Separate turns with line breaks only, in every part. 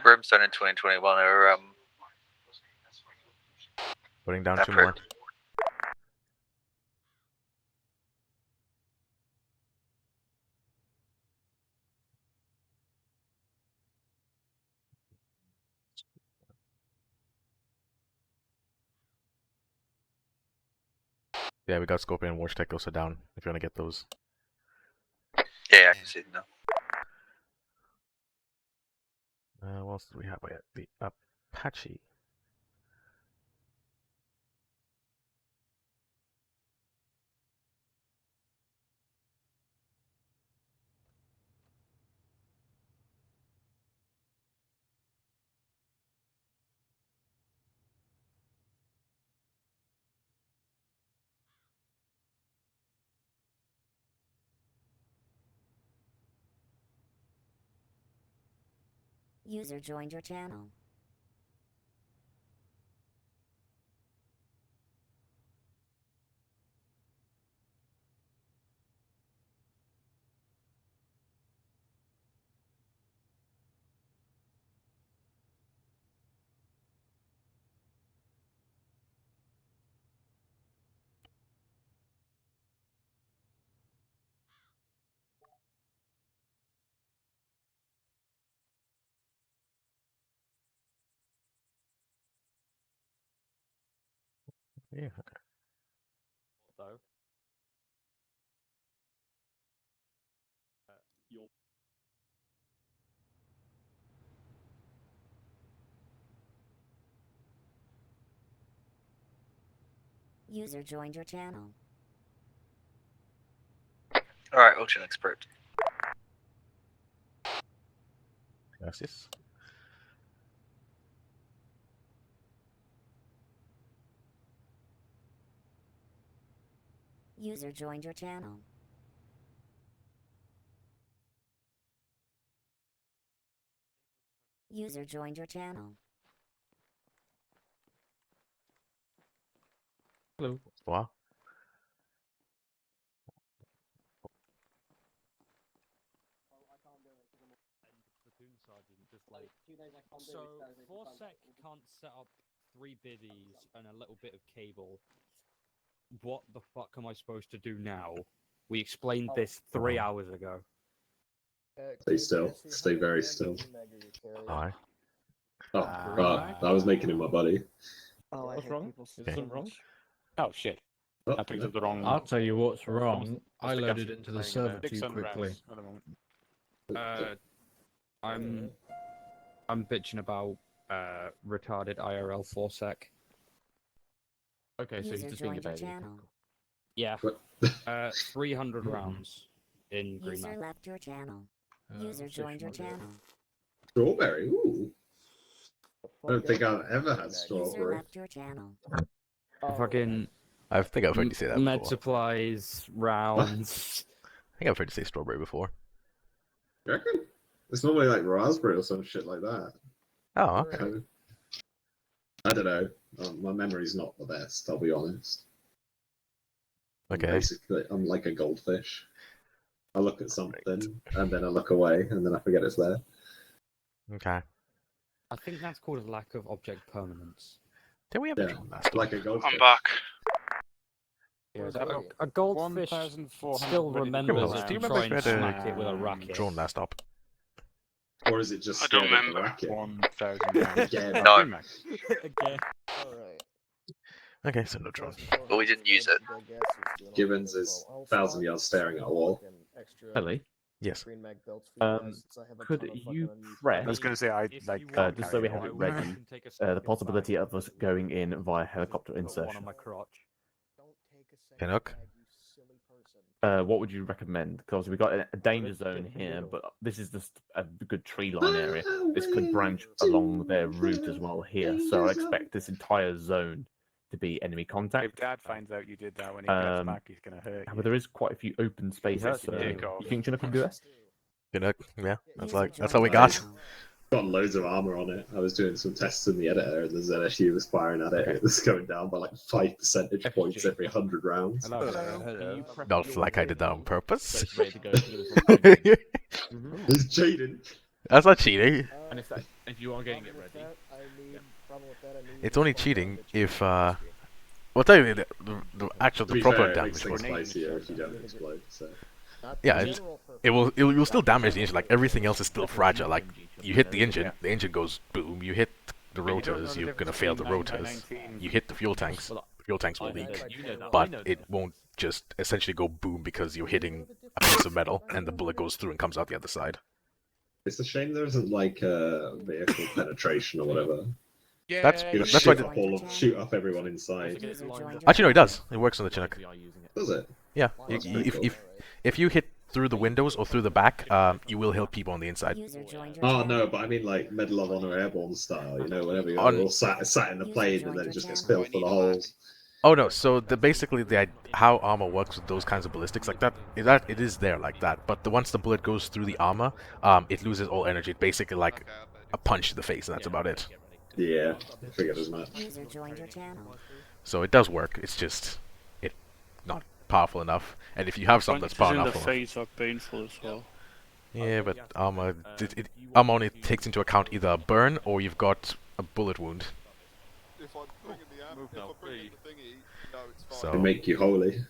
Brimstone in 2021 are
putting down 2 more. Yeah, we got Scorpion and Watch Tech also down if you want to get those.
Yeah, I can see it now.
What else do we have? The Apache.
User joined your channel.
Yeah.
Though. Your
User joined your channel.
Alright, Ocean Expert.
Gracias.
User joined your channel. User joined your channel.
Hello. Wow.
platoon sergeant just like so 4sec can't set up 3 biddies and a little bit of cable. What the fuck am I supposed to do now? We explained this 3 hours ago.
Stay still. Stay very still.
Alright.
Oh, I was making him my buddy.
Oh,
What's wrong? Is
Okay.
something wrong? Oh shit.
Oh,
I picked up the wrong.
I'll tell you what's wrong. I
the
loaded
guy
it into the
playing
server
Big
too
Sun
quickly.
Rams at the moment.
I'm bitching about retarded IRL 4sec.
Okay, so he's
User
just being a
joined your
baby.
channel.
Yeah.
What?
300 rounds in green
User
map.
left your channel.
I'll
User
see if
joined
you
your
want to do it.
channel.
Strawberry. Ooh. I don't think I've ever had
User
strawberry.
left your channel.
Fucking
I think I've heard you say that
med
before.
supplies, rounds.
I think I've heard you say strawberry before.
You reckon? It's normally like raspberry or some shit like that.
Oh, okay.
I don't know. My memory's not the best, I'll be honest.
Okay.
Basically, I'm like a goldfish. I look at something, and then I look away, and then I forget it's there.
Okay.
I think that's called a lack of object permanence.
Did we have
Yeah,
a drone last
like a goldfish.
I'm back.
Yeah,
A goldfish
1,400
still
ready to
remembers
go
Criminals,
it
do
rounds.
you
and
remember
try and
if we had
smack it with a racket.
drone last stop?
Or is it just
I don't
scared of the
remember.
racket?
1,000 rounds.
Again.
No.
Again.
Alright.
Okay, so no drone.
But we didn't use it.
Gibbons is 1,000 yards staring at a wall.
Ellie,
Yes.
could you
I
press,
was going to say, I
If
like.
you
can't
just so we
carry
have
it
it
all.
ready,
I can take a
the possibility of us going in via helicopter
Put one on
insertion?
my crotch.
Canuck?
What would you recommend? Because we've got a danger zone here, but this is just a good tree line area. This could branch along their route as well here, so I expect this entire zone to be enemy
If
contact.
Dad finds out you did that when he gets
Um,
back, he's going to hurt
But
you.
there is quite a few open spaces.
has
So
Takeoff.
you think Chinook can do that?
Canuck, yeah. That's
User
like that's
joined
all we
your
got.
channel.
Got loads of armor on it. I was doing some tests in the editor, and the ZSU was firing at it.
Okay.
It was going down by like 5 percentage points every 100 rounds.
Hello.
Can you press
Not
your
like I did that on
so
purpose.
it's ready to go through this one.
He's cheating.
That's not cheating.
And if that If you are getting it ready,
It's only cheating if well, tell you the actual
To
the
be
proper
fair, it
damage
makes
for
things
it.
spicier if you don't explode. So
Yeah, you'll still damage the engine. Like everything else is still fragile. Like you hit the engine goes boom. You hit the
But you don't know
rotors,
the
you're gonna
difference
fail the
between
rotors.
19.
You hit the fuel tanks,
Well,
the fuel tanks will
I know
leak,
that, you know that, I
but
know
it
that.
won't just essentially go boom because you're hitting a piece of metal and the bullet goes through and comes out the other side.
it's a shame there isn't like vehicle penetration or whatever.
That's
You
that's
just
why.
shoot up everyone inside.
Actually, no, it does. It works on the Chinook.
Does it?
Yeah,
That's pretty cool.
if you hit through the windows or through the back, you will hit people on the inside.
User joined your
Oh
channel.
no, but I mean like Medal of Honor airborne style. You know, whenever you're
On-
all sat in the plane and then it just gets filled full of holes.
Oh no, so basically how armor works with those kinds of ballistics like that it is there like that, but once the bullet goes through the armor, it loses all energy. It's basically like a punch to the face, and that's about it.
Yeah, I figured as much.
User joined your channel.
So it does work. It's just not powerful enough. And if you have something that's powerful
in the
enough,
face are painful as well.
yeah, but armor armor only takes into account either a burn or you've got a bullet wound.
If I'm bringing the thingy, no, it's fine.
So
They make you holy.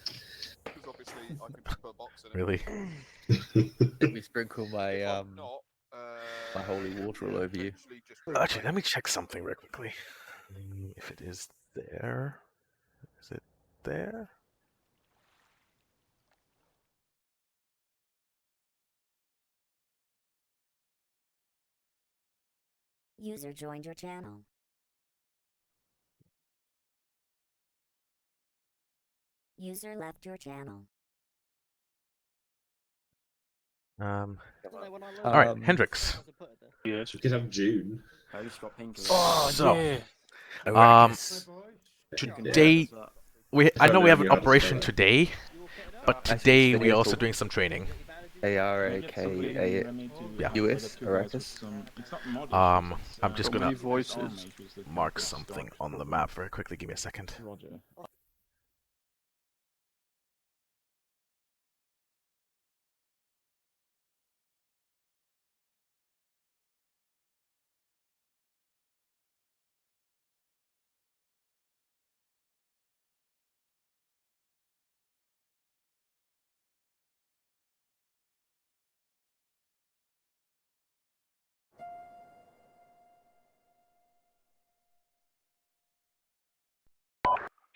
Because obviously I can just put a box in it.
really,
Let me sprinkle my
If I'm not,
my holy water all over you.
potentially just
actually, let me check something real quickly. If it is there, is it there?
User joined your channel. User left your channel.
All right, Hendrix.
Yes.
You could have June.
Oh,
So,
yeah.
today I know we have an operation today, but today we're also doing some training.
ARAKA
Yeah.
US Arrakis.
I'm just gonna
voices.
mark something on the map very quickly. Give me a second.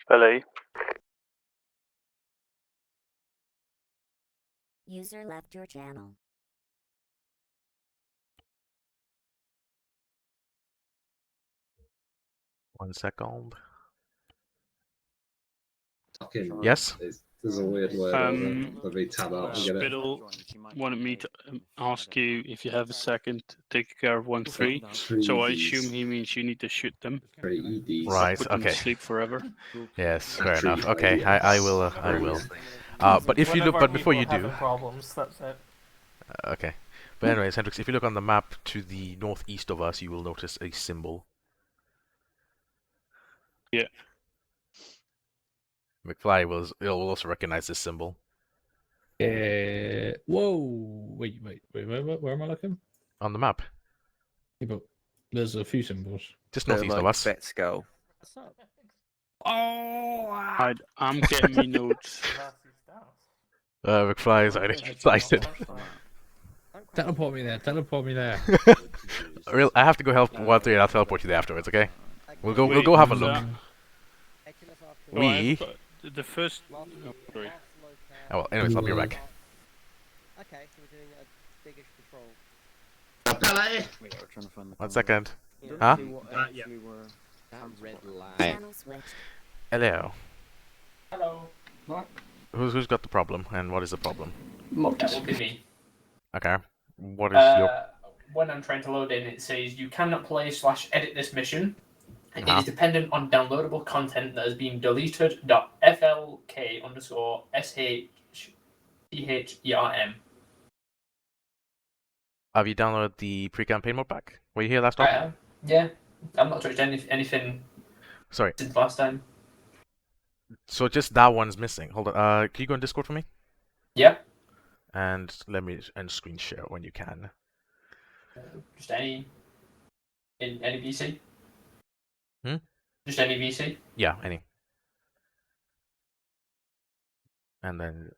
Billy.
User left your channel.
One second.
Fucking
Yes.
There's a weird word. Let me tab out and get it.
Spittle wanted me to ask you if you have a second to take care of 1-3. So I assume he means you need to shoot them.
Right.
Put them to
Okay.
sleep forever.
Yes. Fair enough. Okay. I will. I will. But if you look, but before you do.
Problems, that's it.
Okay. But anyways, Hendrix, if you look on the map to the northeast of us, you will notice a symbol.
Yeah.
McFly will also recognize this symbol.
Whoa! Wait, where am I looking?
On the map.
Yeah, but there's a few symbols.
Just northeast of us.
Bet skull.
Oh!
I'm getting me notes.
McFly is already excited.
Teleport me there. Teleport me there.
I have to go help 1-3 and I'll teleport you there afterwards. Okay? We'll go have a look. We.
The first. Oh, sorry.
Oh well. Anyways, I'll be right back.
Okay, so we're doing a biggish patrol.
1 second. Huh?
Yeah.
Channel switched.
Hello.
Hello.
Who's got the problem and what is the problem?
That will be me.
Okay. What is your?
When I'm trying to load in, it says you cannot play/edit this mission. It
Uh-huh.
is dependent on downloadable content that has been deleted.flk_SHERM.
Have you downloaded the pre-campaign mod pack? Were you here last time?
Yeah, I've not touched anything
Sorry.
since last time.
So just that one's missing. Hold on. Can you go on Discord for me?
Yeah,
And let me screen share when you can.
just any. In any VC?
Hmm?
Just any VC?
Yeah, any. And then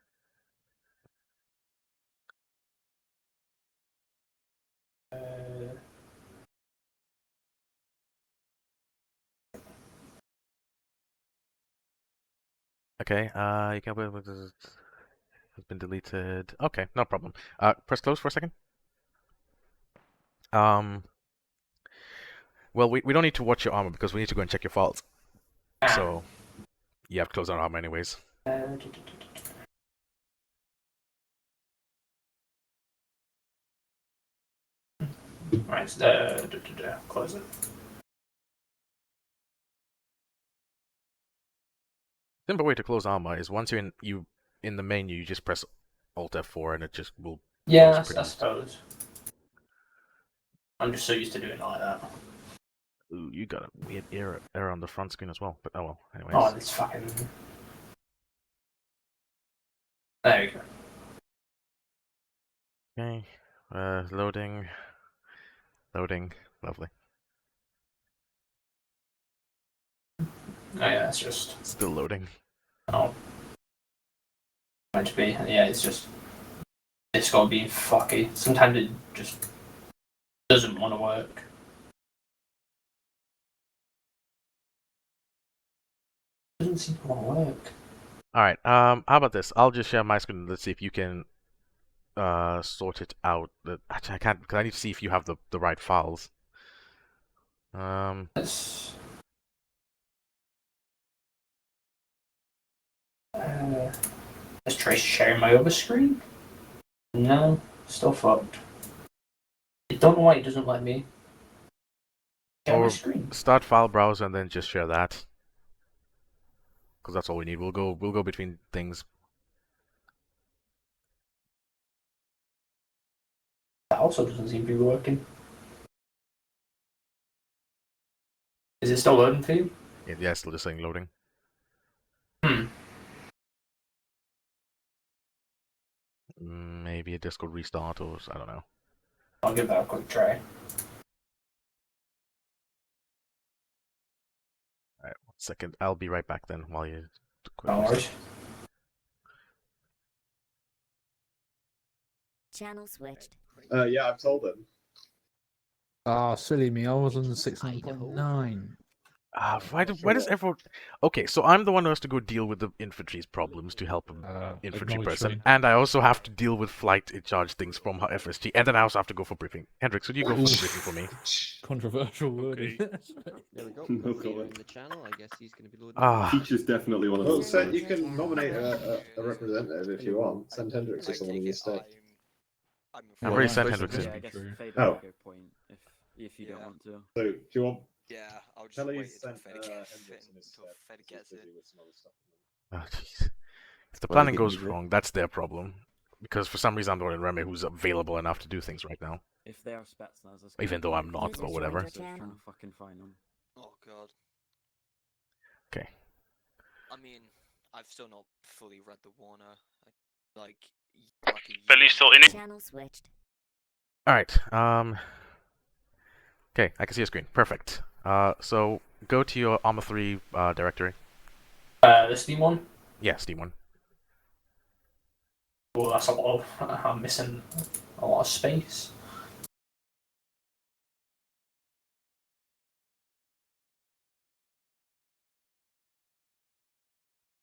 okay, you can has been deleted. Okay, no problem. Press close for a second. Well, we don't need to watch your armor because we need to go and check your files. So you have to close our armor anyways.
Right, close it.
Simple way to close armor is once you're in the menu, you just press Alt F4 and it just will.
Yeah, I suppose. I'm just so used to doing it like that.
Ooh, you got a weird error on the front screen as well. But oh well. Anyways.
Oh, it's fucking. There we go.
Okay. Loading. Loading. Lovely.
Oh yeah, it's just
still loading.
Oh. Meant to be. Yeah, it's just Discord being fucky. Sometimes it just doesn't want to work. Doesn't seem to want to work.
Alright, how about this? I'll just share my screen and let's see if you can sort it out. Actually, I can't because I need to see if you have the right files.
Let's try sharing my other screen. No, still fucked. I don't know why it doesn't let me share my
Or
screen.
start file browser and then just share that. Because that's all we need. We'll go between things.
That also doesn't seem to be working. Is it still loading for you?
Yeah, still just saying loading. Maybe a Discord restart or I don't know.
I'll give that a quick try.
Alright, 1 second. I'll be right back then while you
No worries.
Channel switched.
Yeah, I've told them.
Oh, silly me. I was on the 16.9.
Why does everyone... Okay, so I'm the one who has to go deal with the infantry's problems to help an infantry
acknowledge
person,
train.
and I also have to deal with flight in charge things from her FST, and then I also have to go for briefing. Hendrix, would you go for the briefing for me?
Controversial wording.
There we go.
No
Leader
comment.
in the channel. I guess he's going to be loading.
Teacher's definitely one of those. Well, you can nominate a representative if you want. Send Hendrix or someone in your state.
I've already sent Hendrix in.
Yeah, I guess fade
Oh.
back a point if you don't want to.
So, do you want?
Yeah, I'll just
Tell
wait
her
until
you sent
Fed
Hendrix in his
until
stead.
Fed
He's
gets
busy
it.
with some other stuff.
Oh, jeez. If the
Well,
planning
they can
goes
use it.
wrong, that's their problem. Because for some reason I'm the one in Remy who's available enough to do things right now.
If they are Spetsnaz, that's
Even though I'm not,
User
but
joined
whatever.
your
so trying
channel.
to fucking find them.
Oh god.
Okay.
I mean, I've still not fully read the Warner. Like a
Belly
year
still in it?
Channel switched.
Alright, okay, I can see your screen. Perfect. So go to your ARMA 3 directory.
The Steam one?
Yeah, Steam one.
Oh, that's a lot of... I'm missing a lot of space.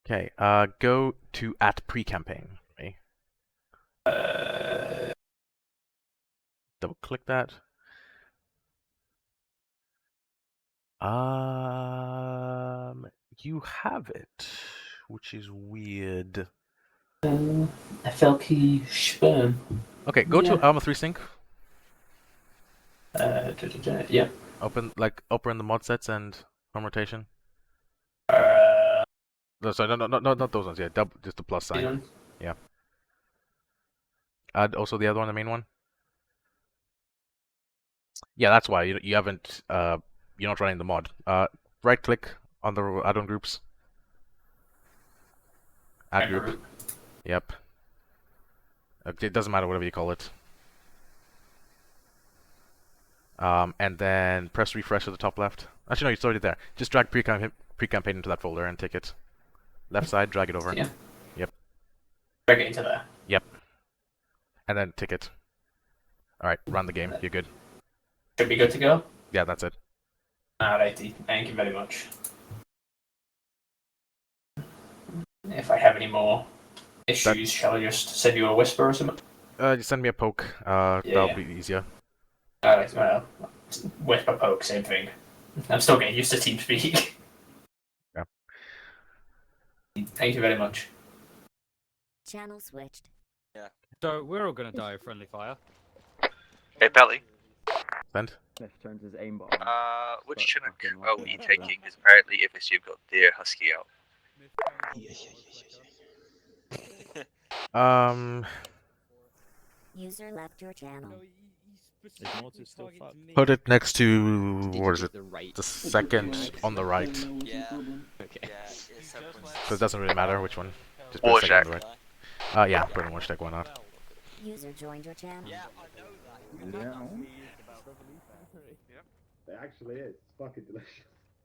Okay, go to @Precampaign. Okay. Double click that. You have it, which is weird.
FLK sperm.
Okay, go to ARMA 3 sync.
Yeah.
Open in the mod sets and home rotation. No, sorry, no, not those ones. Yeah, just the plus sign. Yeah. Add also the other one, the main one. Yeah, that's why you haven't you're not running the mod. Right click on the add-on groups. Add group. Yep. It doesn't matter whatever you call it. And then press refresh at the top left. Actually, no, it's already there. Just drag Precampaign into that folder and take it. Left side, drag it over.
Yeah.
Yep.
Drag it into there.
Yep. And then tick it. Alright, run the game. You're good.
Should be good to go?
Yeah, that's it.
Alrighty, thank you very much. If I have any more issues, shall I just send you a whisper or something?
Just send me a poke. That'll be easier.
Alright, well, whisper, poke, same thing. I'm still getting used to TeamSpeak.
Yeah.
Thank you very much.
Channel switched.
Yeah.
So we're all gonna die of friendly fire.
Hey, Pelly.
Send.
Smith turns his aimbot
Which Chinook are we taking? Because apparently FSU've got their Husky out.
User left your channel.
Put it next to, what is it? The second on the right.
Yeah.
Okay.
So it doesn't really matter which one. Just put the second on the right. Yeah, put in Warjack, why not?
User joined your channel.
Yeah, I know that.
It actually is. It's fucking delicious.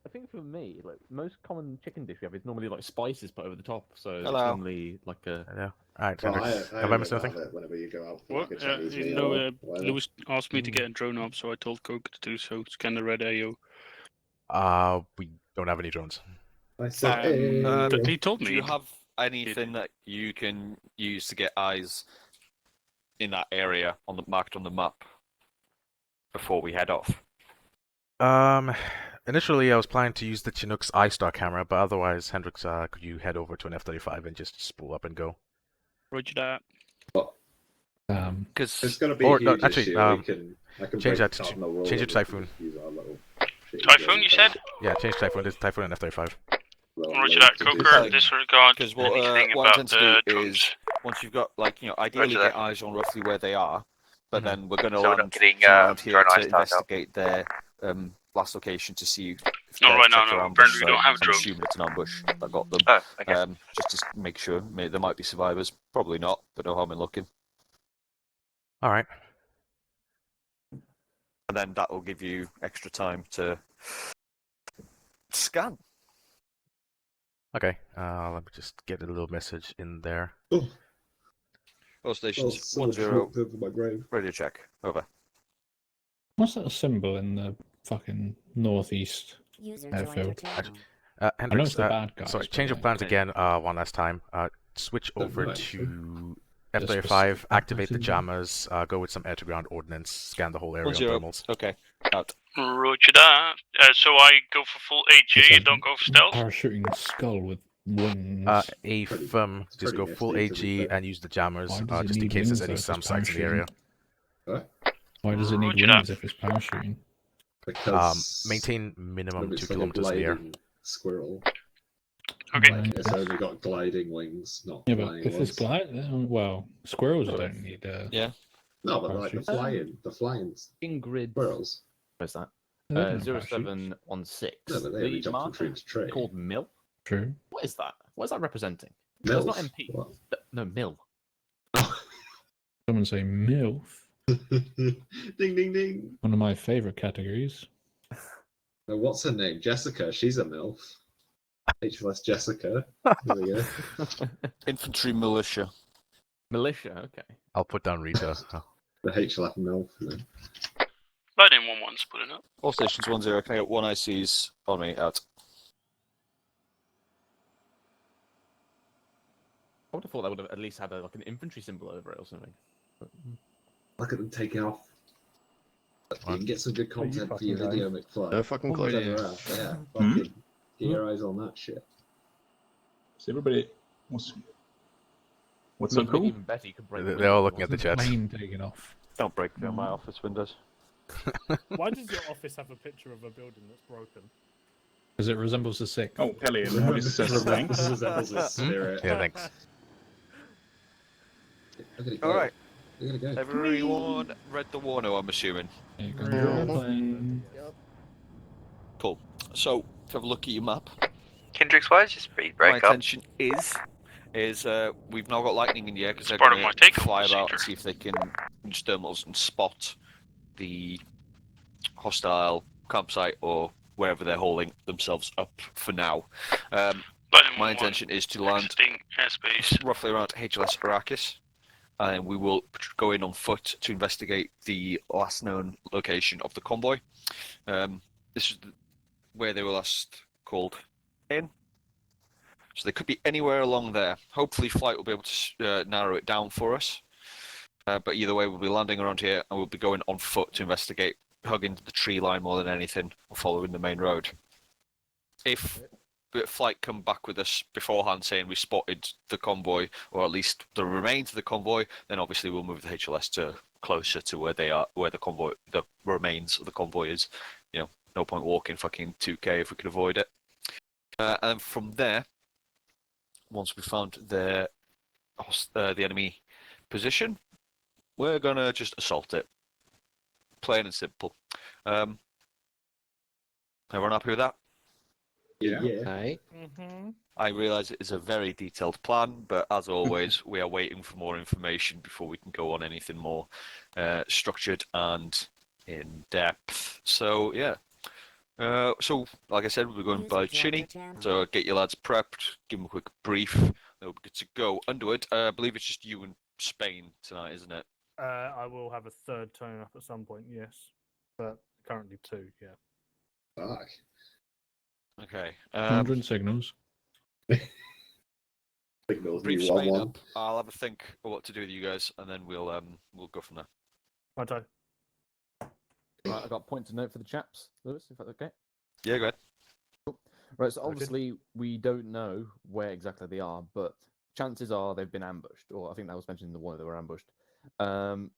I think for me, like most common chicken dish we have is normally like spices put over the top, so it's
Hello.
normally like a.
Yeah. Alright,
Well,
Hendrix.
I
Have I missed
only
anything?
have it whenever you go out for
What?
like a Chinese meal
No,
or whatever.
Lewis asked me to get a drone up, so I told Coke to do so. Scan the red AO.
We don't have any drones.
I said,
He told
Do
me.
you have anything that you can use to get eyes in that area on the marked on the map before we head off?
Initially I was planning to use the Chinook's iStar camera, but otherwise, Hendrix, could you head over to an F-35 and just spool up and go?
Roger that.
Because
it's going to be a huge issue. I can
change
break
that
the
to
cardinal rule
change it
and
to Typhoon.
use our little shitty
Typhoon,
game
you said?
Yeah, change Typhoon. It's Typhoon and F-35.
Roger that, Coker. Disregard
Because
anything
what I
about
intend to
the
do
drones.
is once you've got ideally
Roger
get
that.
eyes on roughly where they are, but then we're going to
So we're not
land
getting,
around here
drone
to
eyes tied up.
investigate their last location to see if
Not
they're
right now,
checked
no.
for ambush
Apparently we don't have
sites. I'm
drones.
assuming it's an ambush that got them.
Oh, okay.
Just to make sure. There might be survivors. Probably not, but no harm in looking.
Alright.
And then that will give you extra time to scan.
Okay, let me just get a little message in there.
All stations,
someone
10,
walked over my grave.
radio check. Over.
What's that symbol in the fucking northeast
User joined your
airfield?
channel.
I know
Hendrix,
it's the bad guys.
sorry,
but
change of
yeah.
plans again, one last time. Switch over
no,
to
The
F-35,
specific
activate the
symbol.
jammers, go with some air-to-ground ordnance, scan the whole area on
10.
thermals.
Okay. Out.
Roger that. So I go for full AG
It's
and don't go for stealth?
Parachuting skull with wings.
A firm, just go full
nifty, to be
AG
fair.
and use the jammers,
Why does it
just in
need
case there's
wings,
any
though, if
SAM
it's
sites in the area.
Why does it need
Roger
wings
that.
if it's parachuting?
Because
Maintain minimum
it's
2
like a
kilometers in the air.
gliding squirrel.
Okay.
It's only got gliding wings, not
Yeah, but
flying
if
ones.
it's well, squirrels
Oh.
don't need
Yeah.
No, but like the flying
Ingrid.
squirrels.
Where's that?
They don't have parachutes.
0716.
No, but they only
the
jump from
marker
tree to tree.
called MIL.
True.
What is that? What is that representing?
Mills.
That's not MP.
What?
No, MIL.
Someone say MILF.
Ding ding ding.
One of my favourite categories.
Now, what's her name? Jessica. She's a MILF. HLS Jessica. There we go.
Infantry militia.
Militia, okay.
I'll put down Rita. Oh.
The HLF MILF. You know.
Lightning 1-1's putting up.
All stations 10. Can I get 1 ICs on me? Out.
I would have thought that would have at least had like an infantry symbol over it or something. But,
Look at them taking off. You can get some good content for
fucking
your
guy.
video, McFly.
No fucking clue.
Yeah, fucking get your eyes on that shit.
So everybody, what's
I
so
mean,
cool?
even better, you could break
They're all looking at the chat.
Plane taking off.
Don't break down my office windows.
Why does your office have a picture of a building that's broken?
Because it resembles the sixth.
Oh, Pelly, and what is
This
thanks?
resembles its spirit.
Yeah, thanks.
Look at it go.
Alright.
Look at it go.
Everyone read the warner, I'm assuming.
There you go. Plane.
Cool. So, if you have a look at your map,
Kendricks, why is your speed
my
break up?
intention is we've now got lightning in the air because they're
part of
going
my
to
takeoff
fly about and
procedure.
see if they can use thermals and spot the hostile campsite or wherever they're hauling themselves up for now. My intention is to land
airspace
roughly around HLS Arrakis, and we will go in on foot to investigate the last known location of the convoy. This is where they were last called in. So they could be anywhere along there. Hopefully flight will be able to narrow it down for us. But either way, we'll be landing around here and we'll be going on foot to investigate, hugging the tree line more than anything, or following the main road. If the flight come back with us beforehand saying we spotted the convoy, or at least the remains of the convoy, then obviously we'll move the HLS to closer to where they are, where the remains of the convoy is. You know, no point walking fucking 2K if we can avoid it. And from there, once we found the enemy position, we're gonna just assault it. Plain and simple. Everyone happy with that?
Yeah.
I realise it is a very detailed plan, but as always, we are waiting for more information before we can go on anything more structured and in depth. So yeah. So like I said, we're going by Chinny. So get your lads prepped, give them a quick brief. They'll be good to go. Underwood, I believe it's just you and Spain tonight, isn't it?
I will have a third turn up at some point, yes. But currently 2, yeah.
Fuck.
Okay.
100 signals.
Signals.
Brief
You
Spain
want
up. I'll have a think of what to do with you guys, and then we'll go from there.
Righto.
Right, I've got a point to note for the chaps, Lewis, if that's okay.
Yeah, go ahead.
Cool. Right, so obviously we don't know where exactly they are, but chances are they've been ambushed, or I think that was mentioned in the one that they were ambushed. So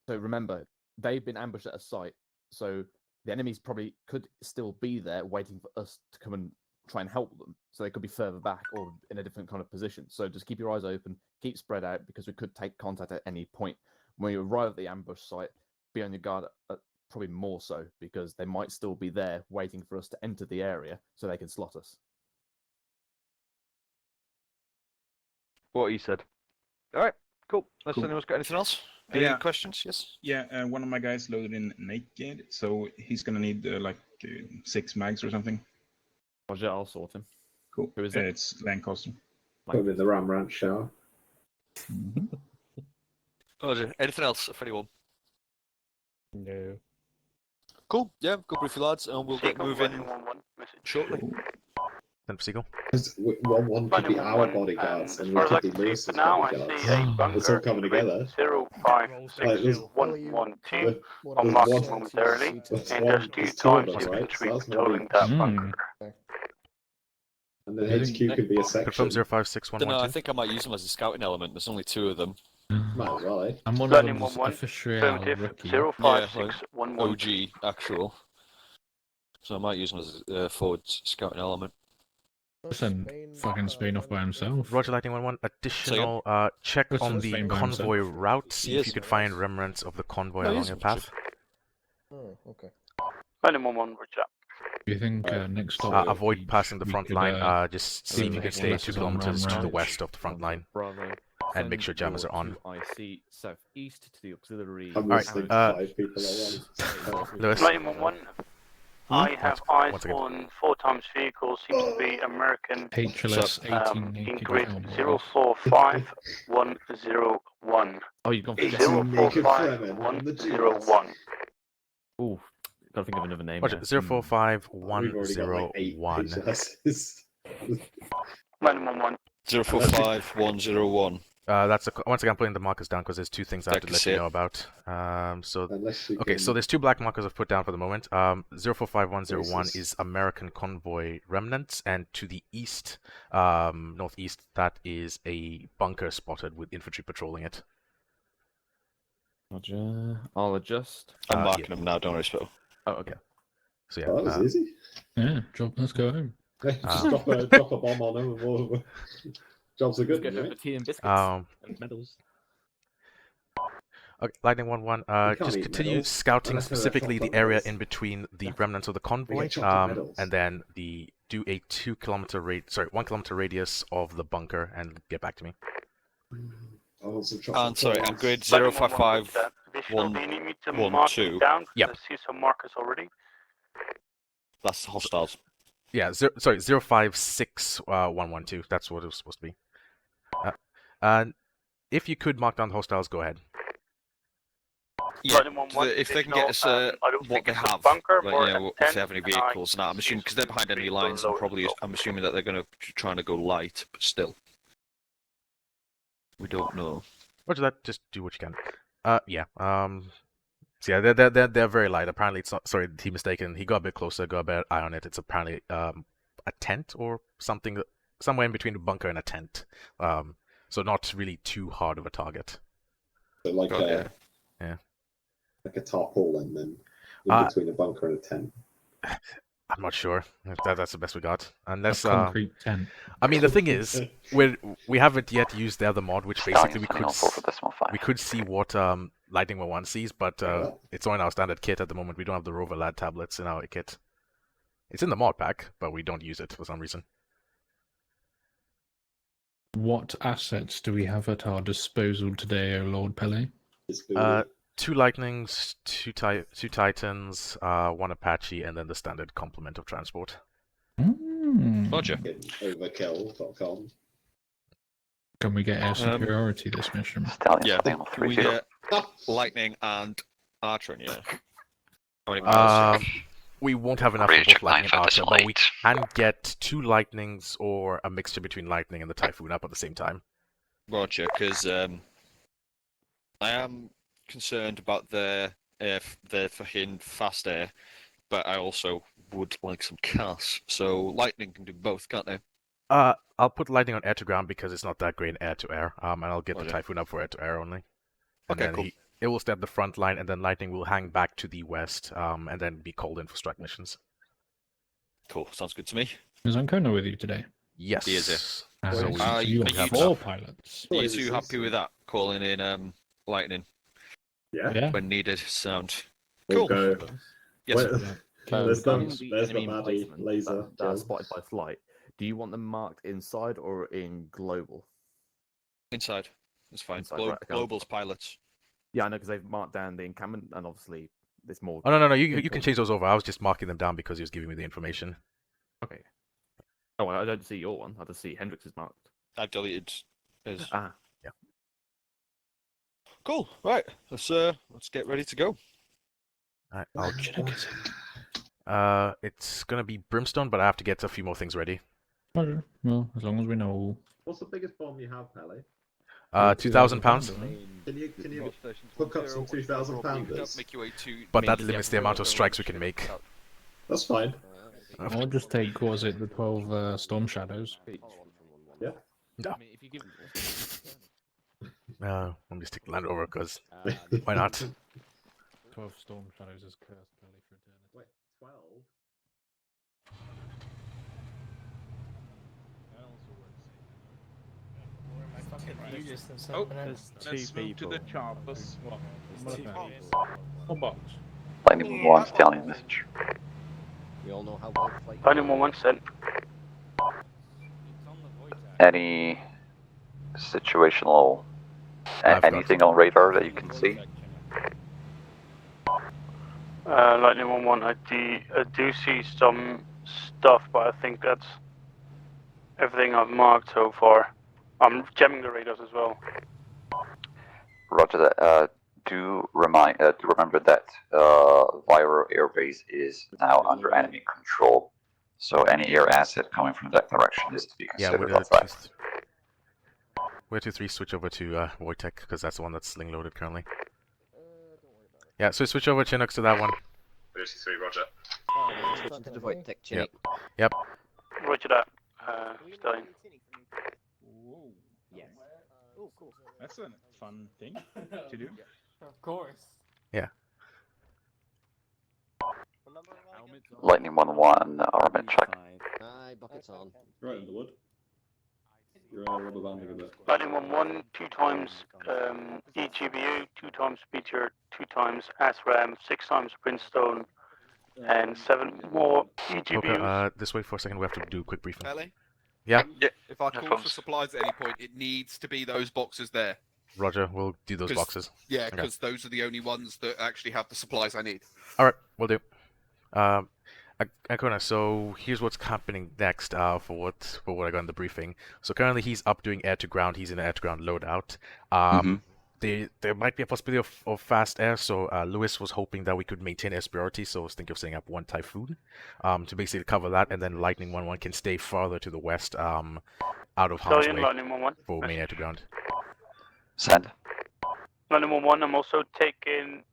remember, they've been ambushed at a site, so the enemies probably could still be there waiting for us to come and try and help them. So they could be further back or in a different kind of position. So just keep your eyes open, keep spread out, because we could take contact at any point. When you arrive at the ambush site, be on your guard, probably more so, because they might still be there waiting for us to enter the area so they can slot us.
What you said. All right, cool. Unless
Cool.
anyone's got anything else? Any questions? Yes?
Yeah, one of my guys loaded in naked, so he's gonna need 6 mags or something.
Roger, I'll sort him.
Cool.
Who is it?
It's Lancaster.
Put him in the Ram Ranch shower.
Roger. Anything else, if anyone?
No.
Cool. Yeah, go brief your lads, and we'll get moving shortly.
Then Seagull.
One could be our bodyguards, and we could be Lewis's bodyguards. It's all coming together.
056112 on mark momentarily, and just 2 times infantry patrolling that bunker.
And then HQ could be a section.
Confirm 056112.
Don't know, I think I might use them as a scouting element. There's only 2 of them.
Might as well, eh?
I'm one of
Landing
them's
11,
official
affirmative,
rookie.
05611.
OG actual. So I might use them as a forward scouting element.
Send fucking Spain off by himself.
Roger, Lightning 1-1. Additional check
What's
on
the
the
Spain by
convoy
himself?
route. See if
Yes.
you could find remnants of the convoy
No,
along
yes,
your path.
Oh, okay.
Landing 11, Roger.
Do you think next stop
Avoid passing the front line. Just see if you can stay
unless
2
it's on
kilometers
Ram
to the
Ranch.
west of the front line.
Bravo.
And make sure jammers are on.
IC southeast to the auxiliary.
I'm listening to 5 people at once.
Lewis.
Landing 11. I have eyes
once again.
on 4 times vehicles, seems to be American.
HLS
In
18
grid
Alpha.
045101.
Oh, you've gone for
045101.
Ooh, gotta think of another name.
Roger,
there.
045101.
HLSs.
Landing 11.
045101.
That's once again I'm putting the markers down because there's 2 things I have to let you know about. Okay, so there's 2 black markers I've put down for the moment. 045101 is American convoy remnants, and to the east, northeast, that is a bunker spotted with infantry patrolling it.
Roger. I'll adjust.
I'm marking them now, don't worry, Spittle.
Oh, okay.
So yeah,
Oh, that was easy.
Yeah, let's go home.
Just drop a bomb on them and we'll... Jobs are good.
Get over
Right?
tea and biscuits and medals.
Okay, Lightning 1-1. Just continue
medals.
scouting
Unless they're
specifically the
chocolate
area
medals.
in between the remnants of the convoy,
chocolate medals.
and then do a 1 kilometer radius of the bunker and get back to me.
And sorry, and grid 055
Vishnu, do you need me to mark it down? Because I see some markers already.
That's hostiles.
Yeah, 056112. That's what it was supposed to be. And if you could mark down the hostiles, go ahead.
Yeah, if they can get us what they have, like, you know, if they have any vehicles, and I'm assuming because they're behind enemy lines, I'm assuming that they're going to trying to go light, but still, we don't know.
Roger that. Just do what you can. Yeah. So yeah, they're very light. Apparently, it's not. Sorry, he mistaken. He got a bit closer. Got a better eye on it. It's apparently a tent or something, somewhere in between a bunker and a tent. So not really too hard of a target.
So like
yeah.
Like a tarpaulin then, in between a bunker and a tent.
I'm not sure. That's the best we got. Unless
a concrete tent.
I mean, the thing is, we haven't yet used the other mod, which basically we could see what Lightning 1 sees, but it's on our standard kit at the moment. We don't have the Rover Lad tablets in our kit. It's in the mod pack, but we don't use it for some reason.
What assets do we have at our disposal today, O Lord Pele?
2 Lightnings, 2 Titans, 1 Apache, and then the standard complement of transport.
Roger.
Overkill.com.
Can we get air superiority this mission?
Yeah, we get Lightning and Archer, yeah. How many miles?
We won't have enough for both Lightning and Archer, but we can get 2 Lightnings or a mixture between Lightning and the Typhoon up at the same time.
Roger, because I am concerned about their fucking fast air, but I also would like some CAS. So Lightning can do both, can't they?
I'll put Lightning on air to ground because it's not that great in air to air. And I'll get the Typhoon up for air to air only. And
Okay,
then
cool.
It will stay at the front line, and then Lightning will hang back to the west, and then be called in for strike missions.
Cool, sounds good to me.
Is Ancona with you today?
Yes.
He is it.
So you have 4 pilots.
Are you two happy with that? Calling in Lightning?
Yeah.
When needed, sound.
We'll
Cool.
go.
Yes.
There's the
enemy
baddie
emplacement
laser.
that are spotted by flight. Do you want them marked inside or in global?
Inside. That's fine.
Inside, right, okay.
Global's pilots.
Yeah, I know, because they've marked down the encampment, and obviously there's more.
Oh, no, you can change those over. I was just marking them down because he was giving me the information.
Okay. Oh, I don't see your one. I just see Hendrix's marked.
I've deleted his.
Yeah.
Cool. Right. Let's get ready to go.
Alright, it's gonna be Brimstone, but I have to get a few more things ready.
Okay. Well, as long as we know.
What's the biggest bomb you have, Pele?
2,000 pounds.
Can you hook up some 2,000 pounders?
But that limits the amount of strikes we can make.
That's fine.
I'll just take, what was it, the 12 Storm Shadows.
Yeah.
No. Let me just take the Land Rover, because why not?
12 Storm Shadows is cursed, Pele, for eternity.
Wait, 12?
Oh, let's move to the choppers. Box.
Lightning 1, Stallion message.
We all know how well fight.
Lightning 1 sent.
Any situational, anything on radar that you can see?
Lightning 1-1, I do see some stuff, but I think that's everything I've marked so far. I'm jamming the radars as well.
Roger that. Do remember that Viro Air Base is now under enemy control. So any air asset coming from that direction is to be considered outside.
We're 2-3 switch over to Wojtek, because that's the one that's sling loaded currently. Yeah, so switch over Chinook to that one.
33, Roger.
To the Wojtek, Chinny.
Yep.
Roger that, Stallion.
Yes. Oh, cool.
That's a fun thing to do.
Of course.
Yeah.
Lightning 1-1, armament check.
Aye, buckets on.
Right in the wood. You're rubber banding a bit.
Lightning 1-1, 2 times EGBU, 2 times Meteor, 2 times ASRAM, 6 times Brimstone, and 7 more EGBUs.
Okay, this way for a second, we have to do a quick briefing.
Pele?
Yeah?
If I call for supplies at any point, it needs to be those boxes there.
Roger. We'll do those
'Cause-
boxes.
Yeah,
Okay.
because those are the only ones that actually have the supplies I need.
All right, we'll do. Akona, so here's what's happening next. For what I got in the briefing. So currently he's up doing air to ground. He's in an air to ground loadout. There might be a possibility of fast air. So Lewis was hoping that we could maintain air superiority. So I was thinking of setting up one Typhoon, to basically cover that, and then Lightning 1-1 can stay farther to the west, out of harm's
Stallion,
way
Lightning 1-1.
for main air to ground.
Send.
Lightning 1-1, I'm also taking,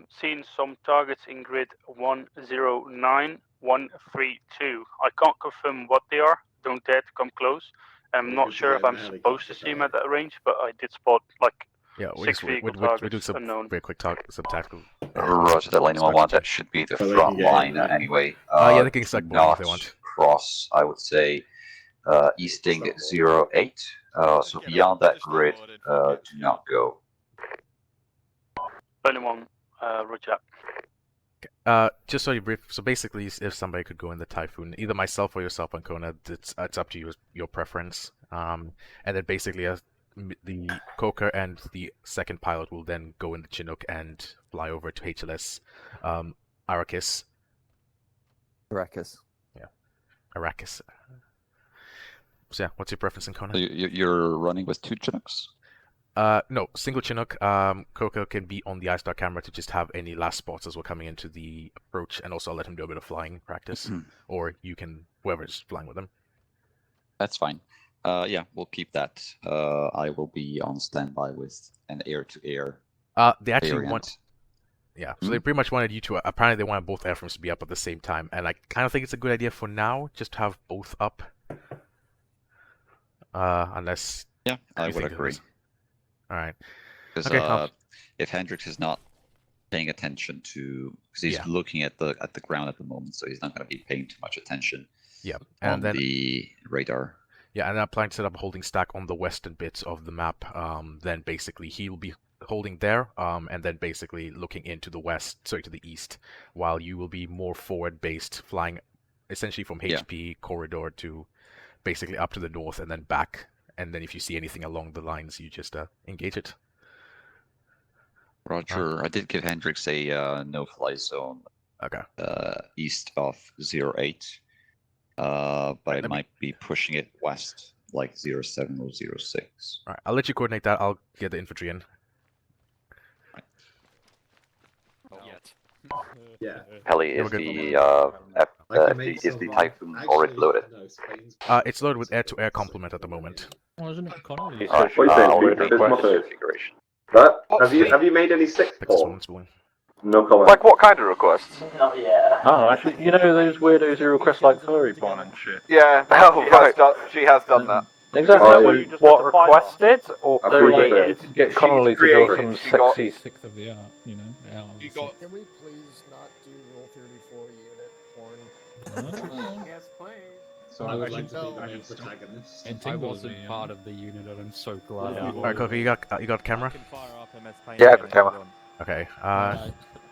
seeing some targets in grid 109-132. I can't confirm what they are. Don't dare to come close. I'm not sure if I'm supposed to see them at that range, but I did spot like
Yeah, we
6 vehicle targets
we do some
unknown.
very quick some tactical.
Roger that, Lightning 1-1. That should be the front line anyway.
Yeah, they can select boarding if
not
they want.
cross, I would say, easting 08. So beyond that grid, do not go.
Lightning 1, Roger.
Just so you brief. So basically, if somebody could go in the Typhoon, either myself or yourself, Ancona, it's up to you, your preference. And then basically, the Coker and the second pilot will then go in the Chinook and fly over to HLS Arrakis.
Arrakis.
Yeah, Arrakis. So yeah, what's your preference, Ancona?
So you're running with 2 Chinooks?
No, single Chinook. Coco can be on the iStar camera to just have any last spots as we're coming into the approach, and also I'll let him do a bit of flying practice, or you can, whoever's flying with him.
That's fine. Yeah, we'll keep that. I will be on standby with an air-to-air.
They actually
variant.
want. Yeah, so they pretty much wanted you to. Apparently, they wanted both airframes to be up at the same time, and I kind of think it's a good idea for now, just to have both up. Unless.
Yeah, I
you
would
think
agree.
All right.
Because
Okay,
if Hendrix is not paying attention to, because he's looking at the ground at the moment, so he's not going to be paying too much attention.
Yeah,
on
and then
the radar.
Yeah, and I'm planning to set up a holding stack on the western bits of the map. Then basically he'll be holding there, and then basically looking into the west, sorry, to the east, while you will be more forward-based, flying essentially from HP corridor to basically up to the north and then back. And then if you see anything along the lines, you just engage it.
Roger. I did give Hendrix a no-fly zone.
Okay.
East of 08. But I might be pushing it west, like 07 or 06.
All right, I'll let you coordinate that. I'll get the infantry in.
Yeah.
Heli,
Yeah,
is
we're good.
the Typhoon already loaded?
It's loaded with air-to-air complement at the moment.
Oh, isn't it Connolly?
Configuration.
But have you made any sixth Paul? No comment.
Like what kind of requests?
Not yet.
Oh, actually, you know those weirdos who request like furry porn and shit?
Yeah, she has done that.
Exactly.
Oh,
So
you just
what
have to find one.
requested or
Appreciate
get Connolly to go from
She got-
sexy.
Sixth of the art, you know.
You got.
Can we please not do Rule 34 unit porn?
Yes, please.
So I would like to be the main protagonist.
I wasn't part of the unit, and I'm so glad.
All right, Coco, you got camera?
Yeah, I got camera.
Okay.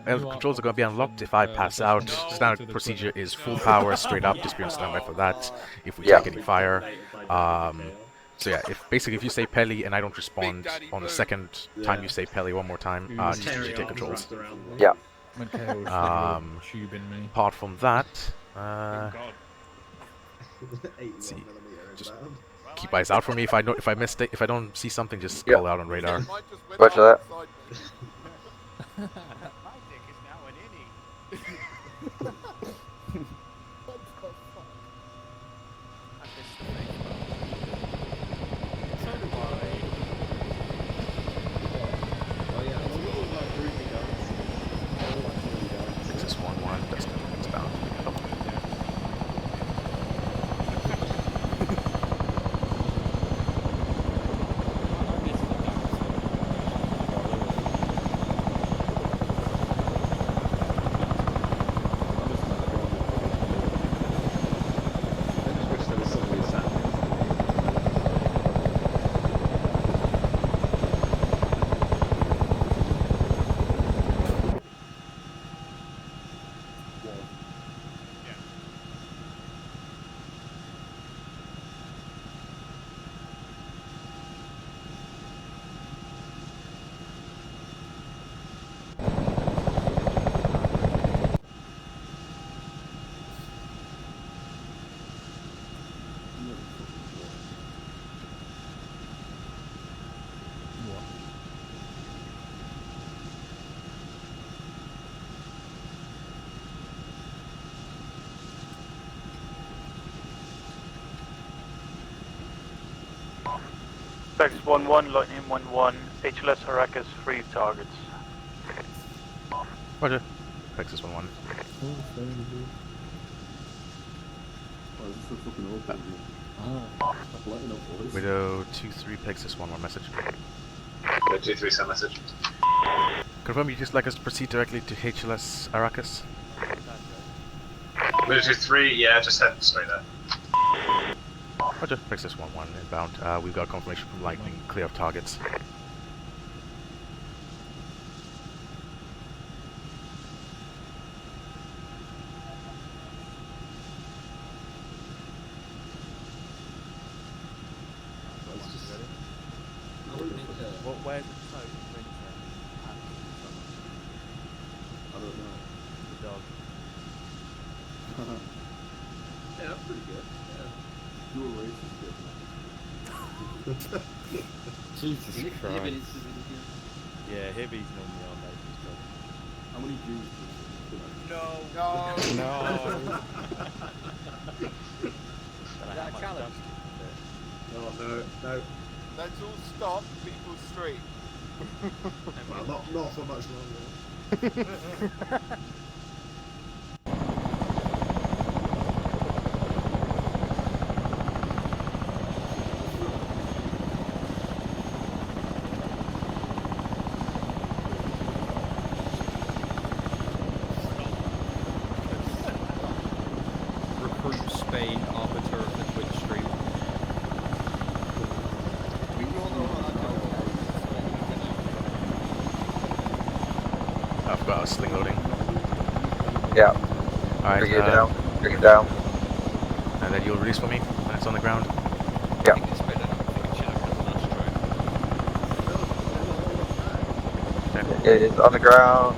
Controls are going to be unlocked if I pass out. Standard procedure is full power, straight up. Just be on standby for that. If we take any fire. So yeah, if you say Pelly and I don't respond on the second time you say Pelly one more time, just take controls.
Yeah.
Apart from that, let's see. Just keep eyes out for me. If I don't see something, just call out on radar.
Roger that.
Pegasus 1-1, Lightning 1-1, HLS Arrakis 3 targets.
Roger. Pegasus 1-1.
Oh, this is so fucking awful, isn't it? Lighten up, boys.
Widow 2-3 Pegasus 1-1 message.
Widow 2-3 send message.
Confirm you'd just like us to proceed directly to HLS Arrakis?
Widow 2-3, yeah, just head straight there.
Roger. Pegasus 1-1 inbound. We've got confirmation from Lightning. Clear of targets.
Where's the smoke?
I don't know.
The dog.
Yeah, that's pretty good. Yeah. Dual race is good.
Jesus Christ.
Yeah, heavy's normally our latest dog.
How many Jews do you
No.
No.
That challenge.
Oh, no.
Let's all stop people straight.
Well, not for much longer.
Recruit Spain, arbiter of the Twitch stream.
I've got a sling loading.
Yeah.
Alright,
Bring it down. Bring it down.
And then you'll release for me when it's on the ground?
Yeah. It is on the ground.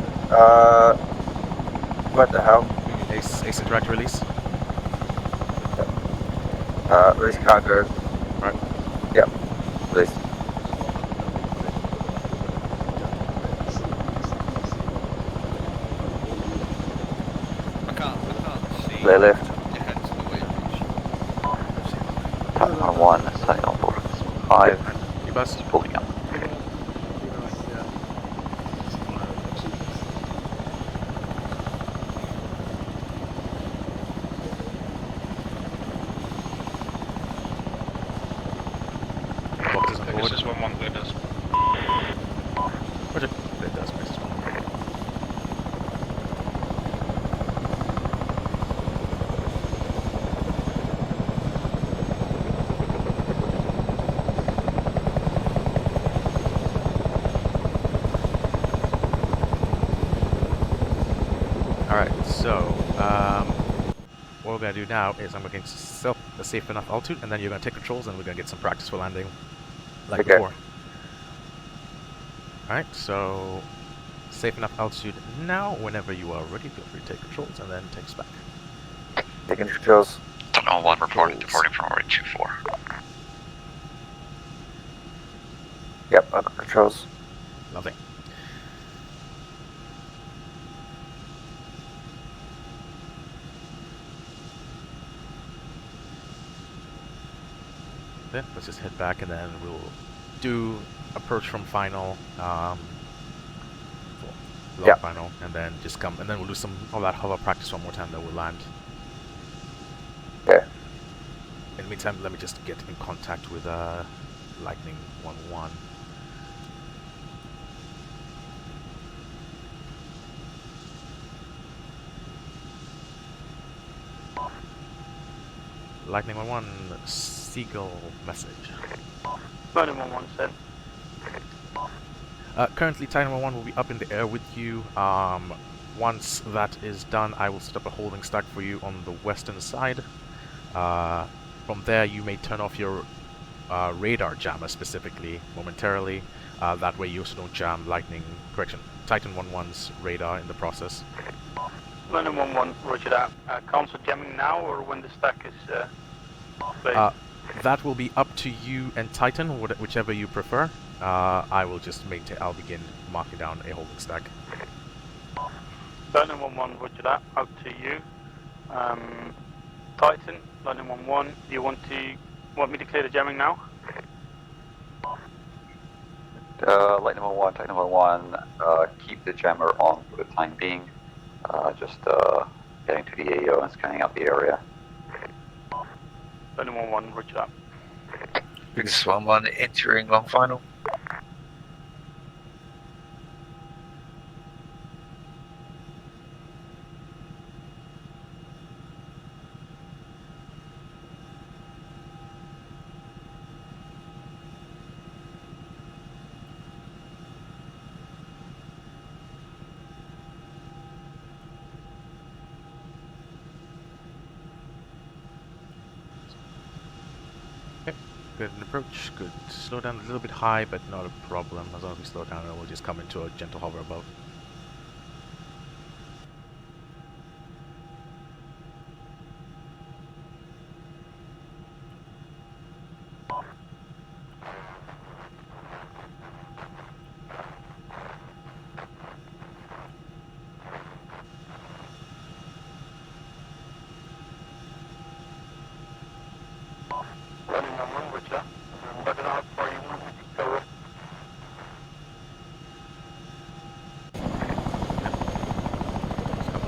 What the hell?
Ace interact release.
Release cargo.
Right.
Yep. Release.
I can't see.
Clear lift.
Your head to the way
Titan on 1, setting on board 5.
You bus.
It's pulling up.
Boxes on board.
Pegasus 1-1 blue does.
Roger. It does. Pegasus 1-1. Alright, so, what we're going to do now is I'm going to set a safe enough altitude, and then you're going to take controls, and we're going to get some practice for landing like
Okay.
before. Alright, so, safe enough altitude now. Whenever you are ready, feel free to take controls, and then take us back.
Taking controls. Tunnel 1 reporting, departing from orbit 24. Yep, under controls.
Lovely. Then let's just head back, and then we'll do approach from final, log
Yep.
final, and then just come, and then we'll do some all that hover practice one more time. Then we'll land.
Okay.
In the meantime, let me just get in contact with Lightning 1-1. Lightning 1-1, Seagull message.
Lightning 1-1 said.
Currently, Titan 1-1 will be up in the air with you. Once that is done, I will set up a holding stack for you on the western side. From there, you may turn off your radar jammer specifically momentarily. That way, you also don't jam Titan 1-1's radar in the process.
Lightning 1-1, roger that. Council jamming now or when the stack is placed?
That will be up to you and Titan, whichever you prefer. I will just maintain. I'll begin marking down a holding stack.
Lightning 1-1, roger that. Out to you. Titan, Lightning 1-1. Do you want me to clear the jamming now?
Light number one, Tank number one, keep the jammer on for the time being. Just getting to the AO and scanning out the area.
Light number one, roger that.
Big Swan 1 entering long final.
Good approach, good. Slow down a little bit high, but not a problem. As long as we slow down, it will just come into a gentle hover above.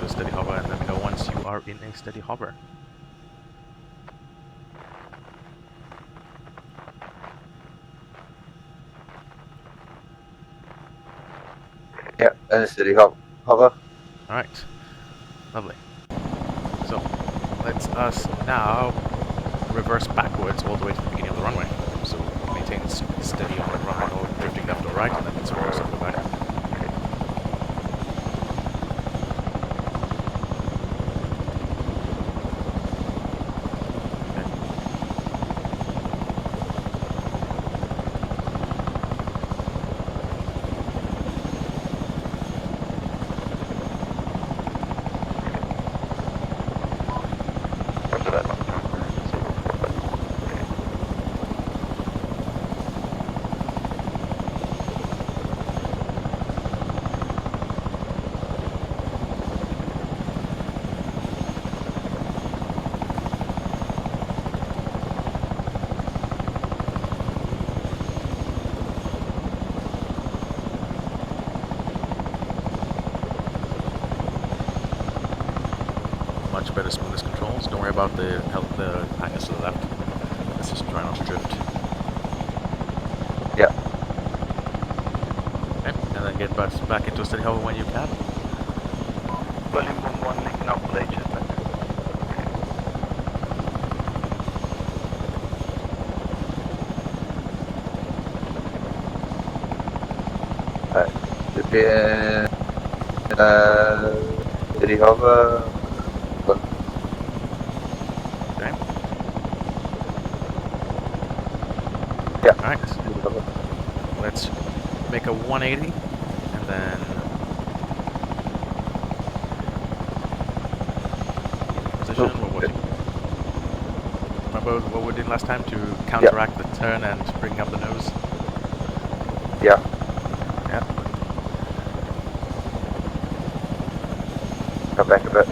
Steady hover, and let me know once you are in a steady hover.
Yeah, and a steady hover.
Alright, lovely. So, let's us now reverse backwards all the way to the beginning of the runway. So, maintain steady on the runway, or drifting left or right, and then let's reverse and go back. Much better smoothness controls. Don't worry about the hangers to the left. Let's just try not to drift.
Yeah.
Okay, and then get back into a steady hover when you can.
Volume 11, linking up with HSX.
Steady hover.
Okay.
Yeah.
Alright. Let's make a 180 and then position. Remember what we did last time to counteract the turn and bring up the nose?
Yeah.
Yeah.
Come back a bit.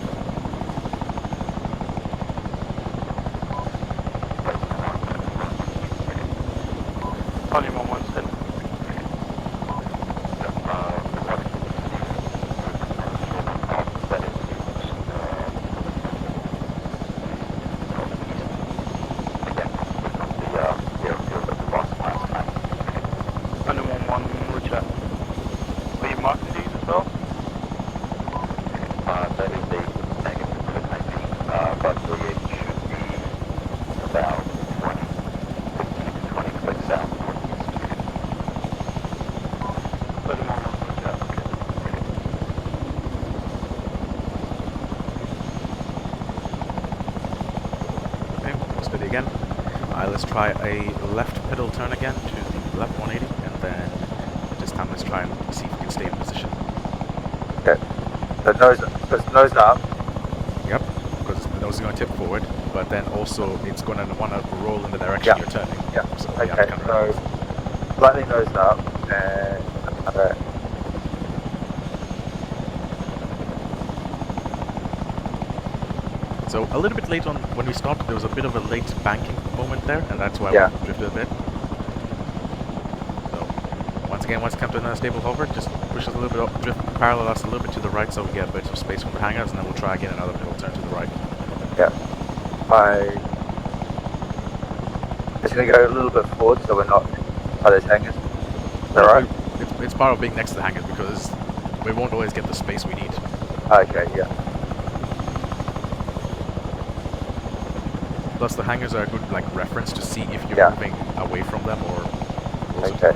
Volume 11 still. Volume 11, roger. Are you marking these as well?
That is a negative for 19, but it should be about 20 clicks south.
Volume 11, roger.
Okay, steady again. Let's try a left pedal turn again to the left 180, and then this time let's try and see if we can stay in position.
Okay. The nose up.
Yep, because the nose is going to tip forward, but then also it's going to want to roll in the direction you're turning.
Yeah.
So
Okay,
you have to counteract.
so slightly nose up and
So a little bit late on when we stopped, there was a bit of a late banking moment there, and that's why we drifted a bit. So once again, once you come to another stable hover, just push us a little bit up, drift parallel us a little bit to the right so we get a bit of space from the hangars, and then we'll try again another middle turn to the right.
Yeah. Just gonna go a little bit forward so we're not by those hangars. Alright?
It's part of being next to the hangars because we won't always get the space we need.
Okay, yeah.
Plus, the hangars are a good reference to see if you're moving away from them or closer.
Okay.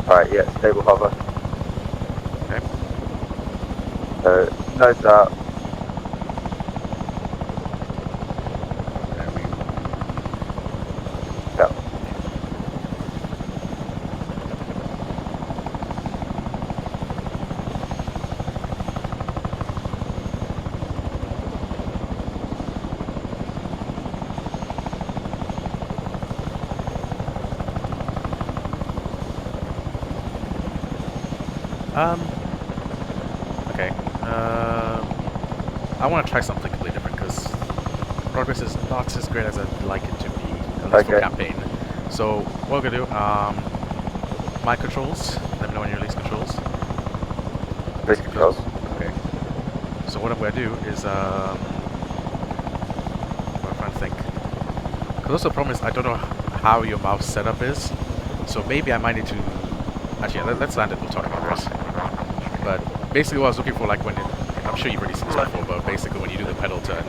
Alright, yeah, stable hover.
Okay.
So, nose up. Yeah.
Okay. I want to try something completely different because progress is not as great as I'd like it to be, at least for campaign. So what we're gonna do, my controls. Let me know when you release controls.
Release controls.
Okay. So what I'm gonna do is I'm trying to think. Because also the problem is I don't know how your mouse setup is. So maybe I might need to. Actually, let's land it. We'll talk about this. But basically, what I was looking for, like when it, I'm sure you've already seen this before, but basically when you do the pedal turn,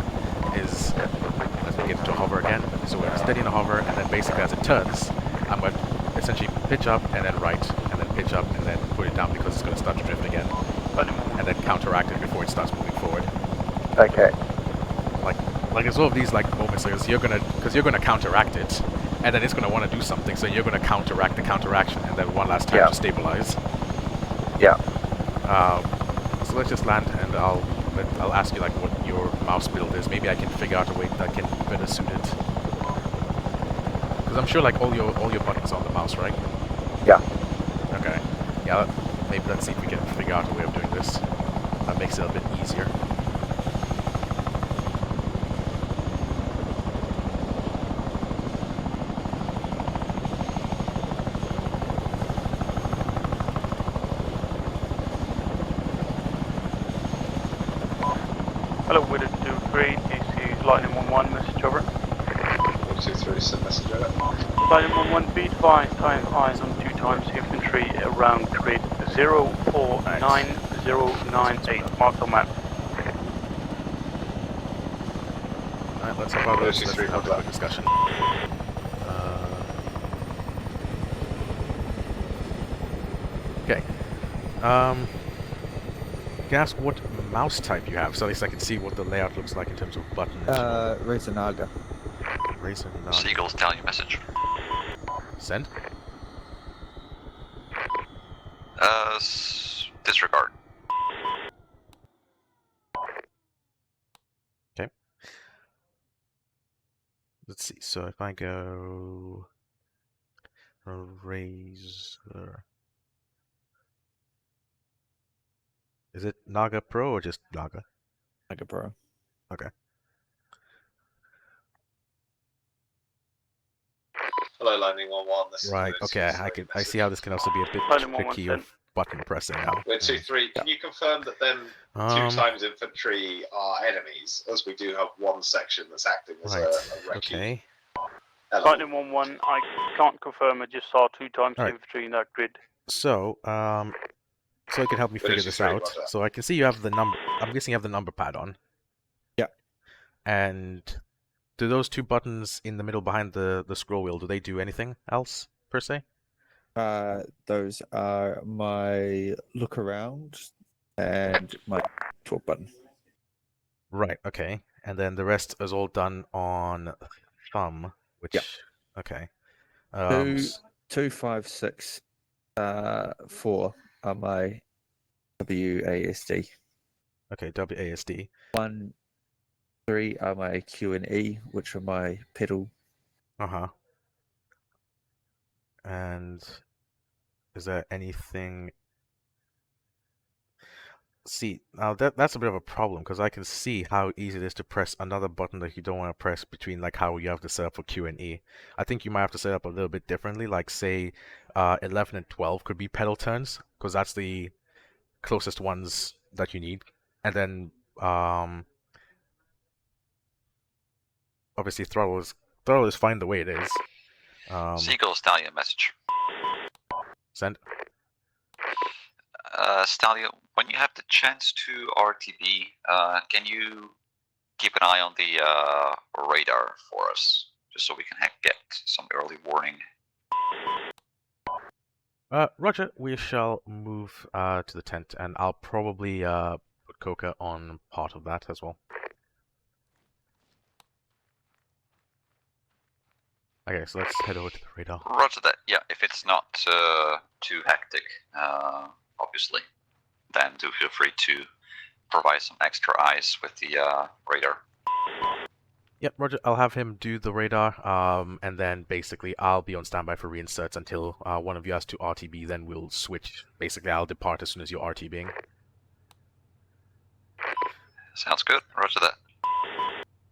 is as we get into a hover again. So we're steady in a hover, and then basically as it turns, I'm going to essentially pitch up and then right, and then pitch up and then put it down because it's going to start to drift again, and then counteract it before it starts moving forward.
Okay.
Like there's all of these moments because you're gonna counteract it, and then it's gonna want to do something, so you're gonna counteract the counteraction, and then one last time to stabilize.
Yeah.
So let's just land, and I'll ask you what your mouse build is. Maybe I can figure out a way that can better suit it. Because I'm sure all your buttons are on the mouse, right?
Yeah.
Okay. Yeah. Maybe let's see if we can figure out a way of doing this. That makes it a bit easier.
Hello, Widder 23, DC Lightning 11, message over.
123, send message over.
Lightning 11, be advised, time eyes on 2 times infantry around grid 049098, marked on map.
Alright, let's have a quick discussion. Okay. Can I ask what mouse type you have, so at least I can see what the layout looks like in terms of buttons?
Razor Naga.
Razor Naga.
Seagull's telling you message.
Send?
Disregard.
Okay. Let's see, so if I go... Razor... Is it Naga Pro or just Naga?
Naga Pro.
Okay.
Hello, Lightning 11. This
Right,
is
okay, I see how this can also be a bit tricky of button pressing now.
We're 2-3. Can you confirm that them 2 times infantry are enemies, as we do have one section that's acting as a recce?
Okay.
Lightning 11, I can't confirm, I just saw 2 times infantry in that grid.
So, so you can help me figure this out. So I can see you have the number. I'm guessing you have the number pad on.
Yeah.
And do those 2 buttons in the middle behind the scroll wheel, do they do anything else per se?
Those are my look around and my talk button.
Right. Okay. And then the rest is all done on thumb, which okay.
2, 5, 6, 4 are my WASD.
Okay, WASD.
1, 3 are my Q and E, which are my pedal.
And is there anything? See, now that's a bit of a problem because I can see how easy it is to press another button that you don't want to press between like how you have to set up for Q and E. I think you might have to set up a little bit differently, like say 11 and 12 could be pedal turns because that's the closest ones that you need. And then obviously throttle is fine the way it is.
Seagull Stallion message.
Send.
Stallion, when you have the chance to RTB, can you keep an eye on the radar for us, just so we can get some early warning?
Roger, we shall move to the tent, and I'll probably put Coca on part of that as well. Okay, so let's head over to the radar.
Roger that. Yeah, if it's not too hectic, obviously, then do feel free to provide some extra eyes with the radar.
Yep, Roger. I'll have him do the radar, and then basically I'll be on standby for reinserts until one of you has to RTB. Then we'll switch. Basically, I'll depart as soon as you're RTBing.
Sounds good. Roger that.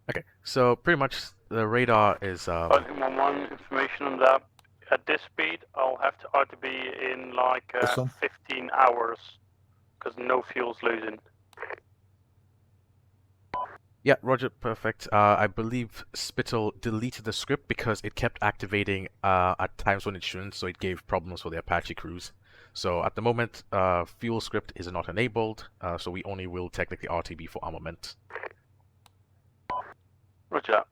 Okay, so pretty much the radar is.
Lightning 1-1, information on that. At this speed, I'll have to RTB in like 15 hours because no fuel's losing.
Yeah, Roger, perfect. I believe Spittle deleted the script because it kept activating at times when it shouldn't, so it gave problems for the Apache crews. So at the moment, fuel script is not enabled, so we only will technically RTB for armament.
Roger.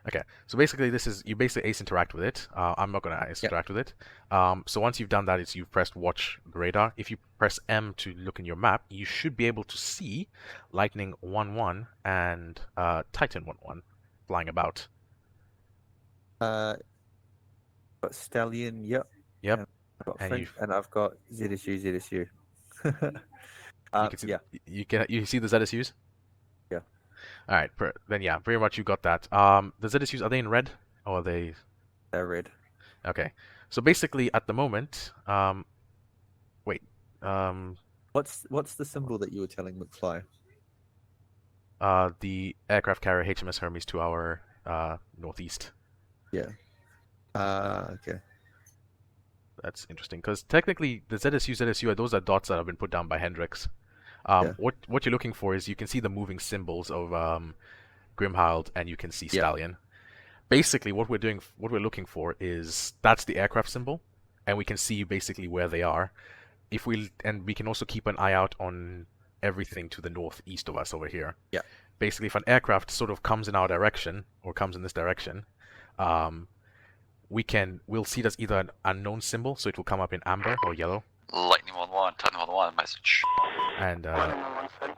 Okay, so basically this is, you basically ace interact with it. I'm not going to ace interact with it. So once you've done that, it's you've pressed watch radar. If you press M to look in your map, you should be able to see Lightning 1-1 and Titan 1-1 flying about.
Got Stallion, yep.
Yep.
I've got
And
French, and I've got ZSU.
You see the ZSUs?
Yeah.
All right, then yeah, pretty much you got that. The ZSUs, are they in red or are they?
They're red.
Okay, so basically at the moment, wait,
what's the symbol that you were telling McFly?
The aircraft carrier HMS Hermes to our northeast.
Yeah. Okay.
That's interesting because technically the ZSU, those are dots that have been put down by Hendrix. What you're looking for is you can see the moving symbols of Grimhild and you can see Stallion. Basically, what we're looking for is that's the aircraft symbol, and we can see basically where they are. And we can also keep an eye out on everything to the northeast of us over here.
Yeah.
Basically, if an aircraft sort of comes in our direction or comes in this direction, we'll see it as either an unknown symbol, so it will come up in amber or yellow.
Lightning 1-1, Titan 1-1 message.
And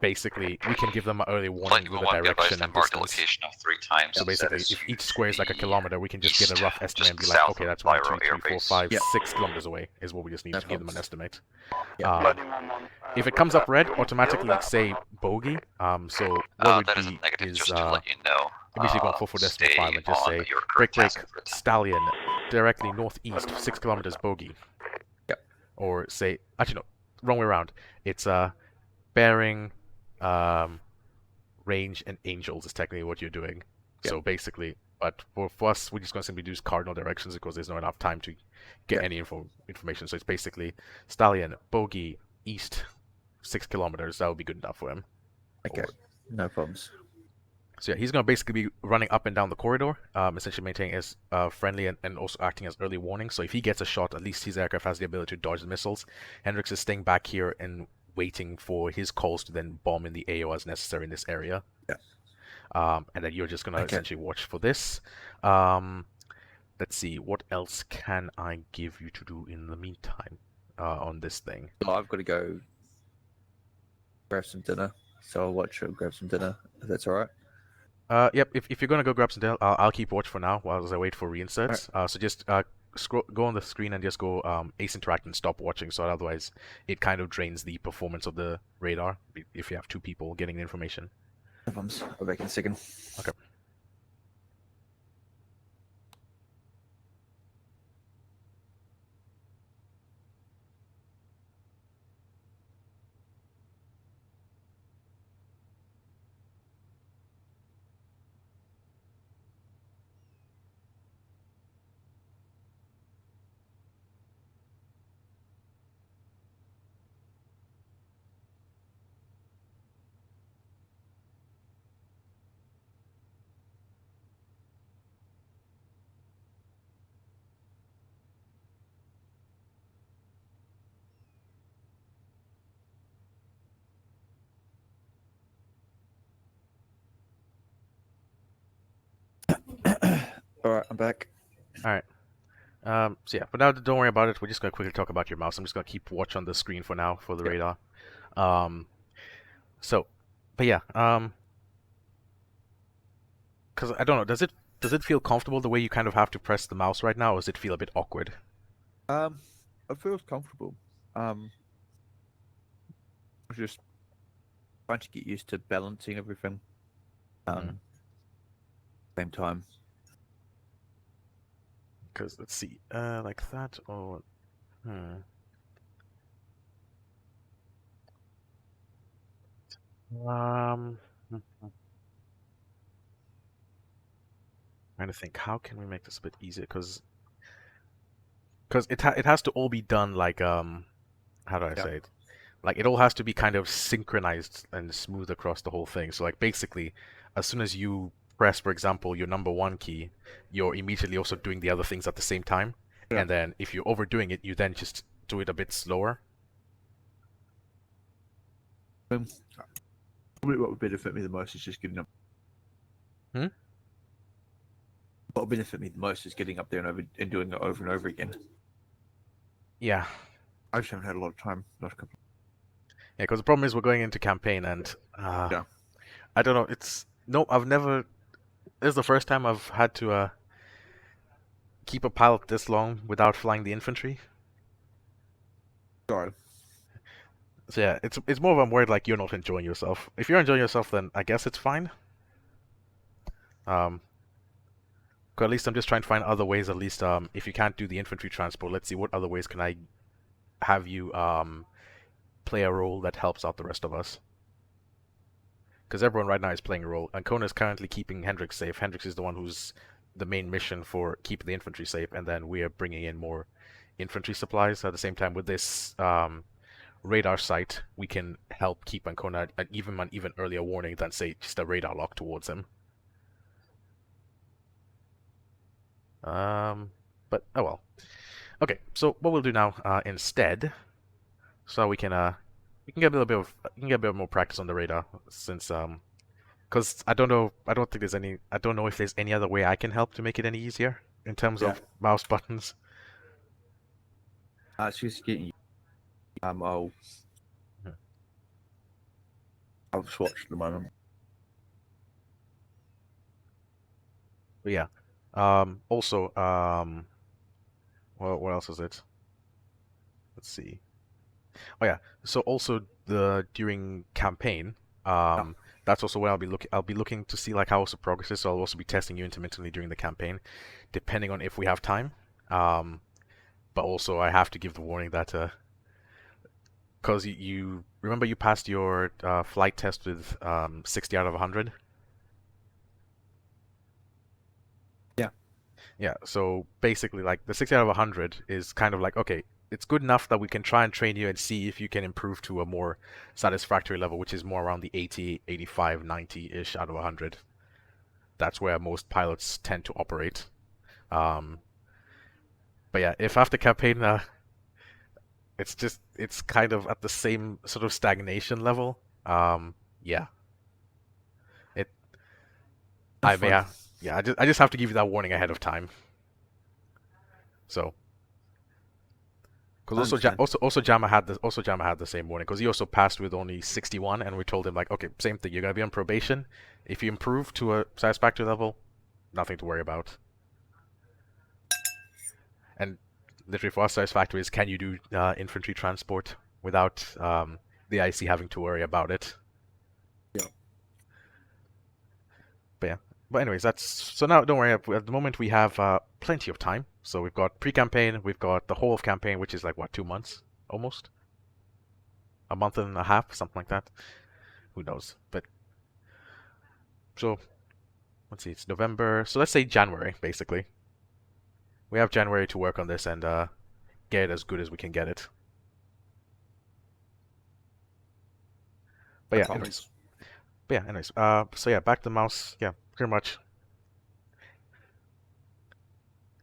basically, we can give them an early warning with a direction and
mark the
distance.
location of 3 times.
So basically, if each square is like a kilometer, we can just get a rough estimate and be like, okay, that's 1, 2, 3, 4, 5, 6 kilometers away is what we just need to give them an estimate. If it comes up red, automatically say bogey. So what would be is immediately go on 4.4.5 and just say break, Stallion, directly northeast, 6 kilometers bogey. Or say, actually no, wrong way around. It's bearing, range, and angels is technically what you're doing. So basically, but for us, we're just going to simply use cardinal directions because there's not enough time to get any information. So it's basically Stallion, bogey, east, 6 kilometers. That would be good enough for him.
Okay, no problems.
So yeah, he's going to basically be running up and down the corridor, essentially maintaining as friendly and also acting as early warning. So if he gets a shot, at least his aircraft has the ability to dodge the missiles. Hendrix is staying back here and waiting for his calls to then bomb in the AO as necessary in this area.
Yeah.
And then you're just going to essentially watch for this. Let's see, what else can I give you to do in the meantime on this thing?
Well, I've got to go grab some dinner, so I'll watch or grab some dinner, if that's alright.
Yep, if you're going to go grab some dinner, I'll keep watch for now while I wait for reinserts. So just go on the screen and just go ace interact and stop watching, so otherwise it kind of drains the performance of the radar if you have 2 people getting the information.
No problems. I'll be back in a second.
Okay.
Alright, I'm back.
Alright. So yeah, but now don't worry about it. We're just gonna quickly talk about your mouse. I'm just gonna keep watch on the screen for now for the radar. So, but yeah, because I don't know, does it feel comfortable the way you kind of have to press the mouse right now, or does it feel a bit awkward?
It feels comfortable. Just trying to get used to balancing everything. Same time.
Because let's see, like that or trying to think, how can we make this a bit easier? Because it has to all be done like how do I say it? Like it all has to be kind of synchronized and smooth across the whole thing. So like basically, as soon as you press, for example, your number 1 key, you're immediately also doing the other things at the same time. And then if you're overdoing it, you then just do it a bit slower.
Probably what would benefit me the most is just getting up.
Hmm?
What would benefit me the most is getting up there and doing it over and over again.
Yeah.
I just haven't had a lot of time. Last couple.
Yeah, because the problem is we're going into campaign and I don't know. I've never. This is the first time I've had to keep a pilot this long without flying the infantry.
Sorry.
So yeah, it's more of I'm worried like you're not enjoying yourself. If you're enjoying yourself, then I guess it's fine. At least I'm just trying to find other ways. At least if you can't do the infantry transport, let's see what other ways can I have you play a role that helps out the rest of us. Because everyone right now is playing a role. Ancona is currently keeping Hendrix safe. Hendrix is the one who's the main mission for keeping the infantry safe, and then we are bringing in more infantry supplies. At the same time, with this radar site, we can help keep Ancona an even earlier warning than, say, just a radar lock towards him. But oh well. Okay, so what we'll do now instead, so we can get a bit more practice on the radar, since because I don't know if there's any other way I can help to make it any easier in terms of mouse buttons.
It's just getting. I'll swatch at the moment.
But yeah. Also, what else is it? Let's see. Oh yeah. So also during campaign, that's also where I'll be looking to see like how also progresses. So I'll also be testing you intermittently during the campaign, depending on if we have time. But also I have to give the warning that because you remember you passed your flight test with 60 out of 100. Yeah, so basically, like, the 60 out of 100 is kind of like, okay, it's good enough that we can try and train you and see if you can improve to a more satisfactory level, which is more around the 80, 85, 90-ish out of 100. That's where most pilots tend to operate. But yeah, if after campaign, it's kind of at the same sort of stagnation level, yeah. I just have to give you that warning ahead of time. So, because also Jama had the same warning, because he also passed with only 61, and we told him like, okay, same thing. You're gonna be on probation. If you improve to a satisfactory level, nothing to worry about. And literally for us, satisfactory is can you do infantry transport without the IC having to worry about it.
Yeah.
But yeah. But anyways, so now don't worry. At the moment we have plenty of time. So we've got pre-campaign, we've got the whole of campaign, which is like what, 2 months almost, a month and a half, something like that. Who knows? But so let's see, it's November. So let's say January, basically. We have January to work on this and get it as good as we can get it. But yeah, anyways. So yeah, back to the mouse. Yeah, pretty much.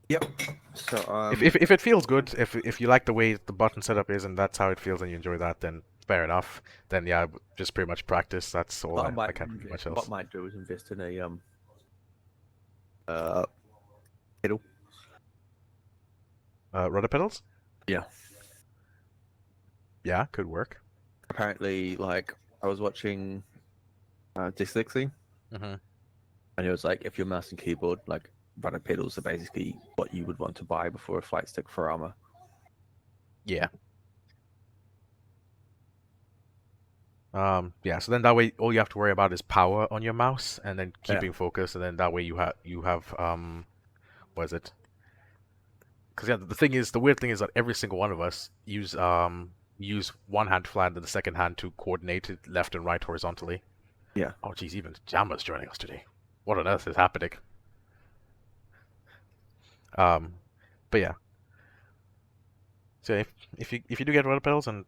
Yep. So
if it feels good, if you like the way the button setup is and that's how it feels and you enjoy that, then fair enough. Then yeah, just pretty much practice. That's all I can't do much else.
What I might do is invest in Pedal.
Rudder pedals?
Yeah.
Yeah, could work.
Apparently, like I was watching Dyslexy,
Mhm.
and it was like if your mouse and keyboard, like rudder pedals, are basically what you would want to buy before a flight stick for armor.
Yeah. Yeah, so then that way all you have to worry about is power on your mouse and then keeping focus, and then that way you have what is it? Because yeah, the weird thing is that every single one of us use one hand flat and the second hand to coordinate it left and right horizontally.
Yeah.
Oh geez, even Jamma's joining us today. What on earth is happening? But yeah. So if you do get rudder pedals and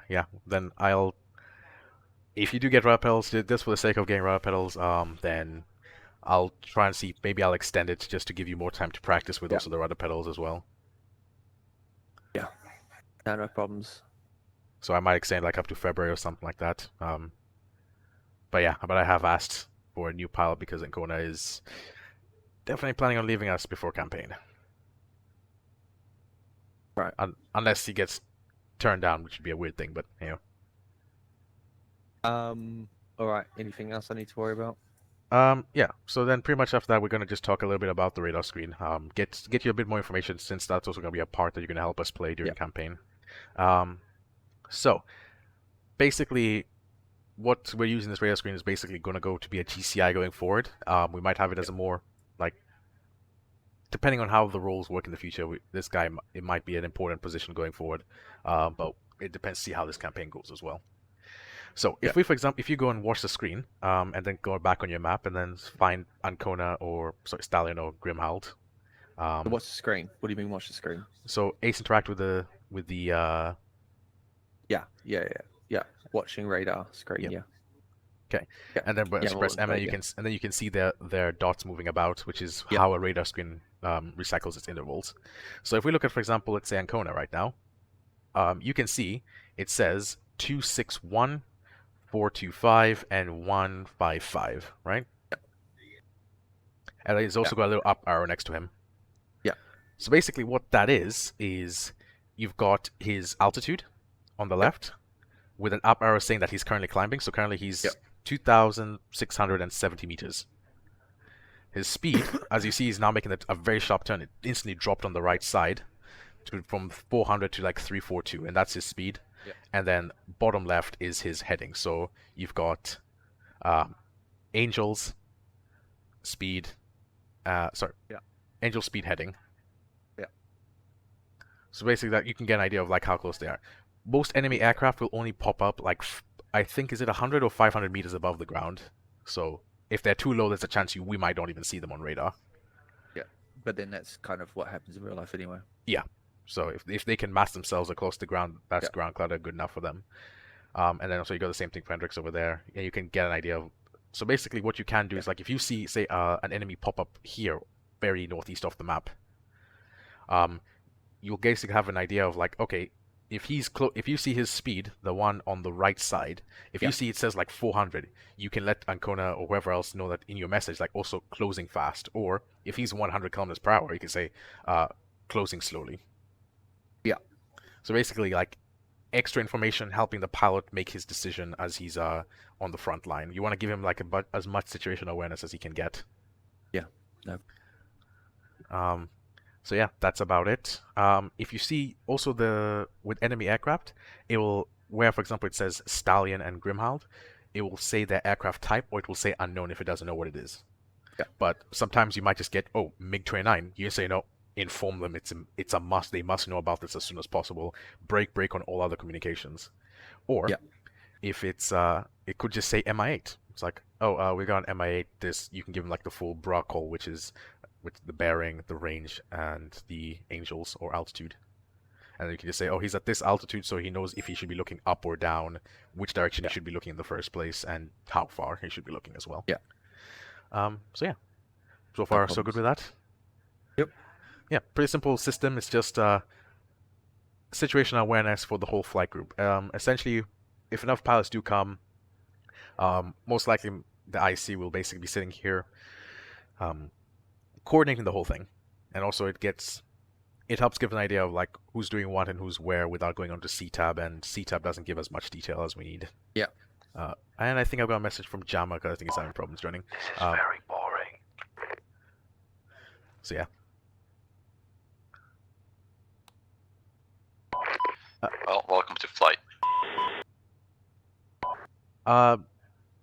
yeah, then if you do get rudder pedals, just for the sake of getting rudder pedals, then I'll try and see, maybe I'll extend it just to give you more time to practice with also the rudder pedals as well.
Yeah. No problems.
So I might extend like up to February or something like that. But yeah, but I have asked for a new pilot because Ancona is definitely planning on leaving us before campaign.
Right.
Unless he gets turned down, which would be a weird thing, but you know.
All right. Anything else I need to worry about?
Yeah. So then, pretty much after that, we're gonna just talk a little bit about the radar screen. Get you a bit more information, since that's also gonna be a part that you're gonna help us play during campaign. So basically, what we're using this radar screen is basically gonna go to be a GCI going forward. We might have it as a more like, depending on how the roles work in the future, this guy, it might be an important position going forward. But it depends to see how this campaign goes as well. So if we, for example, if you go and watch the screen, and then go back on your map and then find Ancona or Stallion or Grimhald.
Watch the screen. What do you mean watch the screen?
So Ace interact with the
Yeah. Watching radar screen. Yeah.
Okay. And then press M, and you can see their dots moving about, which is how a radar screen recycles its intervals. So if we look at, for example, let's say Ancona right now, you can see it says 261, 425, and 155, right? And he's also got a little up arrow next to him.
Yeah.
So basically what that is you've got his altitude on the left with an up arrow saying that he's currently climbing. So currently he's 2,670 meters. His speed, as you see, is now making a very sharp turn. It instantly dropped on the right side from 400 to like 342, and that's his speed. And then bottom left is his heading. So you've got Angel's speed, Angel speed heading.
Yeah.
So basically that you can get an idea of like how close they are. Most enemy aircraft will only pop up like, I think, is it 100 or 500 meters above the ground. So if they're too low, there's a chance we might not even see them on radar.
Yeah, but then that's kind of what happens in real life anyway.
Yeah. So if they can mass themselves across the ground, that's ground clutter good enough for them. And then also you got the same thing for Hendrix over there, and you can get an idea of. So basically, what you can do is like if you see, say, an enemy pop up here, very northeast of the map, you'll basically have an idea of like, okay, if you see his speed, the one on the right side, if you see it says like 400, you can let Ancona or whoever else know that in your message, like also closing fast. Or if he's 100 kilometers per hour, you can say closing slowly.
Yeah.
So basically, like extra information helping the pilot make his decision as he's on the front line. You want to give him like as much situational awareness as he can get.
Yeah. No.
So yeah, that's about it. If you see also with enemy aircraft, it will, where for example it says Stallion and Grimhald, it will say their aircraft type, or it will say unknown if it doesn't know what it is.
Yeah.
But sometimes you might just get, oh, MiG-29. You say no. Inform them it's a must. They must know about this as soon as possible. Break on all other communications. Or if it's it could just say MI8. It's like, oh, we got an MI8. This, you can give them like the full bra call, which is with the bearing, the range, and the angels or altitude. And then you can just say, oh, he's at this altitude, so he knows if he should be looking up or down, which direction he should be looking in the first place, and how far he should be looking as well.
Yeah.
So yeah. So far, so good with that?
Yep.
Yeah, pretty simple system. It's just situational awareness for the whole flight group. Essentially, if enough pilots do come, most likely the IC will basically be sitting here coordinating the whole thing, and also it helps give an idea of like who's doing what and who's where without going on to C-Tab, and C-Tab doesn't give us much detail as we need.
Yeah.
And I think I've got a message from Jama because I think he's having problems joining.
This is very boring.
So yeah.
Well, welcome to flight.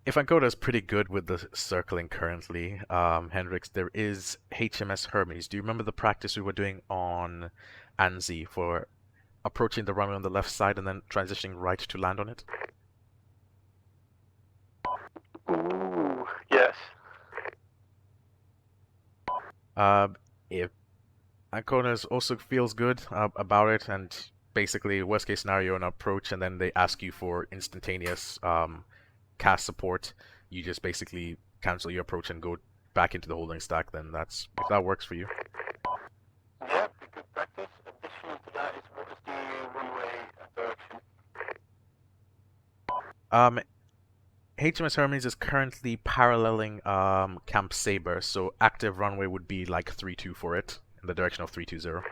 If Ankoda's pretty good with the circling currently, Hendrix, there is HMS Hermes. Do you remember the practice we were doing on Anzi for approaching the runway on the left side and then transitioning right to land on it?
Ooh, yes.
If Ankoda's also feels good about it, and basically worst case scenario an approach, and then they ask you for instantaneous cast support, you just basically cancel your approach and go back into the holding stack, then that's, if that works for you.
Yeah, good practice. Additional to that is what is the runway direction?
HMS Hermes is currently paralleling Camp Saber, so active runway would be like 32 for it, in the direction of 320.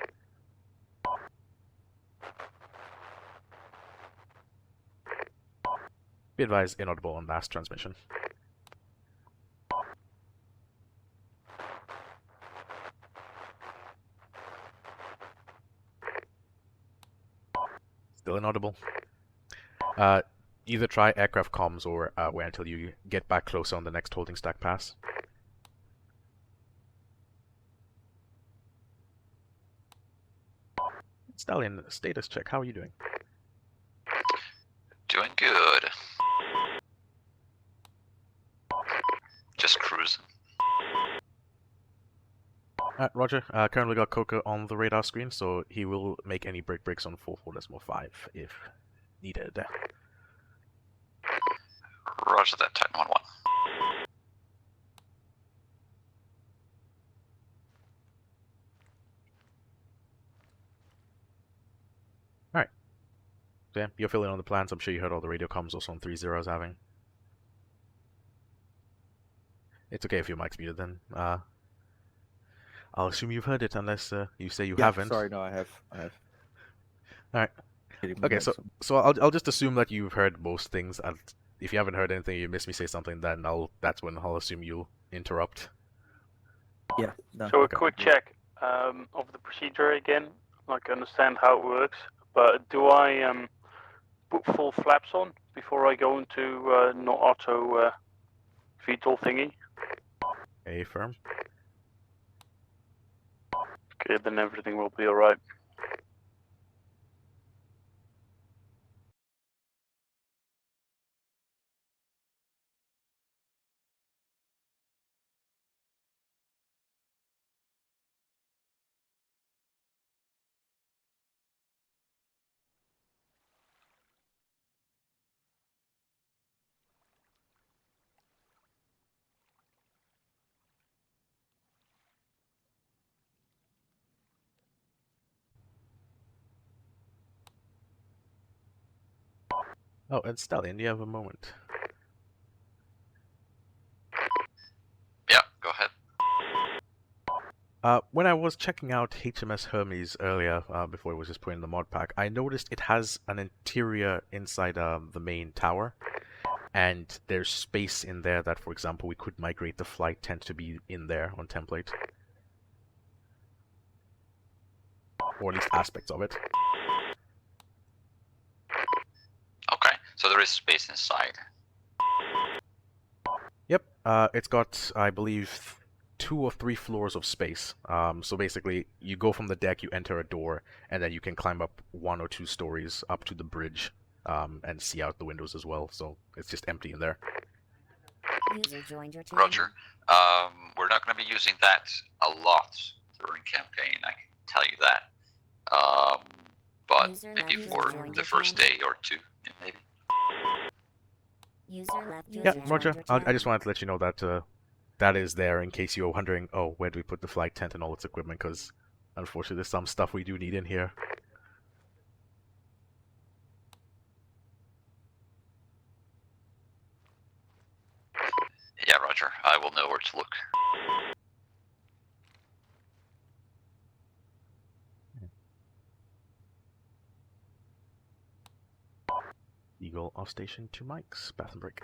Be advised, inaudible on last transmission. Still inaudible. Either try aircraft comms or wait until you get back closer on the next holding stack pass. Stallion, status check. How are you doing?
Doing good. Just cruising.
Roger. Currently got Coca on the radar screen, so he will make any breaks on 44.5 if needed.
Roger that, Titan 1-1.
Alright. So yeah, you're filling on the plans. I'm sure you heard all the radio comms also on 3-0 I was having. It's okay if your mic's muted then. I'll assume you've heard it unless you say you haven't.
Sorry, no, I have.
Alright. Okay, so I'll just assume that you've heard most things, and if you haven't heard anything, you miss me say something, then that's when I'll assume you'll interrupt.
Yeah. No.
So a quick check of the procedure again. Like I understand how it works, but do I put full flaps on before I go into not auto VTOL thingy?
Affirm.
Okay, then everything will be alright.
Oh, and Stallion, do you have a moment?
Yeah, go ahead.
When I was checking out HMS Hermes earlier, before it was just put in the mod pack, I noticed it has an interior inside the main tower, and there's space in there that, for example, we could migrate the flight tent to be in there on template. Or at least aspects of it.
Okay, so there is space inside.
Yep, it's got, I believe, 2 or 3 floors of space. So basically, you go from the deck, you enter a door, and then you can climb up 1 or 2 stories up to the bridge, and see out the windows as well. So it's just empty in there.
User joined your channel.
Roger. We're not going to be using that a lot during campaign, I can tell you that. But maybe for the first day or 2, maybe.
User left your
Yeah,
channel.
Roger. I just wanted to let you know that that is there in case you're wondering, oh, where do we put the flight tent and all its equipment? Because unfortunately, there's some stuff we do need in here.
Yeah, Roger. I will know where to look.
Eagle off station to Mike's bathroom break.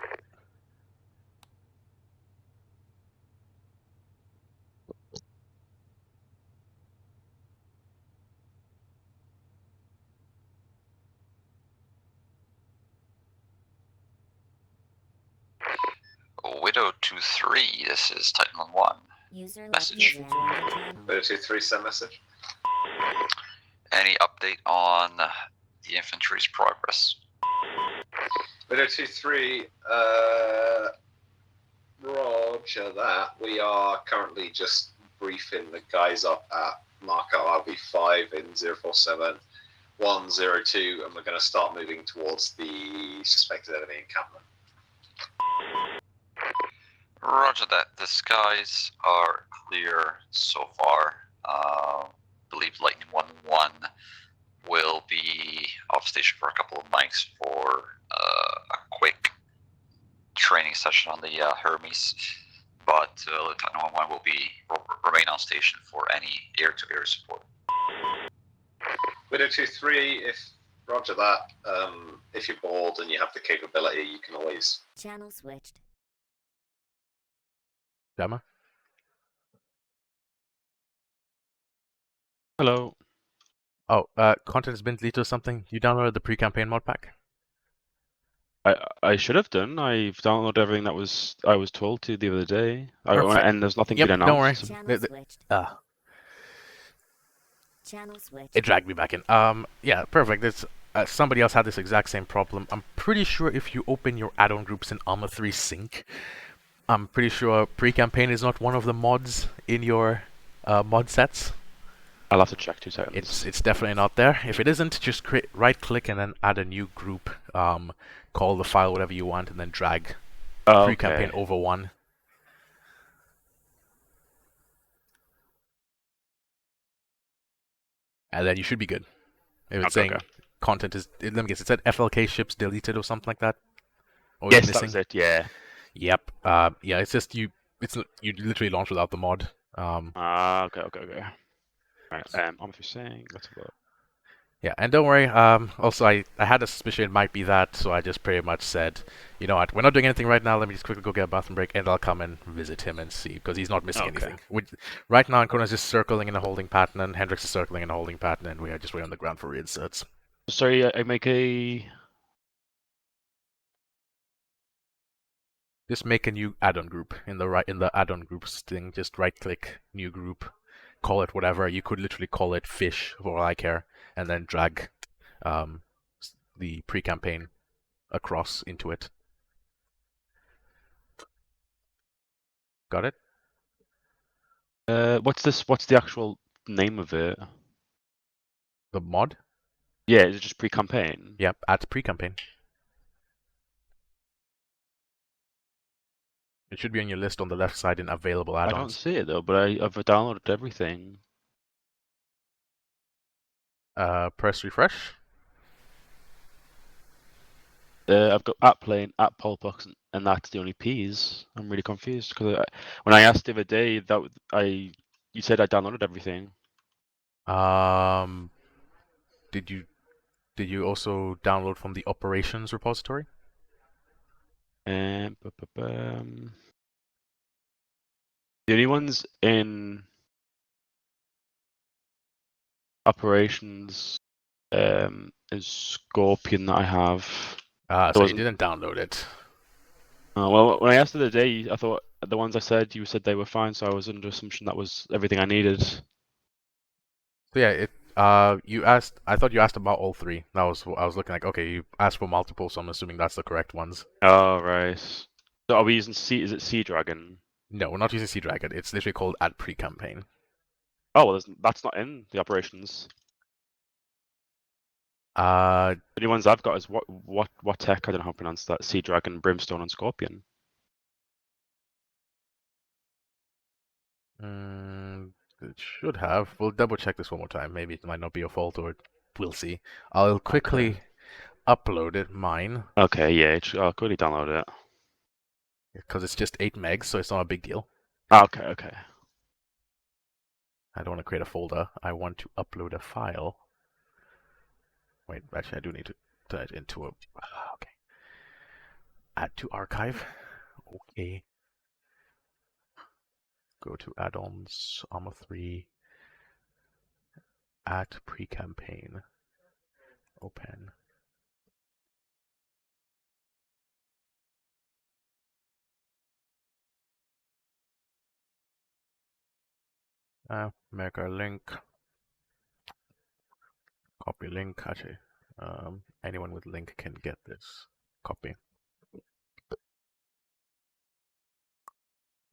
Widow 2-3, this is Titan 1. Message.
Widow 2-3, send message.
Any update on the infantry's progress?
Widow 2-3, roger that. We are currently just briefing the guys up at marker RV5 in 047-102, and we're going to start moving towards the suspected enemy encampment.
Roger that. The skies are clear so far. Believe Lightning 1-1 will be off station for a couple of nights for a quick training session on the Hermes, but Titan 1-1 will remain on station for any air-to-air support.
Widow 2-3, roger that. If you're bored and you have the capability, you can always...
Channel switched.
Gamma?
Hello.
Oh, content has been deleted or something? You downloaded the pre-campaign mod pack?
I should have done. I've downloaded everything that I was told to the other day, and there's nothing been announced.
Don't worry.
Channel switched.
It dragged me back in. Yeah, perfect. It's somebody else had this exact same problem. I'm pretty sure if you open your add-on groups in ARMA 3 Sync, I'm pretty sure pre-campaign is not one of the mods in your mod sets.
I'll have to check 2 seconds.
It's definitely not there. If it isn't, just right-click and then add a new group. Call the file whatever you want, and then drag pre-campaign over one. And then you should be good. If it's saying content is, let me guess, it said FLK ships deleted or something like that. Or
Yes,
missing.
that's it. Yeah.
Yep. Yeah, it's just you literally launch without the mod.
Okay. Right. I'm just saying. Let's have a look.
Yeah, and don't worry. Also, I had a suspicion it might be that, so I just pretty much said, you know what, we're not doing anything right now. Let me just quickly go get a bathroom break, and I'll come and visit him and see, because he's not missing anything. Right now, Ankona's just circling in a holding pattern, and Hendrix is circling in a holding pattern, and we are just waiting on the ground for reinserts.
Sorry, I make a.
Just make a new add-on group in the add-on groups thing. Just right-click, new group, call it whatever. You could literally call it fish for all I care, and then drag the pre-campaign across into it. Got it?
What's this? What's the actual name of it?
The mod?
Yeah, is it just pre-campaign?
Yep, add pre-campaign. It should be on your list on the left side in available add-ons.
I don't see it though, but I've downloaded everything.
Press refresh.
I've got app plane, app polpox, and that's the only P's. I'm really confused because when I asked the other day, you said I downloaded everything.
Did you also download from the operations repository?
The only ones in operations is Scorpion that I have.
So you didn't download it.
Well, when I asked the other day, I thought the ones I said, you said they were fine, so I was under assumption that was everything I needed.
So yeah, you asked. I thought you asked about all three. I was looking like, okay, you asked for multiple, so I'm assuming that's the correct ones.
Oh right. So are we using Sea? Is it Sea Dragon?
No, we're not using Sea Dragon. It's literally called Add Pre-Campaign.
Oh well, that's not in the operations. The only ones I've got is what tech? I don't know how to pronounce that. Sea Dragon, Brimstone, and Scorpion.
It should have. We'll double check this one more time. Maybe it might not be your fault, or we'll see. I'll quickly upload it. Mine.
Okay, yeah, I'll quickly download it.
Because it's just 8 megs, so it's not a big deal.
Okay.
I don't want to create a folder. I want to upload a file. Wait, actually, I do need to turn it into a... Okay. Add to archive. Okay. Go to add-ons, ARMA 3. Add pre-campaign. Open. Make a link. Copy link. Actually, anyone with link can get this. Copy.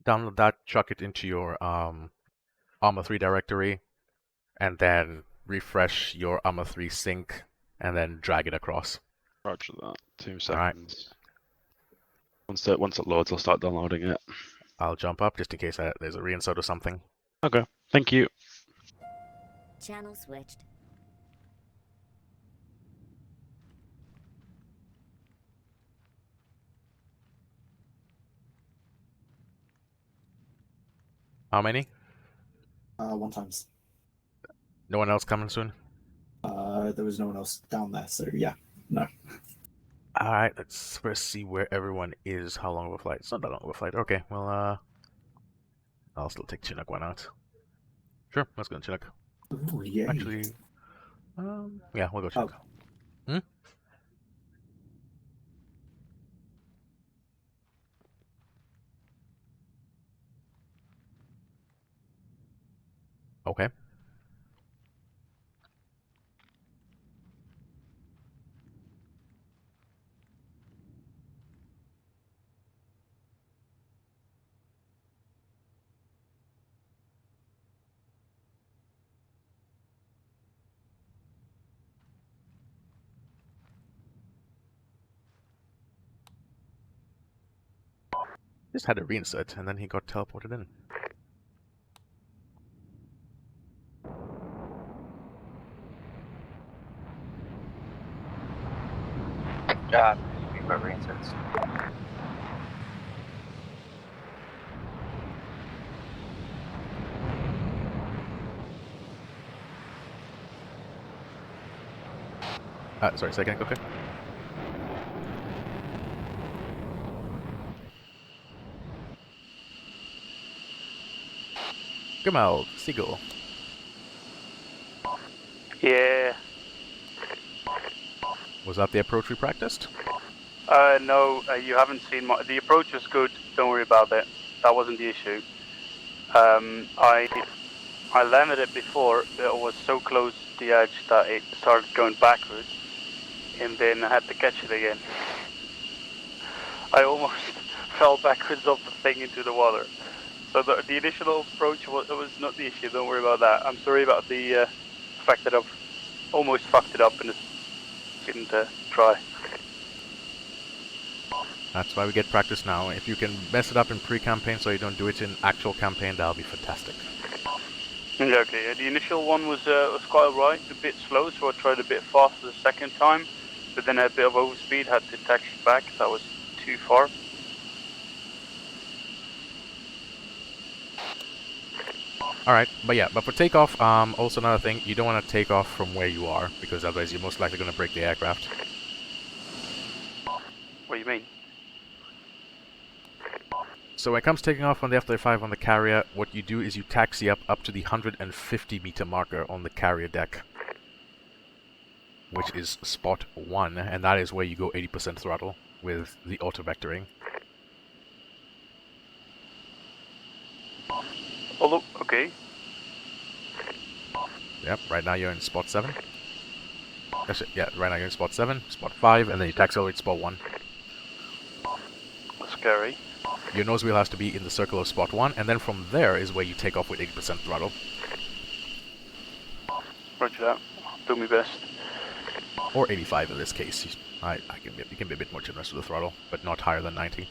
Download that, chuck it into your ARMA 3 directory, and then refresh your ARMA 3 sync, and then drag it across.
Roger that. 2 seconds.
All right.
Once it loads, I'll start downloading it.
I'll jump up just in case there's a reinsert or something.
Okay, thank you.
Channel switched.
How many?
1 times.
No one else coming soon?
There was no one else down there, so yeah, no.
Alright, let's first see where everyone is. How long of a flight? It's not that long of a flight. Okay, well, I'll still take Chinook, why not? Sure, let's go to Chinook.
Ooh, yay.
Actually, yeah, we'll go Chinook. Hmm? Okay. Just had a reinsert, and then he got teleported in.
We've got reinserts.
Sorry, second, okay. Gamal, Seagull.
Yeah.
Was that the approach we practiced?
No, you haven't seen my... The approach was good, don't worry about it. That wasn't the issue. I landed it before, but it was so close to the edge that it started going backwards, and then I had to catch it again. I almost fell backwards off the thing into the water. So the initial approach was not the issue, don't worry about that. I'm sorry about the fact that I've almost fucked it up and didn't try.
That's why we get practice now. If you can mess it up in pre-campaign so you don't do it in actual campaign, that'll be fantastic.
Yeah, okay, the initial one was quite alright, a bit slow, so I tried a bit faster the second time, but then I had a bit of overspeed, had to taxi back, that was too far.
Alright, but for takeoff, also another thing, you don't want to take off from where you are, because otherwise you're most likely going to break the aircraft.
What do you mean?
So when it comes to taking off on the F-35 on the carrier, what you do is you taxi up to the 150 meter marker on the carrier deck, which is spot 1, and that is where you go 80% throttle with the auto-vectoring.
Oh, okay.
Yep, right now you're in spot 7. Actually, yeah, right now you're in spot 7, spot 5, and then you taxi over to spot 1.
That's scary.
Your nose wheel has to be in the circle of spot 1, and then from there is where you take off with 80% throttle.
Roger that. Do my best.
Or 85 in this case. You can be a bit more generous with the throttle, but not higher than 90.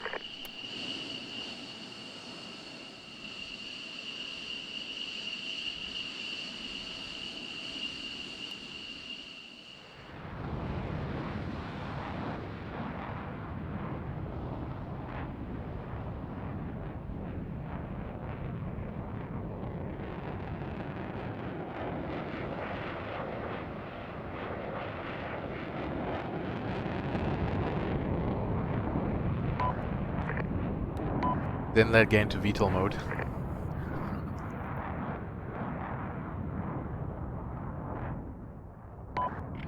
Then let get into VTOL mode.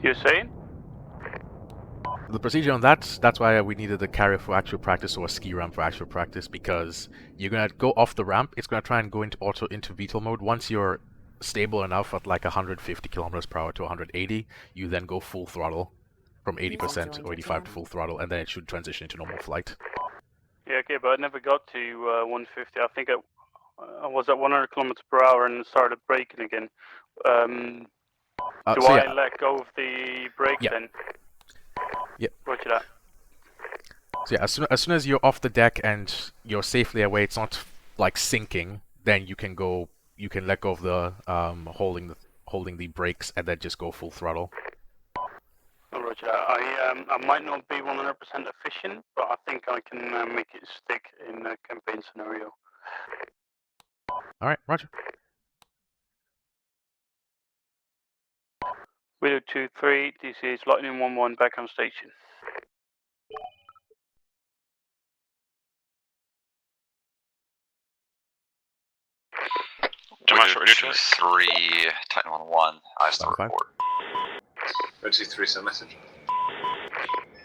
You're saying?
The procedure on that's why we needed the carrier for actual practice or a ski ramp for actual practice, because you're gonna go off the ramp, it's gonna try and go into VTOL mode. Once you're stable enough at like 150 kilometers per hour to 180, you then go full throttle from 80% or 85 to full throttle, and then it should transition into normal flight.
Yeah, okay, but I never got to 150. I think I was at 100 kilometers per hour and started braking again. Do I let go of the brake then?
Yep.
Roger that.
So yeah, as soon as you're off the deck and you're safely away, it's not like sinking, then you can let go of the holding the brakes and then just go full throttle.
Oh, roger that. I might not be 100% efficient, but I think I can make it stick in a campaign scenario.
All right, roger.
Widow 2-3, this is Lightning 1-1 back on station.
Widow 2-3, Titan 1-1, eyes the report.
2-3, send message.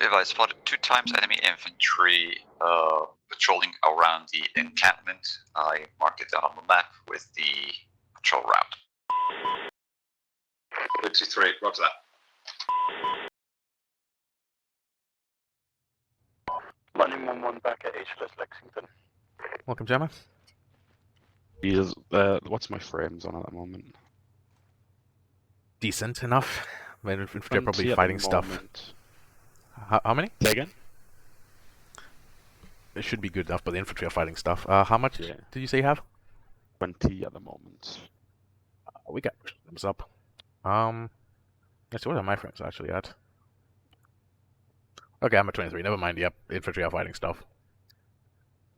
If I spotted 2 times enemy infantry patrolling around the encampment, I mark it down on the map with the patrol route.
2-3, roger that.
Lightning 1-1 back at HLS Lexington.
Welcome, Gemma.
Jesus, what's my frames on at the moment?
Decent enough. My infantry are
20
probably
at
fighting
the
stuff.
moment.
How many?
Say again?
It should be good enough, but the infantry are fighting stuff. How much did you say you have?
20 at the moment.
We got thumbs up. Let's see, what are my frames actually at? Okay, I'm at 23. Never mind. Yep, infantry are fighting stuff.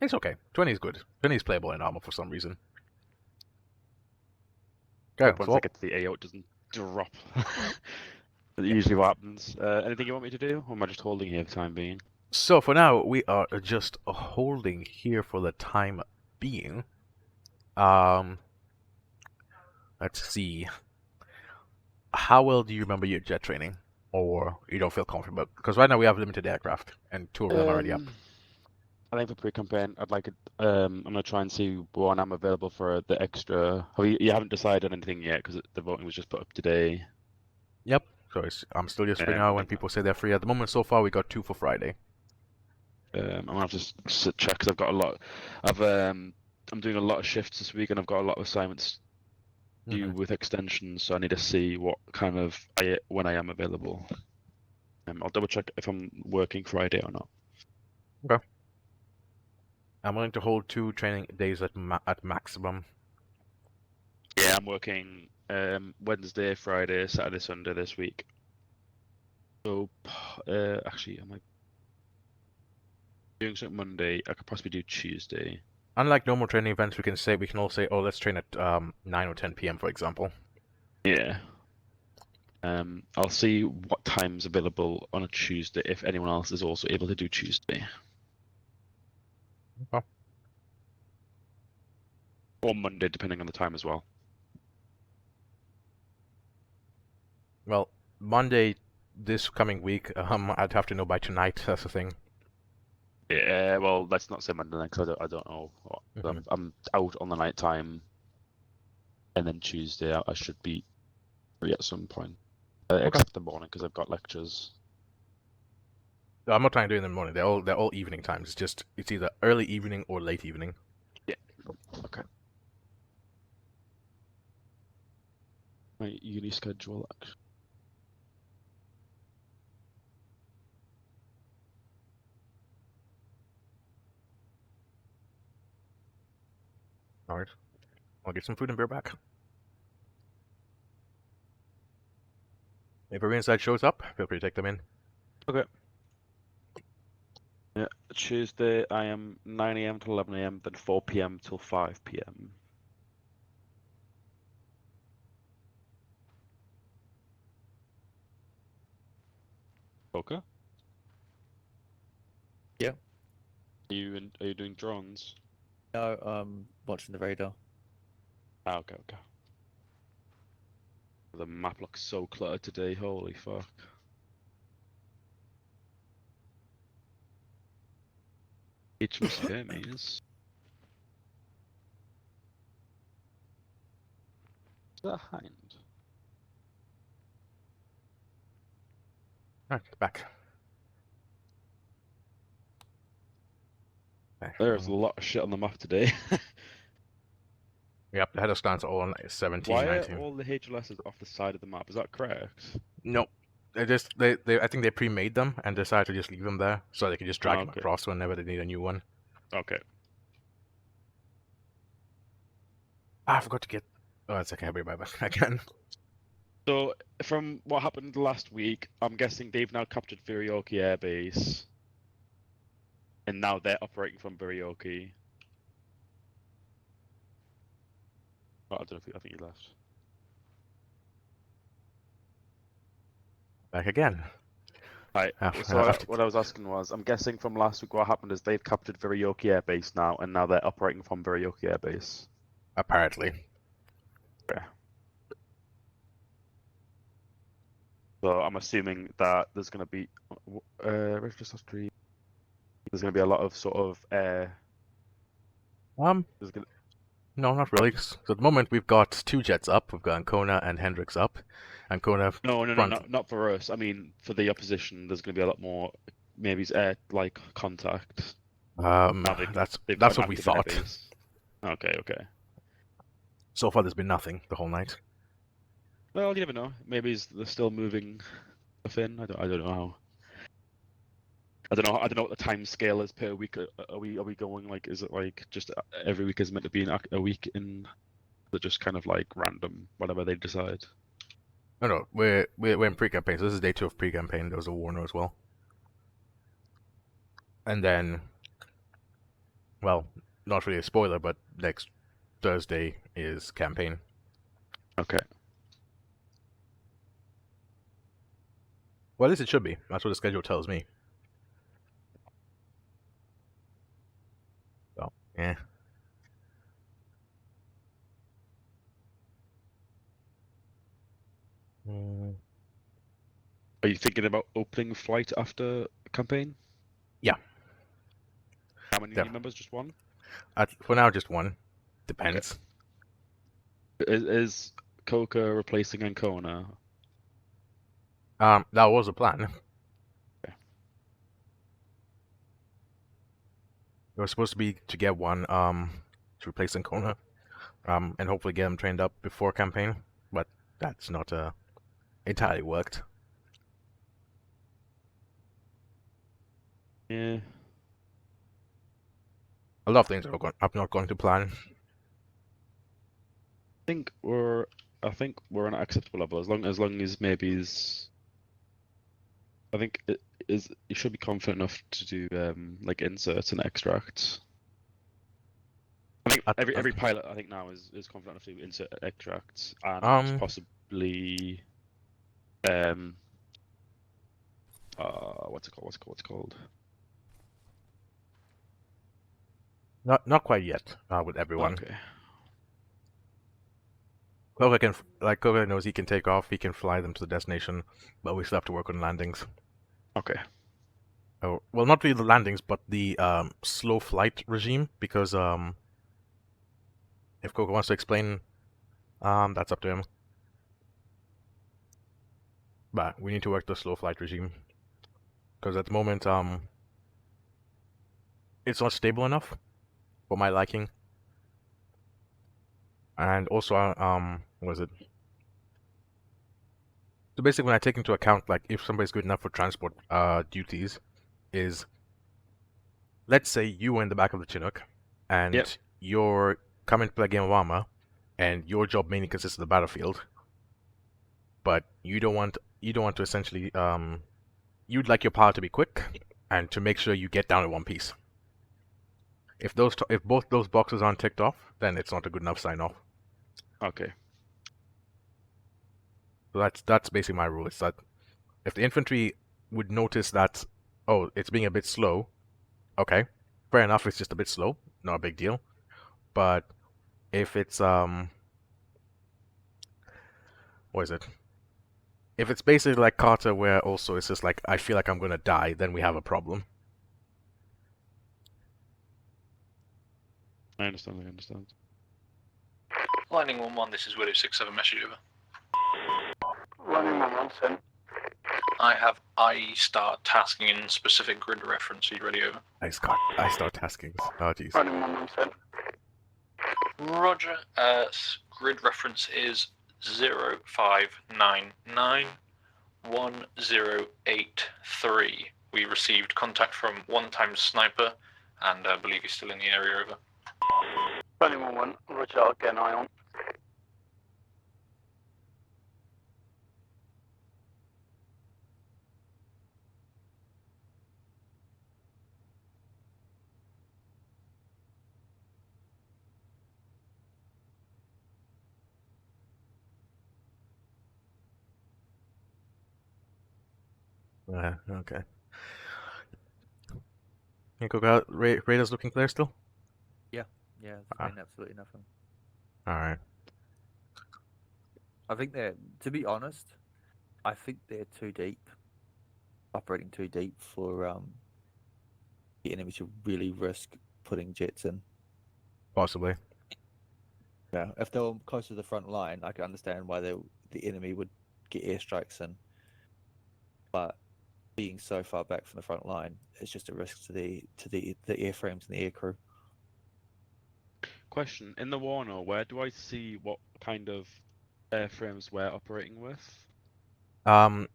It's okay. 20 is good. 20 is playable in armor for some reason. Okay,
Once I get to the AO, it doesn't drop. That's usually what happens. Anything you want me to do, or am I just holding here for the time being?
So for now, we are just holding here for the time being. Let's see. How well do you remember your jet training? Or you don't feel confident? Because right now we have limited aircraft, and 2 of them are already up.
I think for pre-campaign, I'd like it. I'm gonna try and see when I'm available for the extra. You haven't decided anything yet because the voting was just put up today.
Yep. So I'm still just free now when people say they're free. At the moment, so far we got 2 for Friday.
I'm gonna have to check because I've got a lot. I'm doing a lot of shifts this week, and I've got a lot of assignments due with extensions. So I need to see what kind of when I am available. I'll double check if I'm working Friday or not.
Okay. I'm willing to hold 2 training days at maximum.
Yeah, I'm working Wednesday, Friday, Saturday, Sunday this week. So, actually, am I doing something Monday? I could possibly do Tuesday.
Unlike normal training events, we can all say, oh, let's train at 9 or 10 p.m. for example.
Yeah. I'll see what time's available on a Tuesday if anyone else is also able to do Tuesday.
Okay.
Or Monday, depending on the time as well.
Well, Monday this coming week, I'd have to know by tonight. That's the thing.
Yeah, well, let's not say Monday then, because I don't know. I'm out on the night time, and then Tuesday I should be free at some point, except the morning because I've got lectures.
No, I'm not trying to do it in the morning. They're all evening times. It's either early evening or late evening.
Yeah. Okay. My uni schedule actually.
Alright. I'll get some food and beer back. If a inside shows up, feel free to take them in.
Okay. Yeah, Tuesday I am 9 AM to 11 AM, then 4 PM till 5 PM. Okay.
Yeah.
Are you doing drones?
No, watching the radar.
Ah, okay, okay. The map looks so cluttered today. Holy fuck. HMS Hermes. Is that a hind?
Alright, back.
There's a lot of shit on the map today.
Yep, the header stands all on 17,
Why are
19.
all the HLSs off the side of the map? Is that correct?
Nope. They I think they pre-made them and decided to just leave them there so they can just drag them across whenever they need a new one.
Okay.
I forgot to get. Oh, it's okay. I'll be right back again.
So, from what happened last week, I'm guessing they've now captured Virioki Air Base. And now they're operating from Virioki. Oh, I don't know if I think you left.
Back again.
Right. So what I was asking was, I'm guessing from last week what happened is they've captured Virioki Air Base now, and now they're operating from Virioki Air Base.
Apparently.
Okay. So I'm assuming that there's going to be there's going to be a lot of sort of
No, not really. So at the moment we've got 2 jets up. We've got Ancona and Hendrix up. Ancona
No,
front.
not for us. I mean, for the opposition, there's going to be a lot more, maybe air like contact.
That's what we thought.
Okay, okay.
So far, there's been nothing the whole night.
Well, you never know. Maybe they're still moving stuff in. I don't know how. I don't know what the time scale is per week. Are we going like? Is it like just every week is meant to be a week in? They're just kind of like random, whatever they decide.
No, we're in pre-campaign. So this is day 2 of pre-campaign. There was a warner as well. And then, well, not really a spoiler, but next Thursday is campaign.
Okay.
Well, at least it should be. That's what the schedule tells me. So, yeah.
Are you thinking about opening flight after campaign?
Yeah.
How many new members? Just one?
For now, just one. Depends.
Okay. Is Coca replacing Ancona?
That was a plan.
Okay.
It was supposed to be to get one to replace Ancona, and hopefully get him trained up before campaign, but that's not entirely worked.
Yeah.
A lot of things are not going to plan.
I think we're on an acceptable level as long as maybe is. I think you should be confident enough to do like inserts and extracts. I think every pilot I think now is confident enough to insert extracts and possibly what's it called?
Not quite yet with everyone.
Okay.
Coca knows he can take off, he can fly them to the destination, but we still have to work on landings.
Okay.
Oh, well, not really the landings, but the slow flight regime, because if Coca wants to explain, that's up to him. But we need to work the slow flight regime, because at the moment, it's not stable enough for my liking. And also, what is it? So basically, when I take into account, like, if somebody's good enough for transport duties, is, let's say you were in the back of the Chinook, and you're coming to play a game of ARMA, and your job mainly consists of the battlefield, but you don't want to essentially, you'd like your pilot to be quick, and to make sure you get down in one piece. If both those boxes aren't ticked off, then it's not a good enough sign-off.
Okay.
So that's basically my rule. It's that if the infantry would notice that, oh, it's being a bit slow, okay, fair enough, it's just a bit slow, not a big deal. but if it's what is it? If it's basically like Carter, where also it's just like I feel like I'm gonna die, then we have a problem.
I understand. I understand.
Lightning 1-1, this is Willow 6-7 message over.
Lightning 1-1, send.
I have I start tasking in specific grid reference. Are you ready over?
I start tasking. Oh jeez.
Lightning 1-1, send.
Roger. Grid reference is 05991083. We received contact from one-time sniper, and I believe he's still in the area. Over.
Lightning 1-1, Roger. I'll get an eye on.
Okay. Can you go out? Radar's looking clear still?
Yeah, there's been absolutely nothing.
Alright.
I think to be honest, I think they're too deep, operating too deep for the enemy to really risk putting jets in.
Possibly.
Yeah, if they were close to the front line, I can understand why the enemy would get airstrikes in. But being so far back from the front line, it's just a risk to the airframes and the aircrew.
Question: in the Warner, where do I see what kind of airframes we're operating with?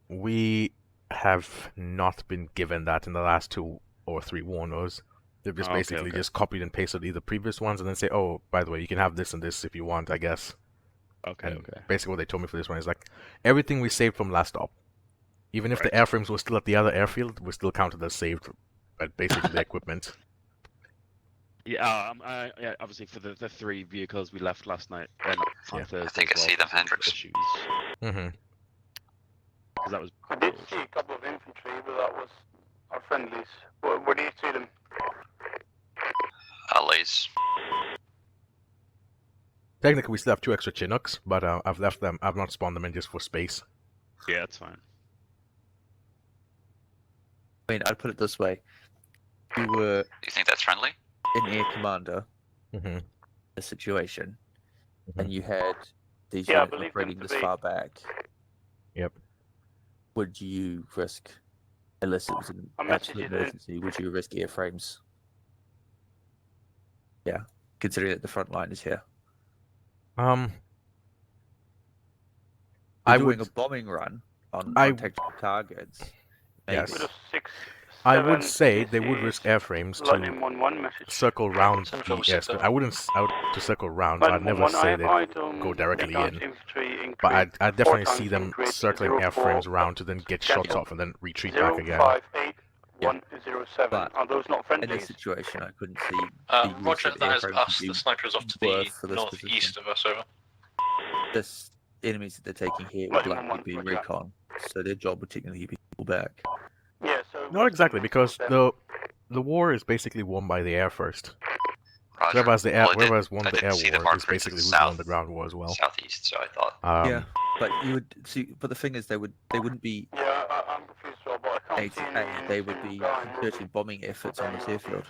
We have not been given that in the last 2 or 3 Warners. They've just basically just copied and pasted either previous ones and then say, oh, by the way, you can have this and this if you want, I guess.
Okay.
Basically what they told me for this one is like, everything we saved from last stop. Even if the airframes were still at the other airfield, we still counted as saved, but basically the equipment.
Yeah, yeah. Obviously, for the 3 vehicles we left last night, on Thursday.
I think I see them, Hendrix.
Issues.
Mm-hmm.
Because that was.
I did see a couple of infantry, but that was our friendlies. Where do you see them?
Lays.
Technically, we still have 2 extra Chinooks, but I've left them. I've not spawned them in just for space.
Yeah, that's fine.
I mean, I'd put it this way: you were.
Do you think that's friendly?
An air commander.
Mm-hmm.
A situation, and you had these
Yeah,
units operating this far back.
Yep.
Would you risk, unless it was an absolute emergency, would you risk airframes? Yeah, considering that the front line is here.
I
doing a bombing run on tactical targets. Maybe.
Yes. I would say they would risk airframes to circle round the airspace. I would to circle round, so I'd never say they'd go directly in. But I'd definitely see them circling airframes around to then get shots off and then retreat back again.
107. Are those not friendlies?
In this situation, I couldn't see.
Roger, that is us. The sniper is off to the northeast of us. Over.
This enemies that they're taking here would likely be recon, so their job would technically be pull back.
Yeah, so
not exactly, because the war is basically won by the air first.
Roger.
Whereas the air, whereas won
I
the air
didn't see the
war is
marker
basically who's
south,
won the ground war as well.
Southeast, so I thought.
Yeah, but you would see. But the thing is, they wouldn't be.
Yeah, I'm confused, but I can't see any.
They would be concerted bombing efforts on this airfield.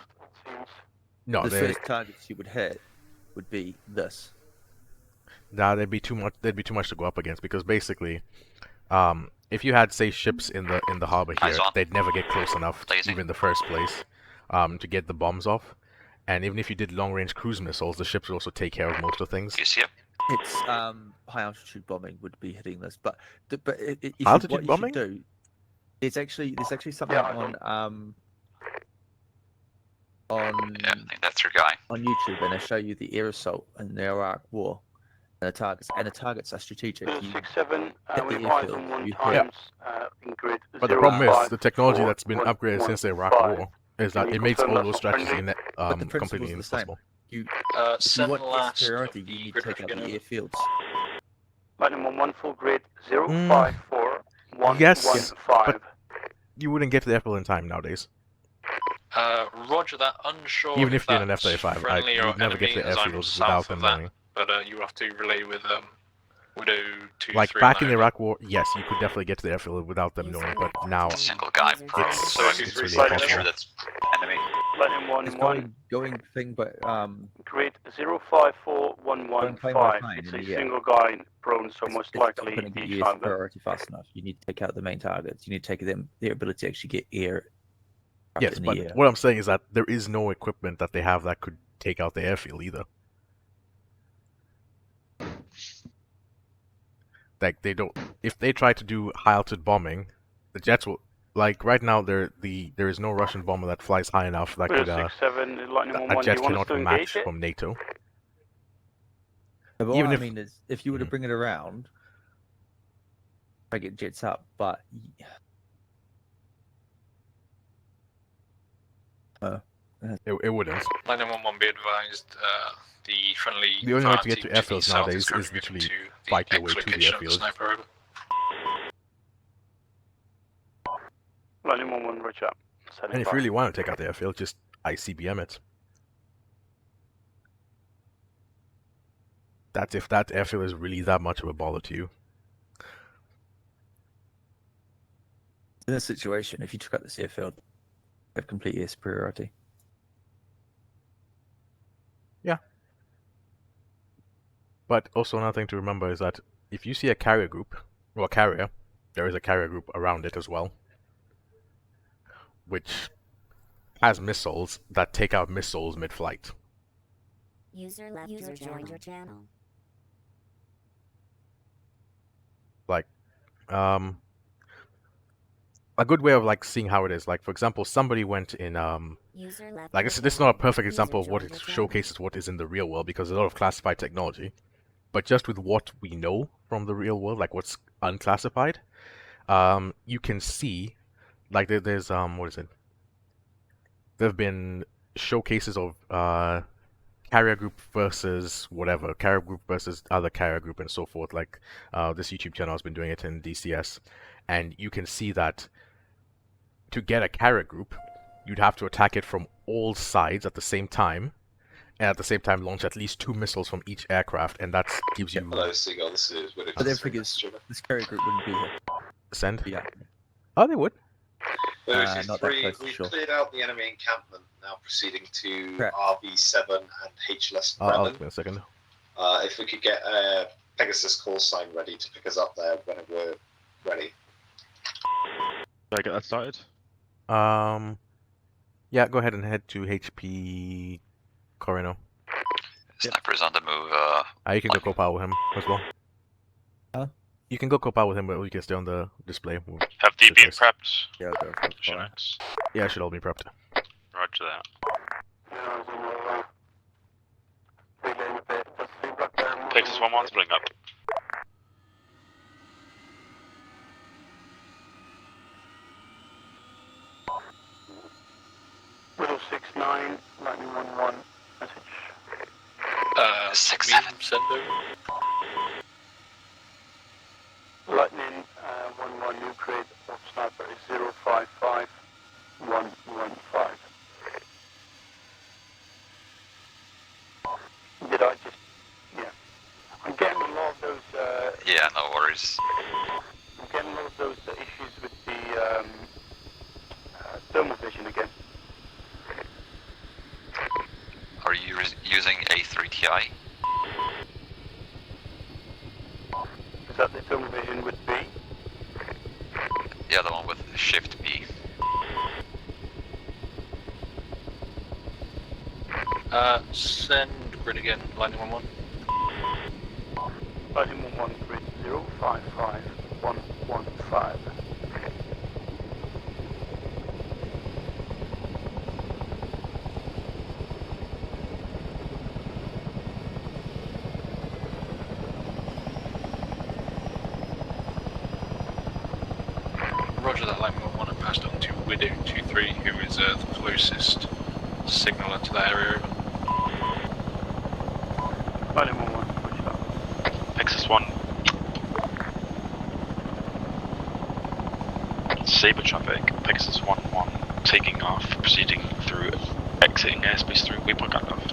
No,
the first targets you would hit would be this.
Nah, there'd be too much to go up against, because basically, if you had, say, ships in the harbor here, they'd never get close enough, even in the first place, to get the bombs off. And even if you did long-range cruise missiles, the ships would also take care of most of things.
You see it?
It's high-altitude bombing would be hitting this, but
altitude bombing?
Do, there's actually something on
yeah, I think that's your guy.
On YouTube, and they show you the air assault in the Iraq War. And the targets are strategic.
6-7, we buy them one times in grid.
But the problem is, the technology that's been upgraded since the Iraq War is that it makes all those strategies completely impossible.
You want superiority, you need to take out the airfields.
Lightning 1-1 full grid 054115.
Yes, but you wouldn't get to the airfield in time nowadays.
Roger that. Unsure
Even if you're in an
that's
F-35,
friendly or
you'd never
enemy,
get to the
as I'm
airfield
south
without
of
them
that.
knowing.
But you have to relay with Widow 2-3
Like
on
back
that
in the
over.
Iraq War, yes, you could definitely get to the airfield without them knowing. But now
Single guy prone,
it's,
so
it's
it's
really
pretty
impossible.
sure that's enemy.
Lightning
It's
1-1.
going thing, but
Grid 054115.
plane by plane
It's
in
a
the air.
single guy prone, so most
It's not
likely
going to get
each
you
time.
priority fast enough. You need to take out the main targets. You need to take them their ability to actually get air.
Yes,
in
but
the air.
what I'm saying is that there is no equipment that they have that could take out the airfield either. Like they don't. If they try to do high altitude bombing, the jets will. Like right now, there is no Russian bomber that flies high enough that could
67 Lightning
a
1-1. Do
jet
you want us
cannot
to
match
engage it?
from NATO.
But what
Even
I
if-
mean is, if you were to bring it around, I get jets up, but
It wouldn't.
Lightning 1-1, be advised. The friendly
The only way to
fire
get to
team the
airfields
south
nowadays
currently
is
moving
literally
to the
fight your way to the
ex-location of the
airfield.
sniper over.
Lightning 1-1, Roger.
And if you really want to take out the airfield, just ICBM it. That's if that airfield is really that much of a baller to you.
in this situation, if you took out this airfield, you have complete air superiority.
Yeah. But also another thing to remember is that if you see a carrier group, or a carrier, there is a carrier group around it as well, which has missiles that take out missiles mid-flight.
User left or joined your channel.
Like, a good way of like seeing how it is, like for example, somebody went in like this is not a perfect example of what it showcases what is in the real world, because there's a lot of classified technology, but just with what we know from the real world, like what's unclassified, you can see like there's what is it, there have been showcases of carrier group versus whatever, carrier group versus other carrier group and so forth. Like this YouTube channel has been doing it in DCS, and you can see that to get a carrier group, you'd have to attack it from all sides at the same time, and at the same time launch at least 2 missiles from each aircraft, and that gives you...
Hello, Seagull. This is Widow.
But then this carrier group wouldn't be here.
Send?
Yeah.
Oh, they would.
Widow
not that
2-3,
close to
we've
shore.
cleared out the enemy encampment, now proceeding to
Correct.
RB7 and HLS
I'll
Bremen.
give it a second.
If we could get a Pegasus call sign ready to pick us up there when we're ready.
Did I get that started?
Yeah, go ahead and head to HP Corino.
Sniper's on the move.
You can go co-power with him as well.
Huh?
You can go co-power with him, but we can stay on the display.
Have they been prepped?
Yeah, I'll go for
Shinx.
Yeah, it should all be prepped.
Roger that. Texas 1-1's bring up.
Widow 6-9, Lightning 1-1, message.
6-7.
Send over.
Lightning 1-1, new grid of sniper is 055115. Did I just... Yeah. I'm getting a lot of those...
Yeah, no worries.
I'm getting a lot of those issues with the thermal vision again.
Are you using A3 Ti?
Is that the thermal vision with B?
Yeah, the one with Shift B.
Send grid again, Lightning 1-1.
Lightning 1-1, grid 055115.
Roger that, Lightning 1-1, and passed on to Widow 2-3, who is the closest signaller to that area.
Lightning 1-1, push up.
Texas 1. Saber traffic, Pegasus 1-1. taking off, proceeding through, exiting airspace through waypoint cutoff.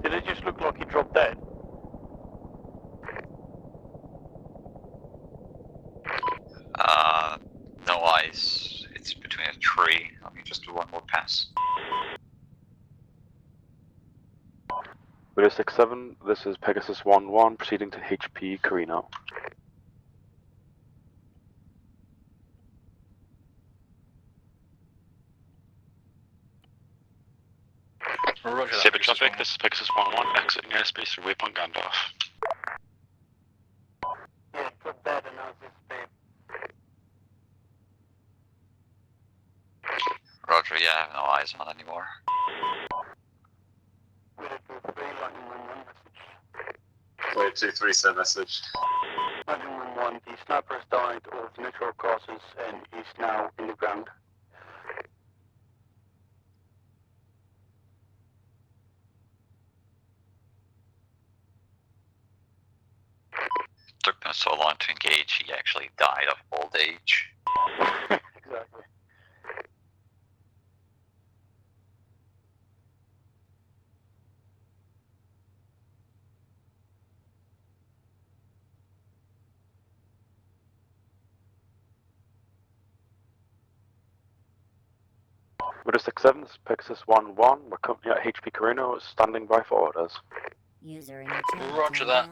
Did it just look like he dropped dead?
No eyes. It's between a tree. Let me just do one more pass.
Video 67, this is Pegasus 1-1, proceeding to HP Carino.
Roger that.
Saber traffic, this is Pegasus 1-1, exiting airspace through waypoint Gandalf.
Yeah, drop dead and now it's dead.
Roger, yeah, I have no eyes on anymore.
Wait, 2-3 send message.
911, the sniper has died of natural causes and is now in the ground.
Took them so long to engage, he actually died of old age.
Exactly.
Video 67, this is Pegasus 1-1, we're currently at HP Carino, standing by for orders.
User in your channel.
Roger that.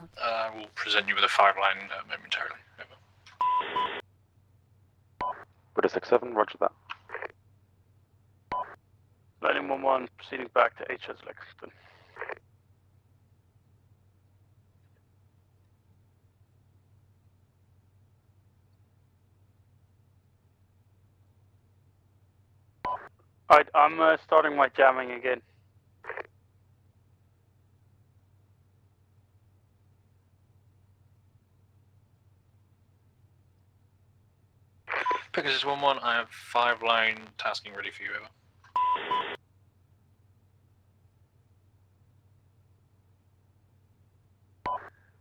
We'll present you with a 5-line momentarily. Over.
Video 67, roger that.
911, proceeding back to HS Lexington. Alright, I'm starting my jamming again.
Pegasus 1-1, I have 5-line tasking ready for you. Over.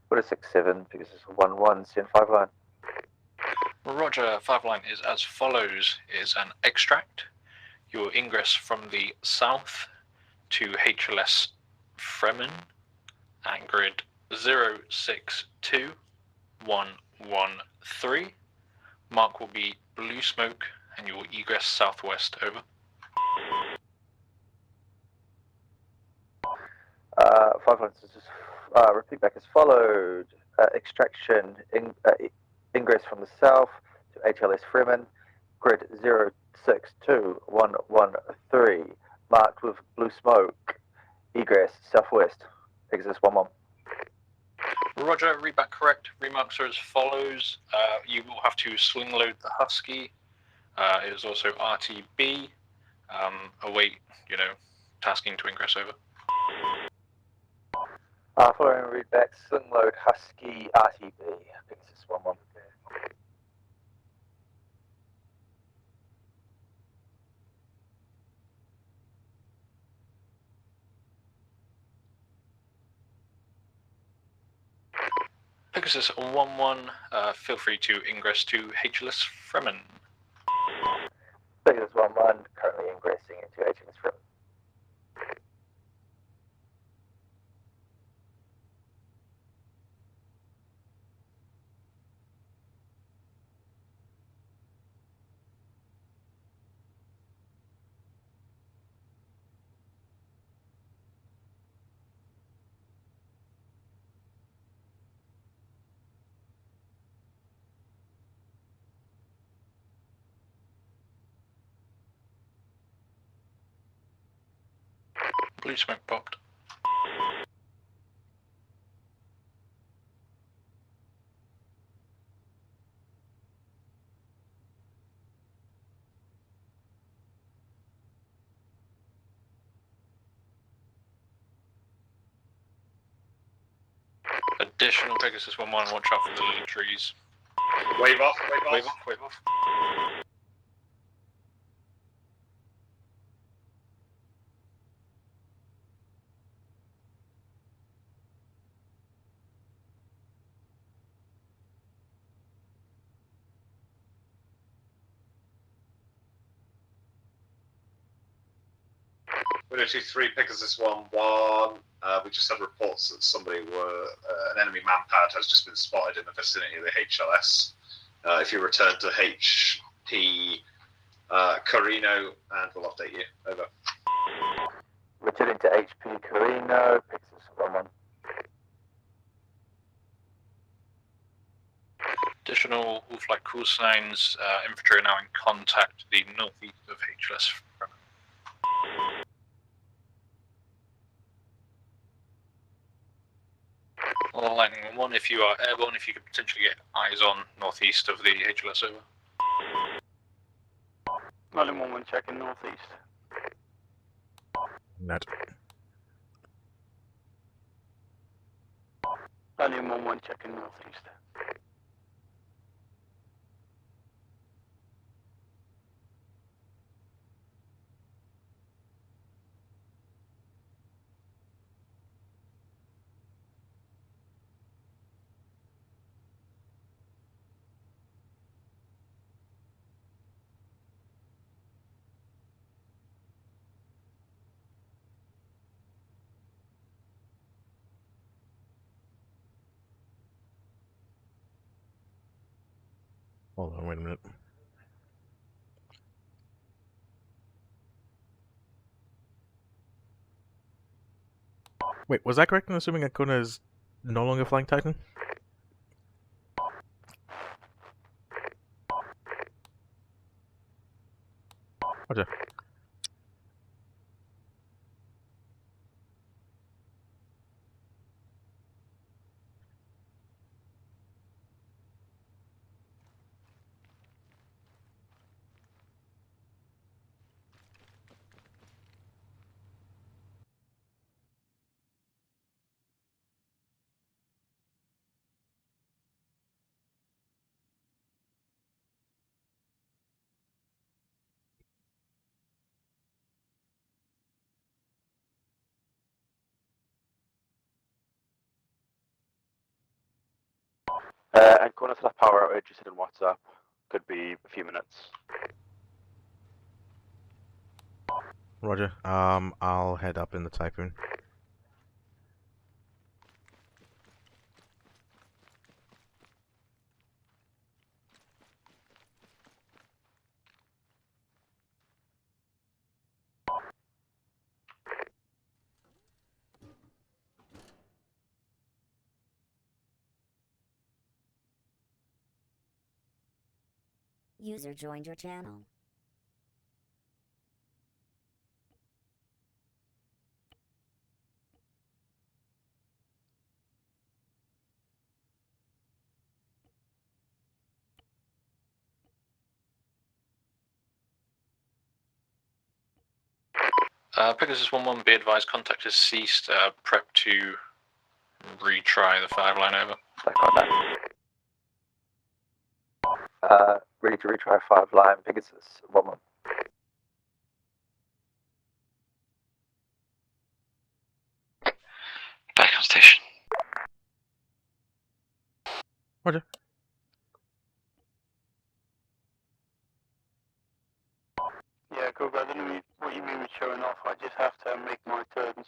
What a 6-7, because it's 1-1, send 5 line.
Roger, 5-line is as follows. It is an extract. Your ingress from the south to HLS Fremen at grid 062113. Mark will be blue smoke and you will egress southwest. Over.
5 lines is just repeat back as followed. Extraction, ingress from the south to HLS Fremen, grid 062113, marked with blue smoke, egress southwest, Pegasus 1-1.
Roger, read back correct. Remarks are as follows. You will have to sling load the Husky. It is also RTB. Await, tasking to ingress. Over.
Following readback, sling load Husky RTB, Pegasus 1-1.
Pegasus 1-1, feel free to ingress to HLS Fremen.
Pegasus 1-1, currently ingressing into HLS Fremen.
Blue smoke popped. Additional Pegasus 1-1, watch out for the little trees.
Wave off, wave off.
Wave off, wave off.
Window 2-3, Pegasus 1-1. We just had reports that an enemy manpad has just been spotted in the vicinity of the HLS. If you return to HP Carino, and we'll update you. Over.
Returning to HP Carino, Pegasus 1-1.
Additional all-flight call signs. Infantry are now in contact the northeast of HLS. Lightning 1-1, if you are airborne, if you could potentially get eyes on northeast of the HLS, over.
Lightning 1-1 checking northeast.
Net.
Lightning 1-1 checking northeast.
Hold on, wait a minute. Wait, was I correct in assuming Akuna is no longer flying Titan? Roger.
And going to that power outage you said in WhatsApp. Could be a few minutes.
Roger. I'll head up in the Typhoon.
User joined your channel.
Pegasus 1-1, be advised, contact has ceased. Prep to retry the 5-line, over.
Ready to retry 5-line, Pegasus 1-1.
Back on station.
Roger.
Yeah, Google, I don't know what you mean with showing off. I just have to make my turns.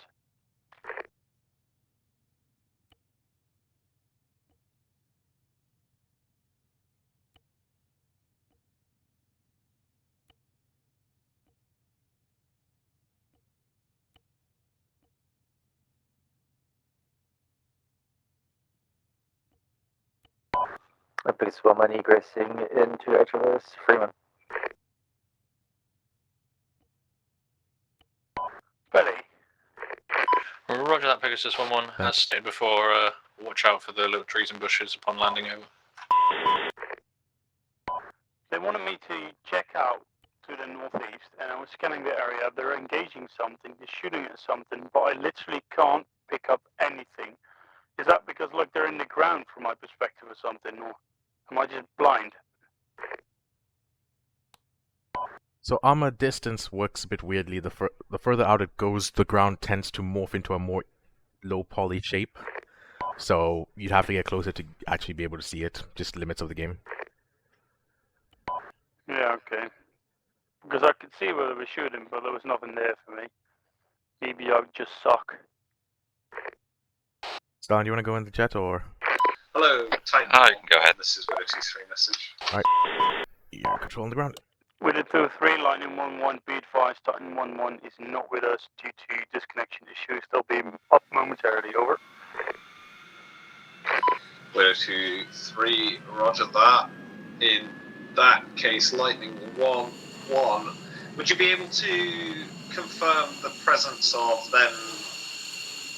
Pegasus 1-1 egressing into HLS Freeman.
Belly.
Roger that, Pegasus 1-1. As stated before, watch out for the little trees and bushes upon landing, over.
They wanted me to check out to the northeast, and I was scanning the area. They're engaging something, they're shooting at something, but I literally can't pick up anything. Is that because, like, they're in the ground from my perspective or something, or Am I just blind?
So armor distance works a bit weirdly. The further out it goes, the ground tends to morph into a more low poly shape. So you'd have to get closer to actually be able to see it. Just limits of the game.
Yeah, okay. Because I could see where they were shooting, but there was nothing there for me. Maybe I just suck.
Stalin, do you want to go in the chat or?
Hello, Titan.
Oh, you can go ahead.
This is Widow 2-3 message.
Alright. You're controlling the ground.
With the 2-3, Lightning 1-1, be advised, Titan 1-1 is not with us due to disconnection issues. They'll be up momentarily, over.
Widow 2-3, roger that. In that case, Lightning 1-1, would you be able to confirm the presence of them?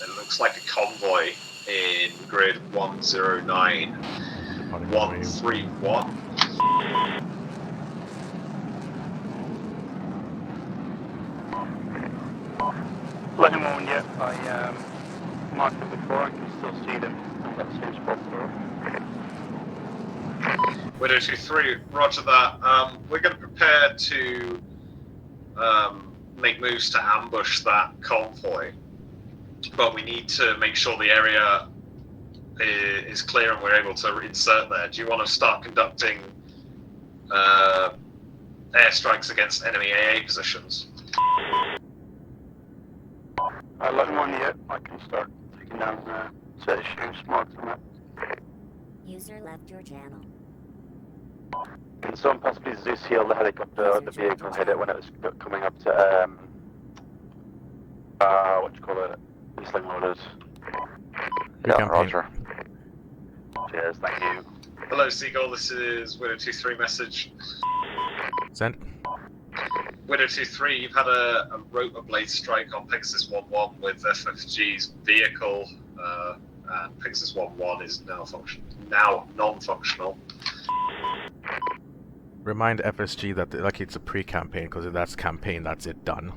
It looks like a convoy in grid 109 131.
Lightning 1-1, yeah. I marked them before. I can still see them in that same spot.
Widow 2-3, roger that. We're going to prepare to make moves to ambush that convoy, but we need to make sure the area is clear and we're able to insert there. Do you want to start conducting airstrikes against enemy AA positions?
Lightning 1, yeah. I can start taking down set of shoes marked on that.
User left your channel.
Can someone possibly Zeus heal the helicopter or the vehicle hit it when it was coming up to what do you call it? Sling loaders.
Yeah, roger.
Cheers, thank you.
Hello, Seagull. This is Widow 2-3 message.
Send.
Widow 2-3, you've had a rotor blade strike on Pegasus 1-1 with FFG's vehicle, and Pegasus 1-1 is now non-functional.
Remind FSG that like it's a pre-campaign, because if that's campaign, that's it done.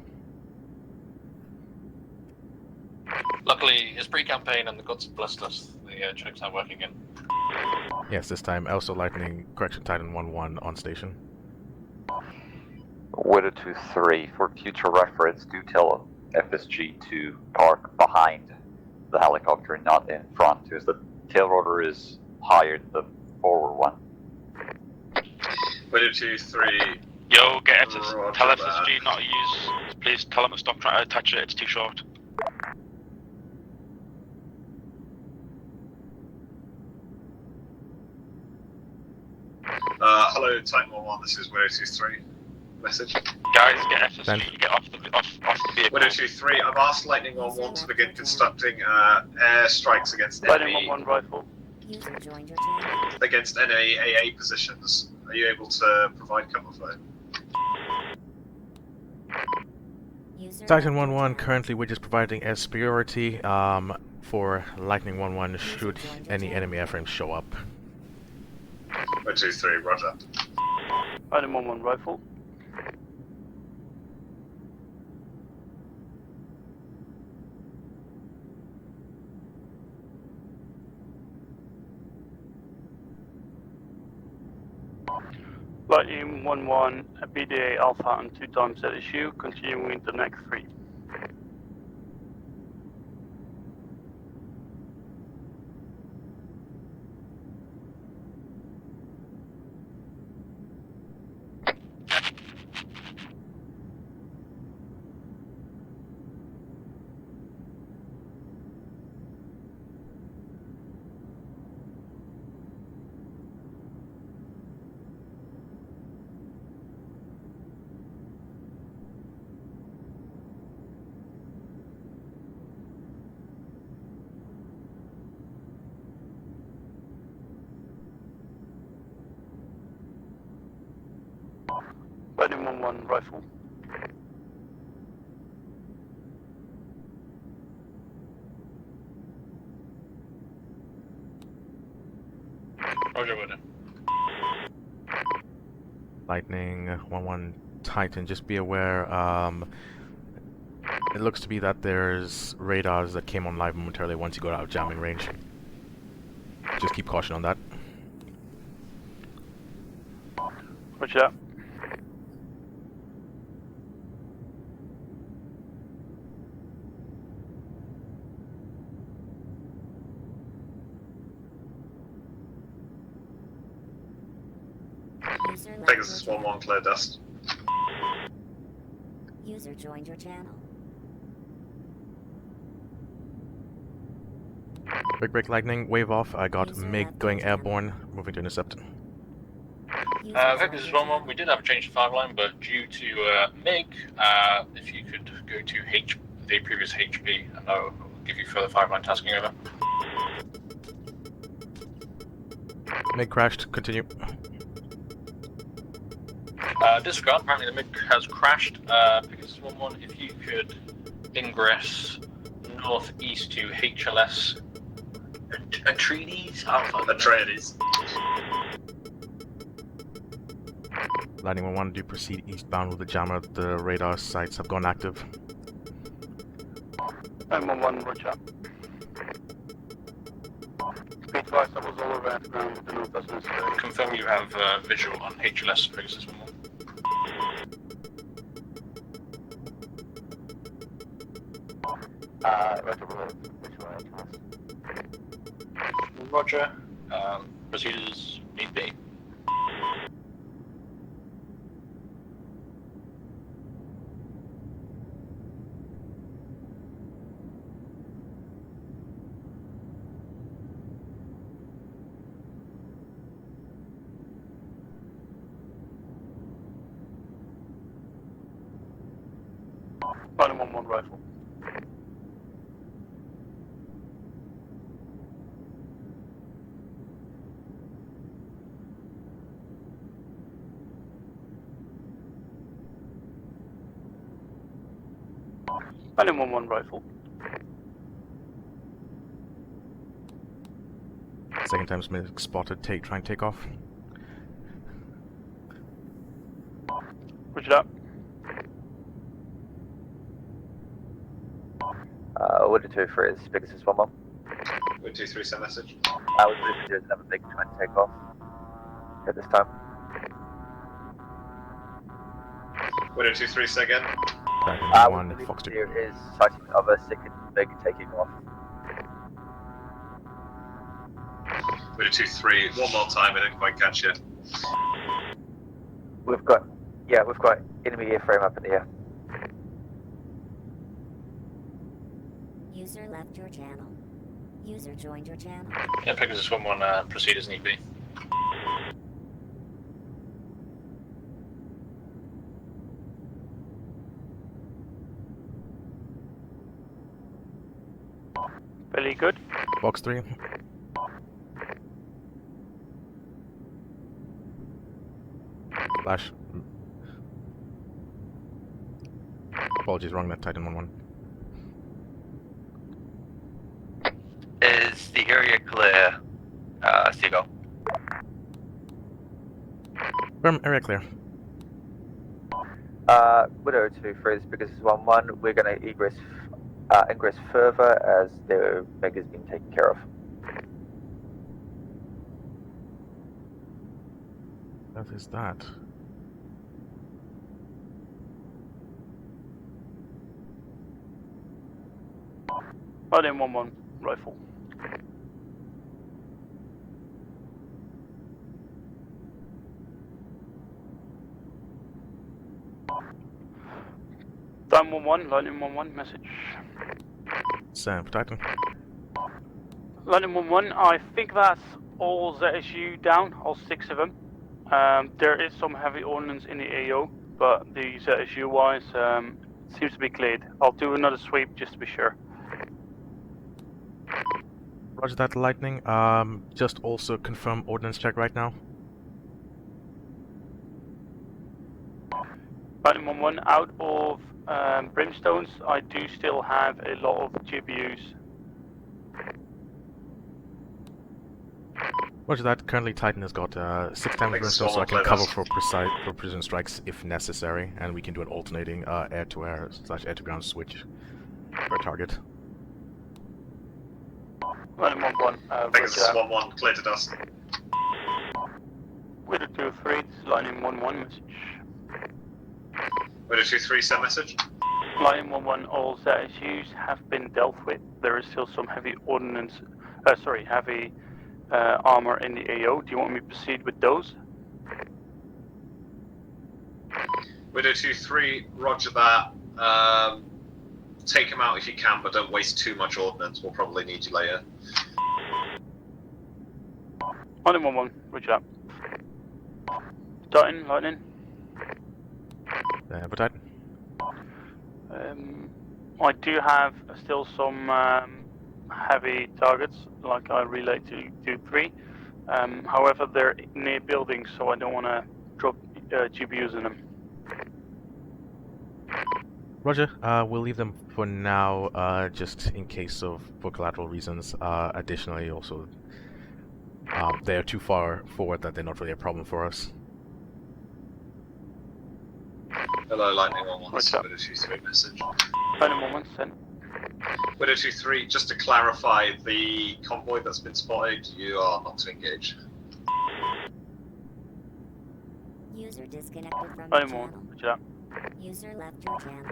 Luckily, it's pre-campaign and the gods have blessed us. The checks are working in.
Yes, this time also Lightning Correction Titan 1-1 on station.
Widow 2-3, for future reference, do tell FSG to park behind the helicopter, not in front, because the tail rotor is higher than the forward one.
Widow 2-3.
Yo, get it. Tell FSG not to use. Please tell them to stop trying to attach it. It's too short.
Hello, Titan 1-1. This is Widow 2-3. Message.
Guys, get FSG. Get off the vehicle.
Widow 2-3. I've asked Lightning 1-1 to begin constructing air strikes against enemy.
Lightning 1-1 rifle.
User joined your channel.
Against enemy AA positions. Are you able to provide cover for it?
Titan 1-1, currently we're just providing air superiority for Lightning 1-1 should any enemy airframes show up.
Widow 2-3, roger.
Lightning 1-1 rifle. Lightning 1-1, BDA Alpha and 2 times that issue, continuing into next 3. Lightning 1-1 rifle.
Roger, Widow.
Lightning 1-1 Titan, just be aware, it looks to be that there's radars that came on live momentarily once you got out of jamming range. Just keep caution on that.
Roger that.
User left
Pegasus
your
1-1, clear dust.
User joined your channel.
Big break lightning, wave off. I got
User
MiG
left
going
your channel.
airborne, moving to intercept.
Pegasus 1-1, we did have a change to 5 line, but due to MiG, if you could go to the previous HP, and I'll give you further 5 line tasking over.
MiG crashed, continue.
Disregard, apparently the MiG has crashed. Pegasus 1-1, if you could ingress northeast to HLS Atreides?
Atreides.
Lightning 1-1, do proceed eastbound with the jammer. The radar sites have gone active.
911, roger. Speed device that was all around the ground with the north doesn't necessarily.
Confirm you have visual on HLS Pegasus 1-1. Roger. Proceed as need be.
One rifle. One rifle.
Second time's MiG spotted, try and take off.
Roger that.
Would it 2-3 is Pegasus 1-1.
Would 2-3 send message?
Would do is another MiG trying to take off at this time.
Would 2-3 say again?
One, Fox 2.
Here is sighting of a second MiG taking off.
Would 2-3, one more time, I didn't quite catch you.
We've got enemy airframe up in the air.
User left your channel. User joined your channel.
Yeah, Pegasus 1-1, proceed as need be.
Very good.
Fox 3. Flash. Apologies, wrong, that Titan 1-1.
Is the area clear, Seagull?
Area clear.
Widow 2-3 is Pegasus 1-1. We're going to ingress further as their MiG has been taken care of.
What is that?
Then 1-1 rifle. Down 1-1, lightning 1-1, message.
Sam for Titan.
Lightning 1-1, I think that's all ZSU down, all 6 of them. There is some heavy ordnance in the AO, but the ZSU wise seems to be cleared. I'll do another sweep just to be sure.
Roger that, Lightning. Just also confirm ordnance check right now.
Lightning 1-1, out of brimstones, I do still have a lot of GPUs.
Roger that. Currently, Titan has got 6 times brimstone, so I can cover for precision strikes if necessary, and we can do an alternating air-to-air / air-to-ground switch per target.
Lightning 1-1,
Pegasus 1-1, clear to dust.
Widow 2-3, this is Line 1-1 message.
Widow 2-3, send message.
Line 1-1, all issues have been dealt with. There is still some heavy ordnance, heavy armor in the AO. Do you want me to proceed with those?
Widow 2-3, roger that. Take them out if you can, but don't waste too much ordnance. We'll probably need you later.
Line 1-1, roger that. Titan, Lightning.
Titan.
I do have still some heavy targets, like I relayed to 2-3. However, they're near buildings, so I don't want to drop GPUs in them.
Roger. We'll leave them for now, just in case for collateral reasons. Additionally, also, they are too far forward that they're not really a problem for us.
Hello, Lightning 1-1. This is Widow 2-3 message.
Lightning 1-1, send.
Widow 2-3, just to clarify, the convoy that's been spotted, you are not to engage.
User disconnected from your
Lightning
channel.
1-1, roger that.
User left your channel.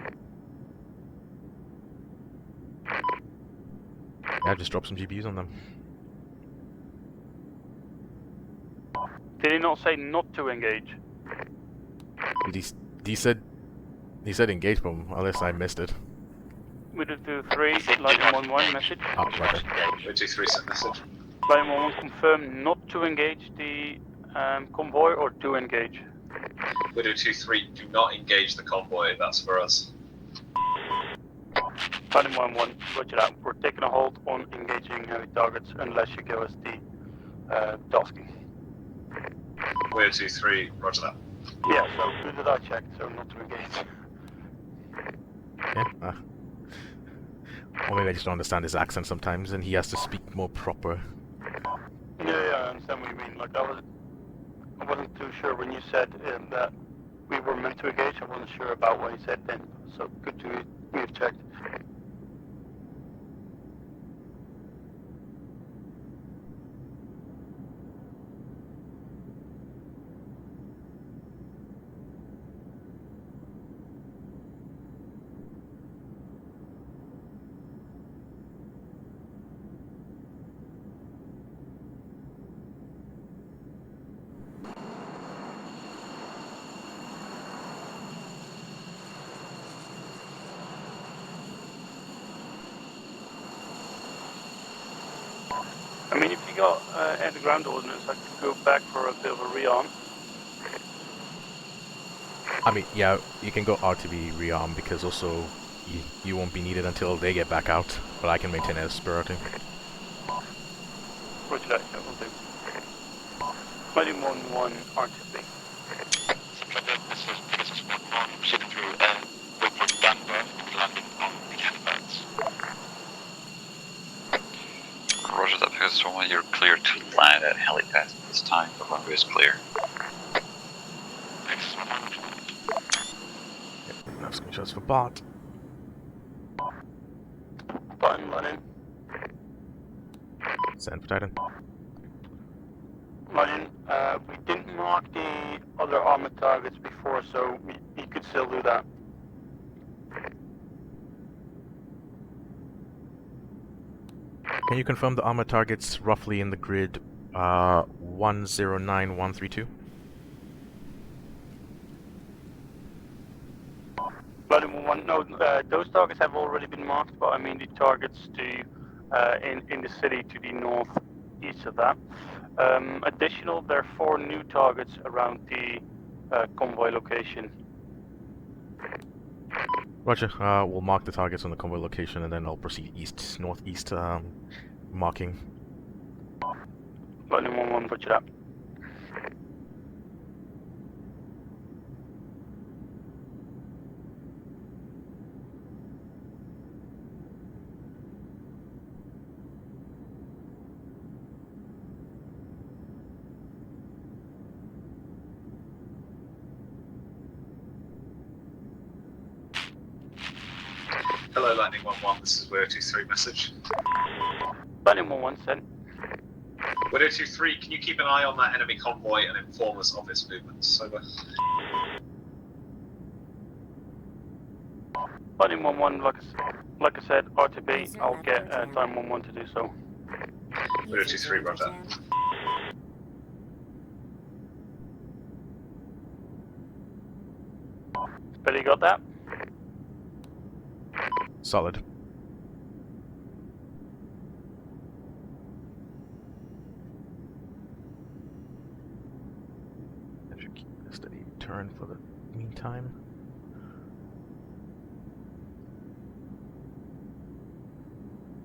Yeah, just drop some GPUs on them.
Did he not say not to engage?
He said engage, but unless I missed it.
Widow 2-3, Lightning 1-1, message.
Oh, roger.
Widow 2-3, send message.
Lightning 1-1, confirm not to engage the convoy or to engage?
Widow 2-3, do not engage the convoy, that's for us.
Lightning 1-1, roger that. We're taking a hold on engaging heavy targets unless you give us the tasking.
Widow 2-3, roger that.
Yeah, so who did I check? So not to engage.
Yeah. Or maybe I just don't understand his accent sometimes, and he has to speak more proper.
Yeah, I understand what you mean. Like I wasn't too sure when you said that we were meant to engage. I wasn't sure about what he said then. So good to we have checked. I mean, if you got anti-ground ordnance, I could go back for a bit of a rearm.
I mean, yeah, you can go RTB rearm because also you won't be needed until they get back out, but I can maintain a spur outing.
Roger that, yeah, will do. Mighty 1-1 RTB.
This is Pegasus 1-1, proceeding through wait for Denver and landing on the helipads.
Roger that, Pegasus 1-1, you're clear to land at helipad at this time. The runway is clear.
Pegasus 1-1.
Enough screenshots for bot.
Button running.
Send for Titan.
Running. We didn't mark the other ARMA targets before, so you could still do that.
Can you confirm the armor targets roughly in the grid 109132?
No, those targets have already been marked, but I mean the targets to in the city to the northeast of that. Additional, there are 4 new targets around the convoy location.
Roger. We'll mark the targets on the convoy location, and then I'll proceed east, northeast, marking.
Lightning 1-1, roger that.
Hello, Lightning 1-1, this is Widow 2-3 message.
Lightning 1-1, send.
Widow 2-3, can you keep an eye on that enemy convoy and inform us of its movements? Over.
Lightning 1-1, like I said, RTB, I'll get time 1-1 to do so.
Widow 2-3, roger.
Billy, got that?
Solid. I should keep a steady turn for the meantime.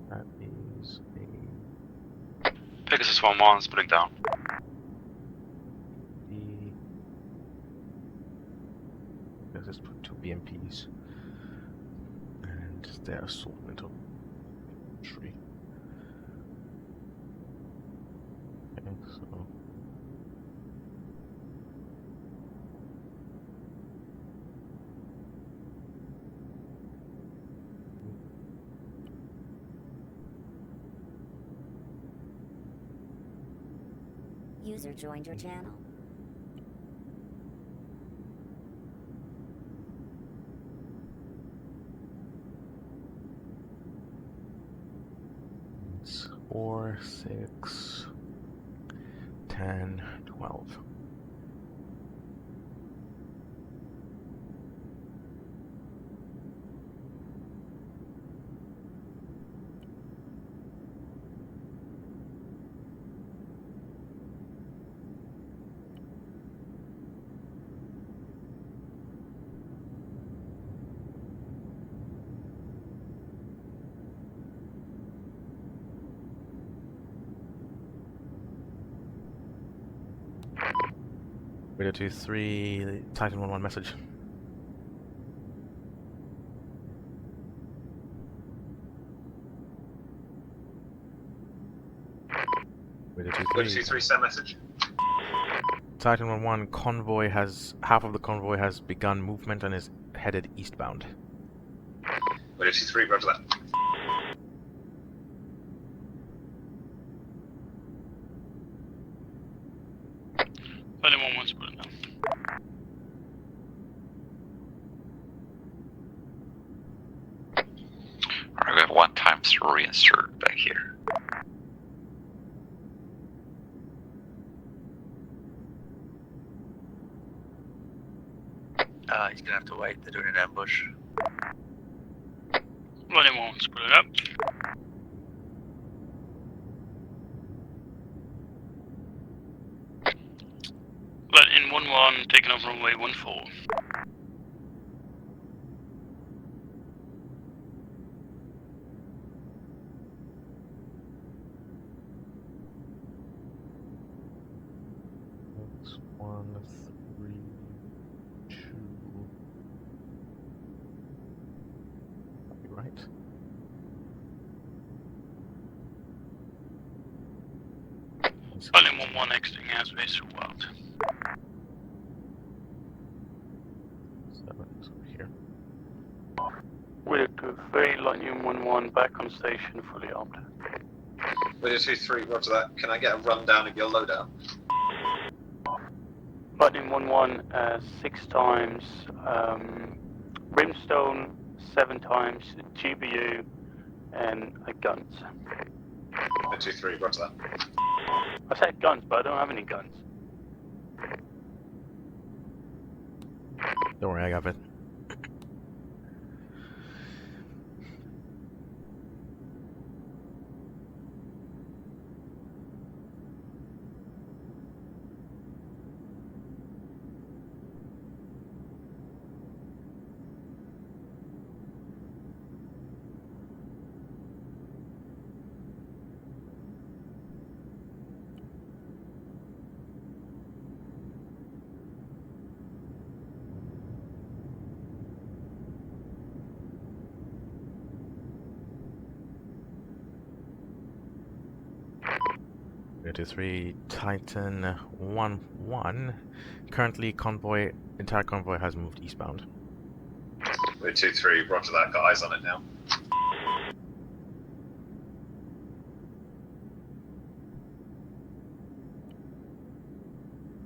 That is a
Pegasus 1-1 splitting down.
Let's just put 2 BMPs and their assortment of tree. Okay, so
User joined your channel.
it's 4, 6, 10, 12. Radar 2-3, Titan 1-1 message. Radar
2-3, send message.
Titan 1-1 convoy has half of the convoy has begun movement and is headed eastbound.
Widow 2-3, roger that.
Lightning 1-1 splitting down.
Alright, we have 1x reinsert back here.
He's gonna have to wait. They're doing an ambush.
Lightning 1-1 splitting up. Lightning 1-1 taking off runway 14.
That's 1, 3, 2. That'd be right.
Lightning 1-1 exiting airspace for wild.
7 is over here.
Widow 2-3, Lightning 1-1, back on station, fully armed.
Widow 2-3, roger that. Can I get a rundown of your loadout?
Lightning 1-1, 6 times Brimstone, 7 times GBU, and guns.
Widow 2-3, roger that.
I said guns, but I don't have any guns.
Don't worry, I got it. Radar 3, Titan 1-1. Currently, entire convoy has moved eastbound.
Widow 2-3, roger that. Got eyes on it now.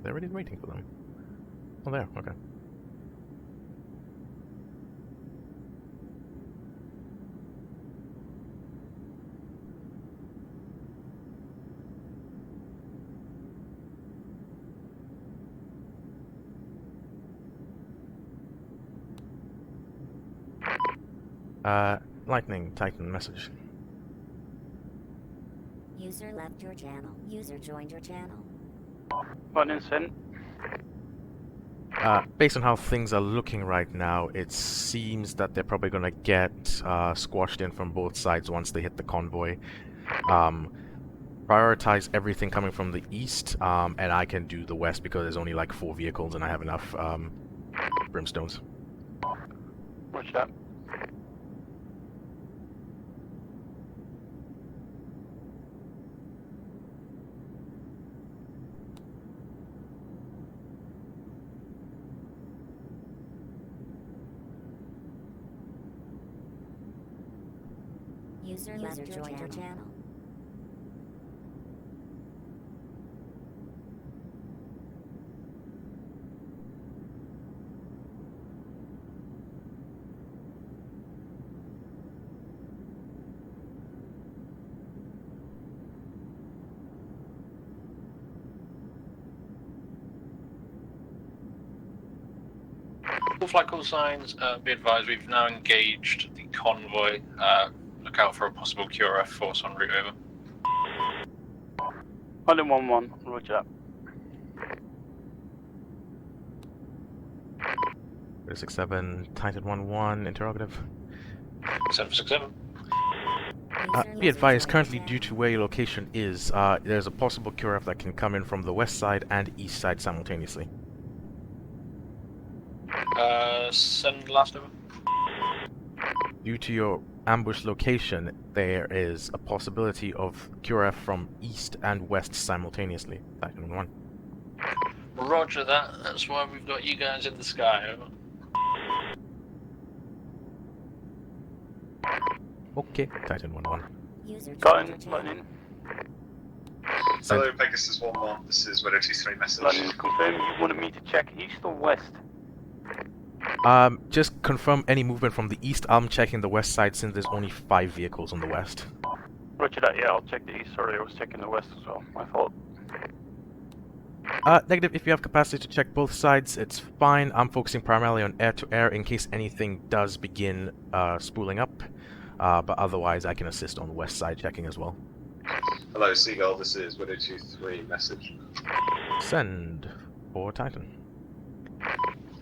they're already waiting for them. Oh, there. Okay. Lightning Titan message.
User left your channel. User joined your channel.
Lightning sent.
Based on how things are looking right now, it seems that they're probably gonna get squashed in from both sides once they hit the convoy. Prioritize everything coming from the east, and I can do the west because there's only like 4 vehicles and I have enough brimstones.
Watch that.
User left joined your channel.
Full flight call signs, be advised we've now engaged the convoy. Look out for a possible QRF force en route over.
Lightning 1-1, roger that.
67, Titan 1-1, interrogative.
767.
Be advised, currently due to where your location is, there's a possible QRF that can come in from the west side and east side simultaneously.
Send last over.
Due to your ambush location, there is a possibility of QRF from east and west simultaneously. Titan 1.
Roger that. That's why we've got you guys in the sky. Over.
Okay, Titan 1-1.
Got in, lightning.
Hello, Pegasus 1-1. This is Widow 2-3 message.
Lightning, confirm you wanted me to check east or west?
Just confirm any movement from the east. I'm checking the west side since there's only 5 vehicles on the west.
Roger that, yeah, I'll check the east. Sorry, I was checking the west as well. My fault.
Negative, if you have capacity to check both sides, it's fine. I'm focusing primarily on air-to-air in case anything does begin spooling up. But otherwise, I can assist on the west side checking as well.
Hello, Seagull. This is Widow 2-3 message.
Send for Titan.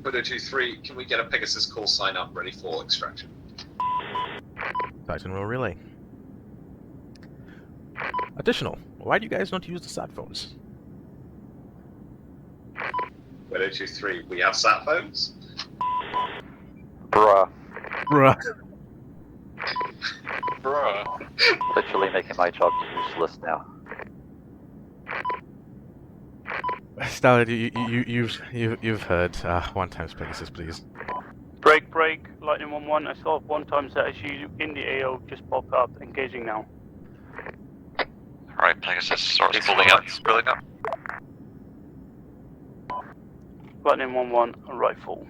Widow 2-3, can we get a Pegasus call sign up ready for extraction?
Titan will relay. Additional, why do you guys not use the sat phones?
Widow 2-3, we have sat phones?
Bruh.
Bruh.
Bruh.
Literally making my job useless now.
Starlet, you've heard. 1 times Pegasus, please.
Break, lightning 1-1. I saw 1 times that as you in the AO just pop up. Engaging now.
Alright, Pegasus starts pulling up.
Lightning 1-1, right full.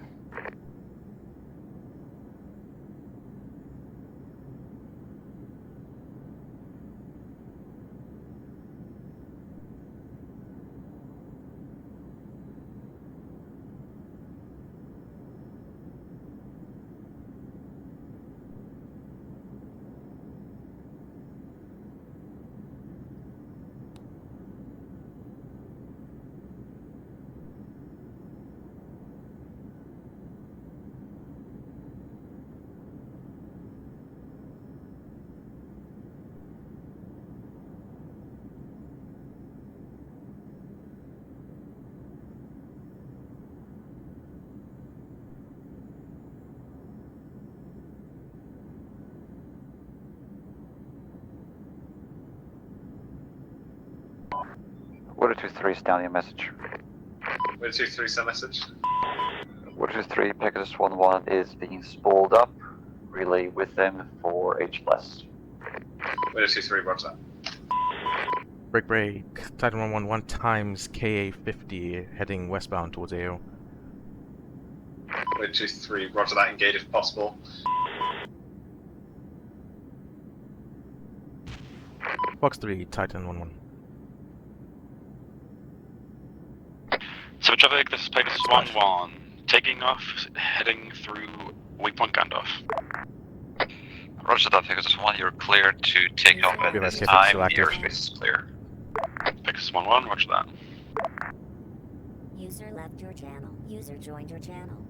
Widow 2-3, down your message.
Widow 2-3, send message.
Widow 2-3, Pegasus 1-1 is being spooled up. Relay with them for H+.
Widow 2-3, roger that.
break. Titan 111 times KA50 heading westbound towards AO.
2-3, roger that, engage if possible.
Fox 3, Titan 1-1.
So traffic, this is Pegasus 1-1. Taking off, heading through waypoint Gandalf.
Roger that, Pegasus 1, you're clear to take off at this time. Airspace is clear.
Pegasus 1-1, roger that.
User left your channel. User joined your channel.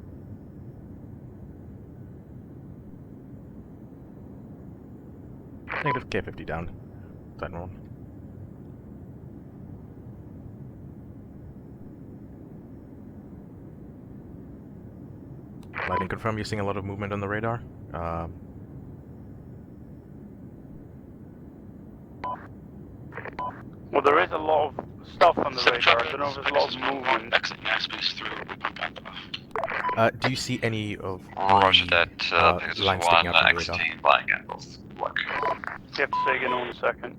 Negative K50 down. Titan 1. Lightning, confirm you're seeing a lot of movement on the radar.
Well, there is a lot of stuff on the radar. I don't know if there's a lot of movement.
Exiting airspace through waypoint Gandalf.
Do you see any of
Roger that, Pegasus
lines
1,
sticking out from the radar?
exiting flying angles. Look.
You have to say again in a second.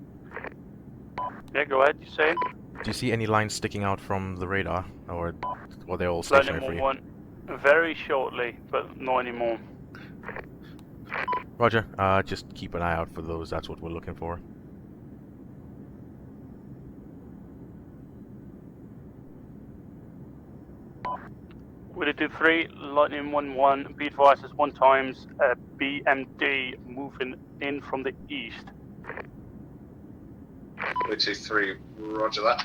Yeah, go ahead, you say?
Do you see any lines sticking out from the radar, or are they all stationary for you?
One. Very shortly, but not anymore.
Roger. Just keep an eye out for those. That's what we're looking for.
Would it do 3, Lightning 1-1, be advised as 1 times BMD moving in from the east.
2-3, roger that.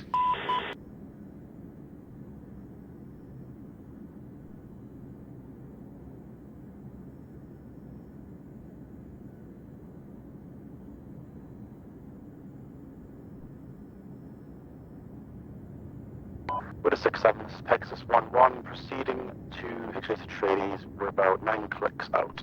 With a 6-7, this is Pegasus 1-1, proceeding to HHS Trades. We're about 9 clicks out.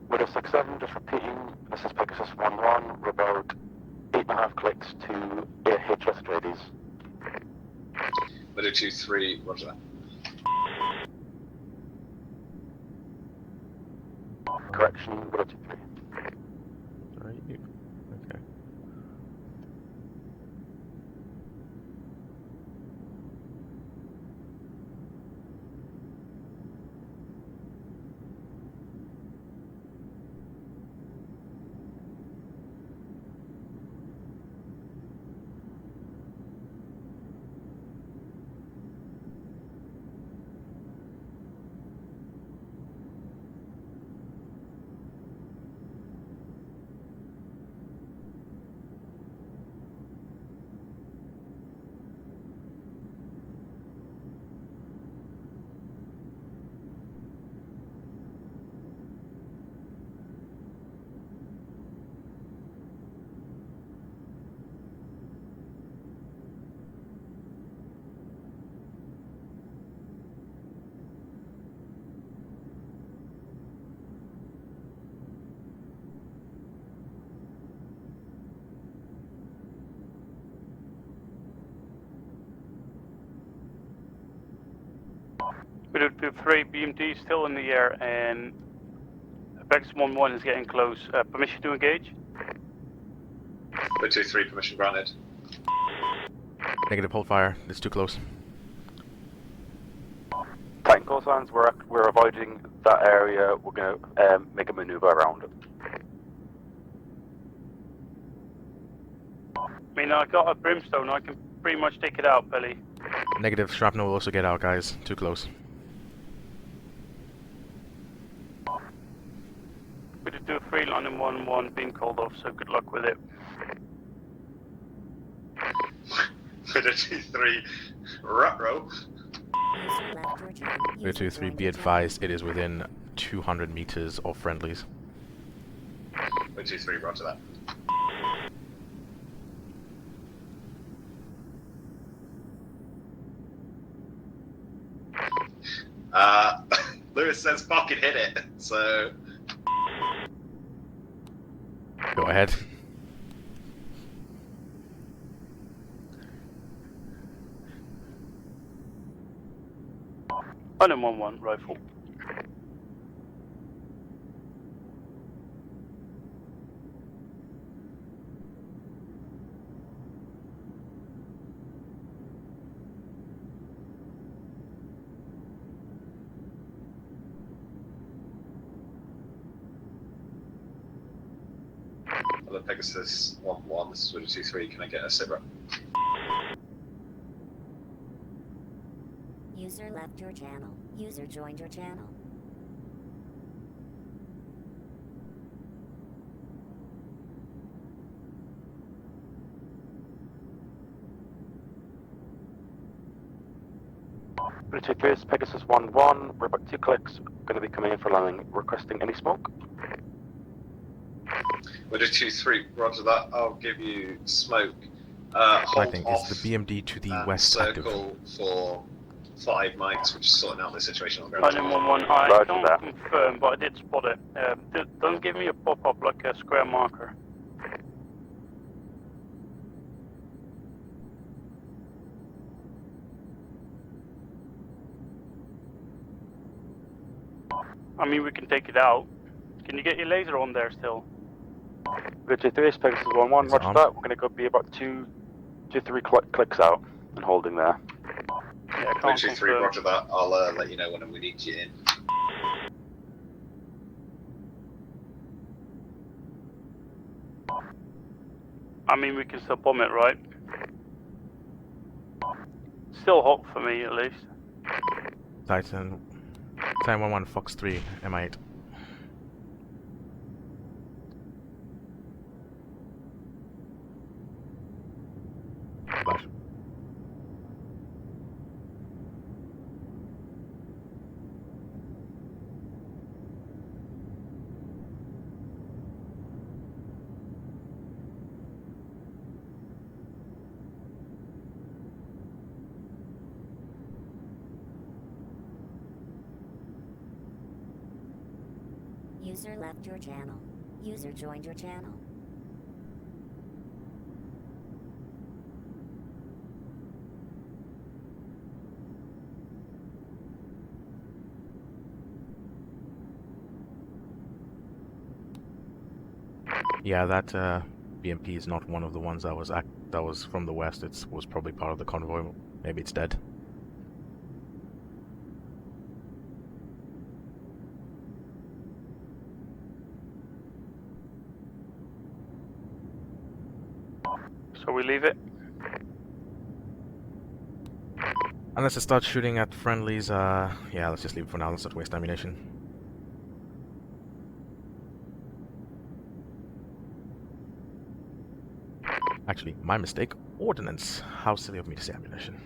With a 6-7, just repeating, this is Pegasus 1-1, we're about 8.5 clicks to HS Trades.
With a 2-3, roger that.
Correction, with a 2-3.
Right. Okay.
Would it do 3, BMD still in the air, and Pegasus 1-1 is getting close. Permission to engage?
With 2-3, permission granted.
Negative, hold fire. It's too close.
Titan call signs, we're avoiding that area. We're going to make a maneuver around it.
I mean, I got a brimstone. I can pretty much take it out, Billy.
Negative, shrapnel will also get out, guys. Too close.
We did do a 3 Lightning 1-1 being called off, so good luck with it.
With a 2-3, ruh-roh.
User left your channel. User
2-3,
joined
be
your
advised, it is within 200 meters of friendlies.
With 2-3, roger that. Lewis says fucking hit it, so...
Go ahead.
Item 1-1, rifle.
Hello, Pegasus 1-1, this is Woody 2-3, can I get a cigarette?
User left your channel. User joined your channel.
British 2 Pegasus 1-1, we're about 2 clicks, going to be coming in for landing, requesting any smoke.
Woody 2-3, roger that, I'll give you smoke. Hold
Lightning,
off
is the BMD to the
at
west active?
circle for 5 mics, which is sorting out the situation on ground.
Item 1-1, I can't confirm, but I did spot it. Don't give me a pop-up like a square marker. I mean, we can take it out. Can you get your laser on there still?
British 3 Pegasus 1-1, roger that, we're going to go be about 2 to 3 clicks out and holding there.
Yeah, I can't
2-3,
confirm.
roger that, I'll let you know when we need you in.
I mean, we can still bomb it, right? Still hot for me, at least.
Titan 1-1, Fox 3, MI8. Flash.
User left your channel. User joined your channel.
Yeah, that BMP is not one of the ones that was from the west. It was probably part of the convoy. Maybe it's dead.
So we leave it?
Unless it starts shooting at friendlies, yeah, let's just leave it for now. Let's not waste ammunition. Actually, my mistake. Ordnance. How silly of me to say ammunition.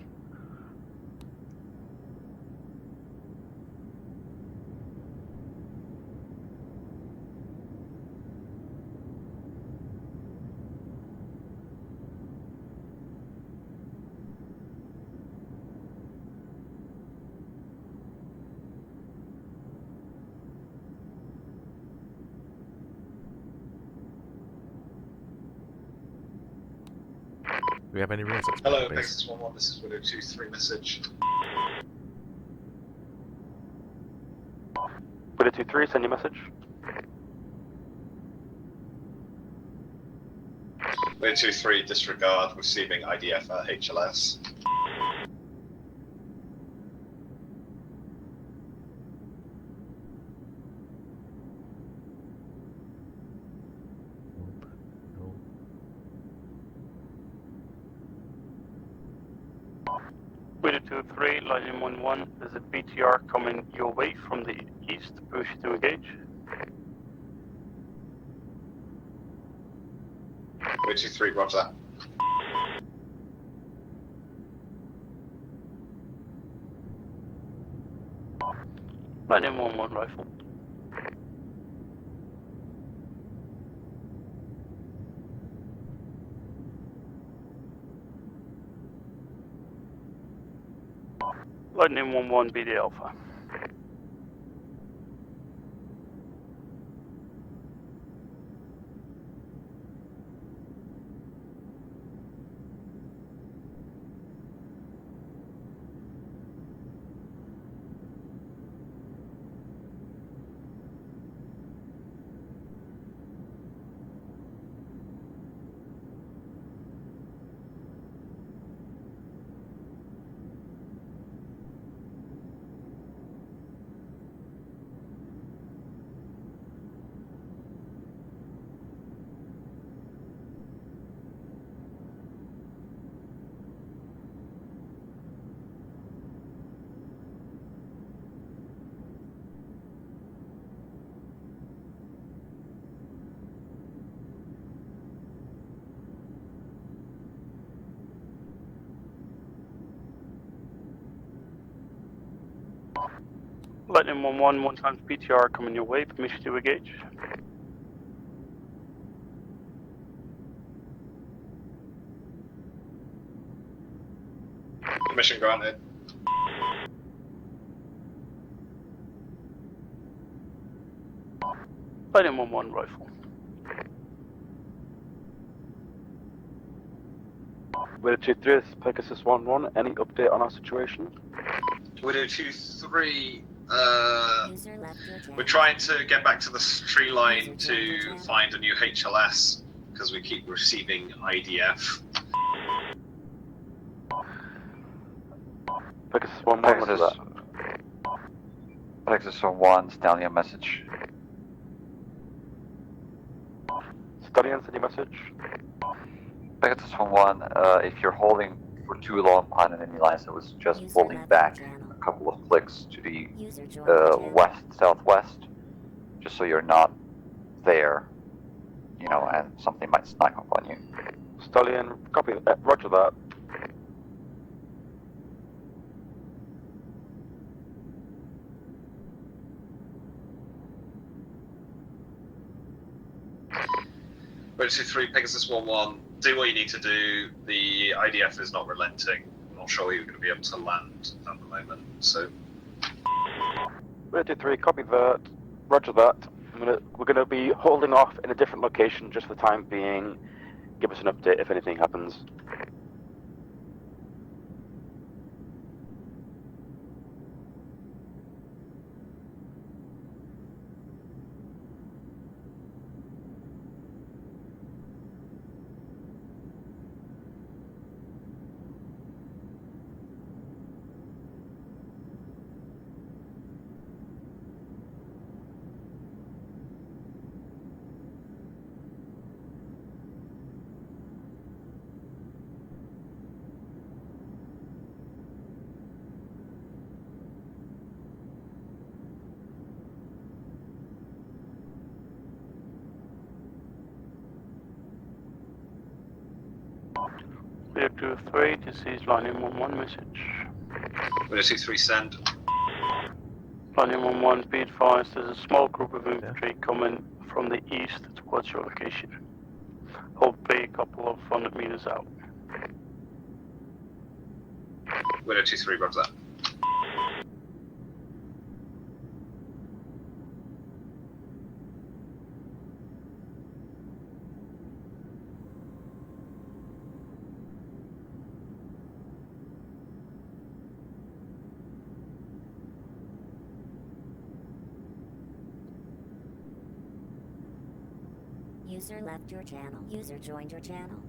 Do we have any real suspects?
Hello, Pegasus 1-1, this is Widow 2-3 message.
Widow 2-3, send your message.
Widow 2-3, disregard, receiving IDF at HLS.
Widow 2-3, Lightning 1-1. There's a BTR coming your way from the east. Push to engage.
Widow 2-3, roger that.
Lightning 1-1 rifle. Lightning 1-1 BD Alpha. Lightning 1-1, 1 times PTR coming your way. Permission to engage.
Permission granted.
Lightning 1-1 rifle.
Widow 2-3, this is Pegasus 1-1. Any update on our situation?
Widow 2-3, we're trying to get back to the tree line to find a new HLS because we keep receiving IDF.
Pegasus 1-1, what is that?
Pegasus 1, Stallion message.
Stallion, send your message.
Pegasus 1-1, if you're holding for too long behind an enemy line, so it was just pulling back a couple of clicks to the west-southwest, just so you're not there, you know, and something might snipe up on you.
Stallion, copy that. Roger that.
Widow 2-3, Pegasus 1-1, do what you need to do. The IDF is not relenting. I'm not sure you're going to be able to land at the moment, so...
Widow 2-3, copy that. Roger that. We're going to be holding off in a different location just for the time being. Give us an update if anything happens.
Widow 2-3, this is Lightning 1-1 message.
Widow 2-3, send.
Lightning 1-1, be advised, there's a small group of infantry coming from the east towards your location. Hold B a couple of 100 meters out.
Widow 2-3, roger that.
User left your channel. User joined your channel.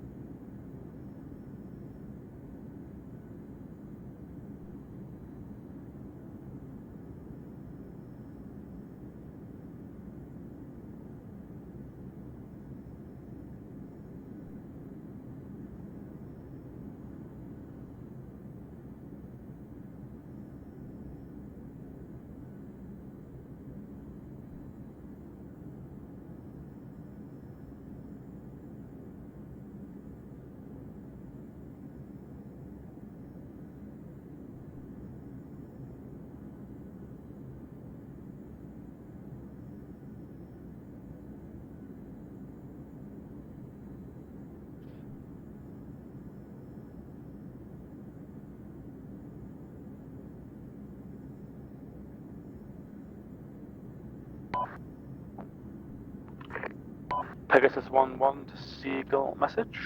Pegasus 1-1 to Seagull message.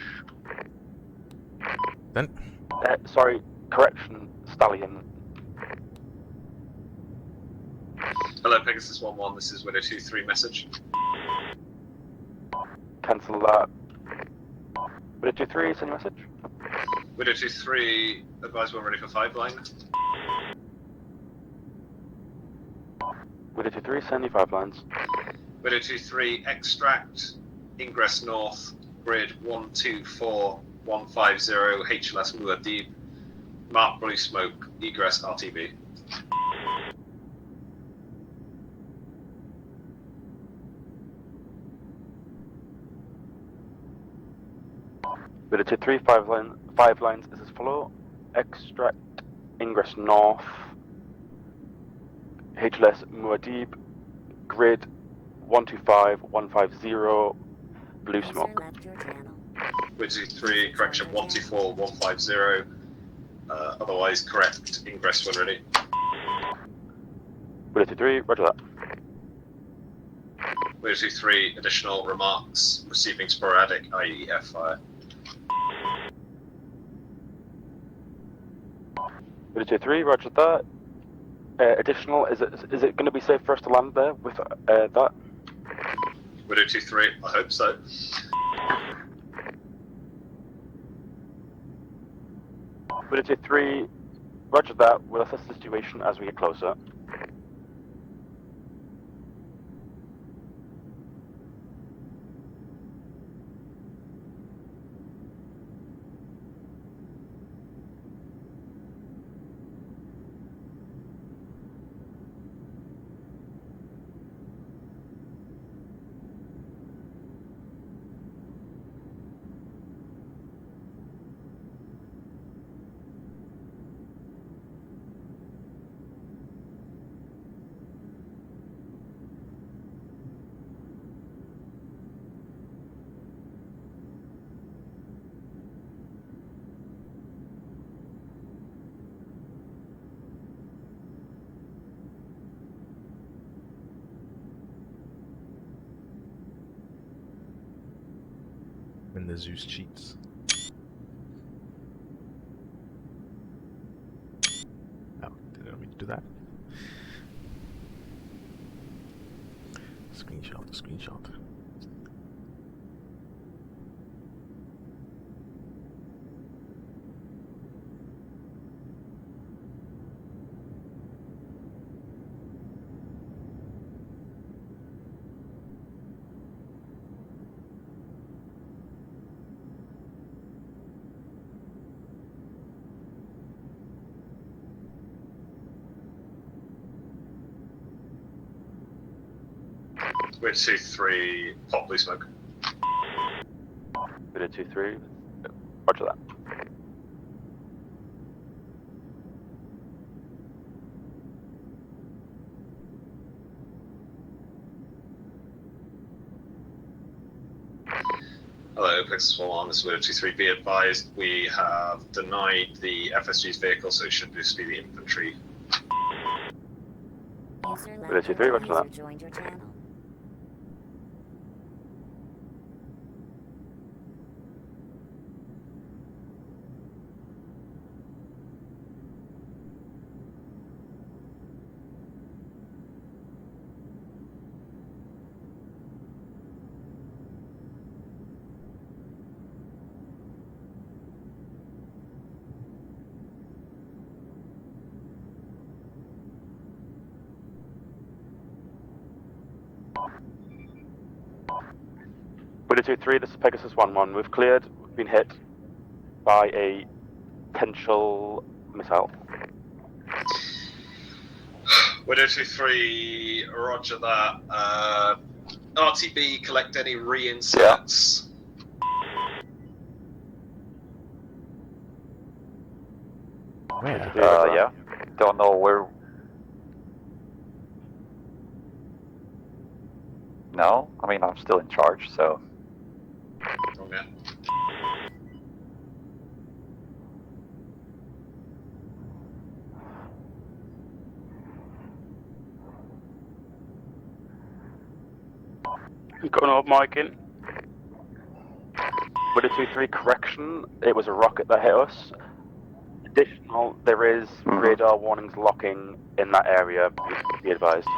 Then?
Sorry, correction, Stallion.
Hello, Pegasus 1-1, this is Widow 2-3 message.
Cancel that. Widow 2-3, send your message.
Widow 2-3, advise we're ready for 5 line.
Widow 2-3, send your 5 lines.
Widow 2-3, extract, ingress north, grid 124150, HLS Muad'Dib, mark blue smoke, egress RTB.
Widow 2-3, 5 lines is as follow. Extract, ingress north, HLS Muad'Dib, grid 125150, blue
User
smoke.
left your channel.
323, correction 124, 150. Otherwise correct, ingress when ready.
323, roger that.
323, additional remarks, receiving sporadic IEF fire.
323, roger that. Additional, is it going to be safe for us to land there with that?
323, I hope so.
Ability 3, roger that. We'll assess the situation as we get closer.
When the Zeus cheats. Oh, did I mean to do that? Screenshot.
We're 2-3, pop blue smoke.
323, roger that.
Hello, Pixel 1, this is Widow 23. Be advised, we have denied the FSG's vehicle, so it should just be the infantry.
User left
Ability
your
3, roger
channel.
that.
User joined your channel.
Widow 23, this is Pegasus 1-1. We've cleared, we've been hit by a potential missile.
Widow 23, roger that. RTB, collect any reinserts.
Where?
Yeah.
Don't know where. No, I mean I'm still in charge, so.
Okay.
Going up, Mike in.
Widow 23, correction, it was a rocket that hit us. Additional, there is radar warnings locking in that area, be advised.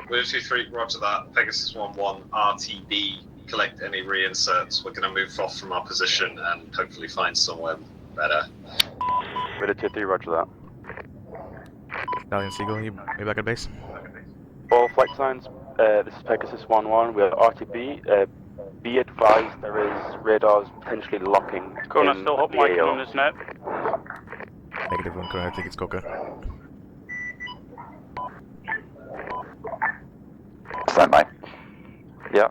Widow 23, roger that. Pegasus 1-1, RTB, collect any reinserts. We're going to move off from our position and hopefully find somewhere better.
Widow 23, roger that.
Stallion Seagull, you back at base?
All flight signs, this is Pegasus 1-1, we are RTB. Be advised there is radars potentially locking
Gonna
in
still hop
the
Mike in
AO.
on this net.
Negative one, I think it's Coca.
Stand by. Yeah.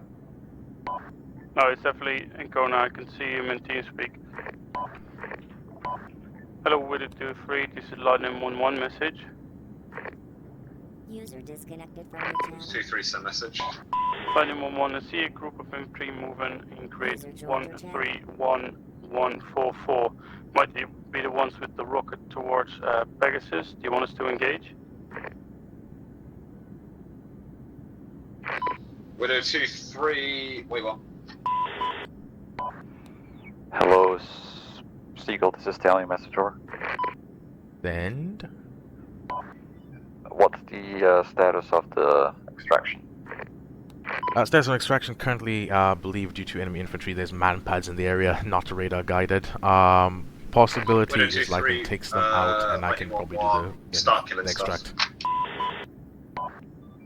No, it's definitely Ancona. I can see him in TeamSpeak. Hello, Widow 23. This is Lightning 1-1 message.
User disconnected from your channel.
2-3 send message.
Flight 111, I see a group of infantry moving in grid 131144. Might they be the ones with the rocket towards Pegasus? Do you want us to engage?
Widow 2-3, wait one.
Hello, Seagull, this is Stallion, message over.
Send.
What's the status of the extraction?
Status of extraction currently believed due to enemy infantry. There's man pads in the area, not radar guided. Possibility
Widow
is Lightning
2-3,
takes them out, and I can probably do the extract.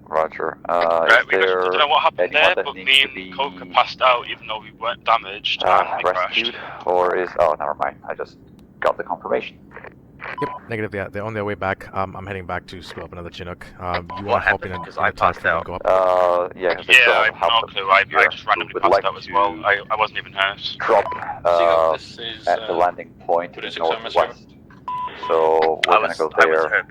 Roger.
Right, we don't know what happened there, but me and Coca passed out even though we weren't damaged and we
rescued,
crashed.
or is... Oh, never mind. I just got the confirmation.
Yep, negative. They're on their way back. I'm heading back to split up another Chinook. You
What
want to hop in
happened?
and
Because I passed out.
Go up?
Yeah,
I have no clue. I just randomly passed out as well. I wasn't even hurt.
Drop
this is,
at the landing point to the
26
northwest. So we're gonna go there,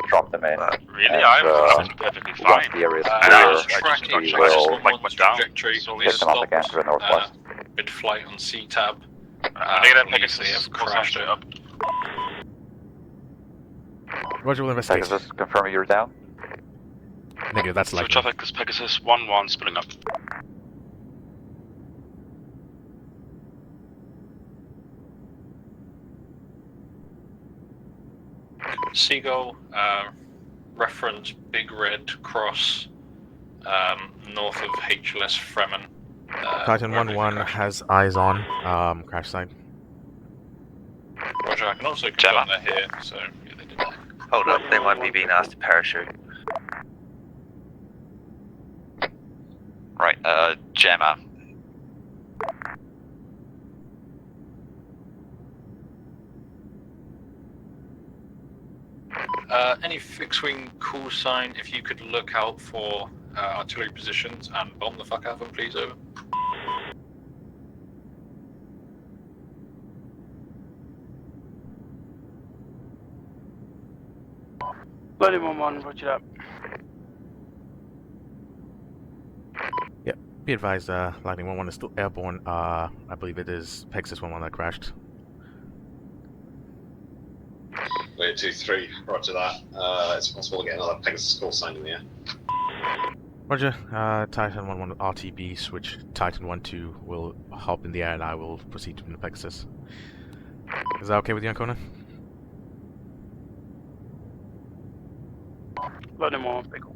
drop them in,
Really?
and
I was perfectly fine.
once the area is
I
clear,
just got
we
shot. I just
will
went down.
Trajectory, so we
pick them up again
stopped
to the northwest.
mid-flight on C-tab.
Negative, Pegasus.
They have crashed it up.
Roger, will investigate.
Pegasus, confirm you're down.
Negative, that's
So
Lightning.
traffic is Pegasus 1-1 splitting up.
Seagull, reference Big Red Cross, north of HLS Fremen.
Titan 1-1 has eyes on crash site.
Roger, I can also confirm they're here, so yeah, they did that.
Hold up, they might be being asked to parachute.
Right, Gemma.
Any fixed-wing call sign, if you could look out for artillery positions and bomb the fuck out of them, please, over.
Flight 111, roger that.
Yep. Be advised, Lightning 1-1 is still airborne. I believe it is Pegasus 1-1 that crashed.
Wait, 2-3, roger that. It's possible to get another Pegasus call sign in the air.
Roger, Titan 1-1 RTB, switch Titan 1-2 will hop in the air and I will proceed to the Pegasus. Is that okay with you, Ancona?
Flight 111, pickle.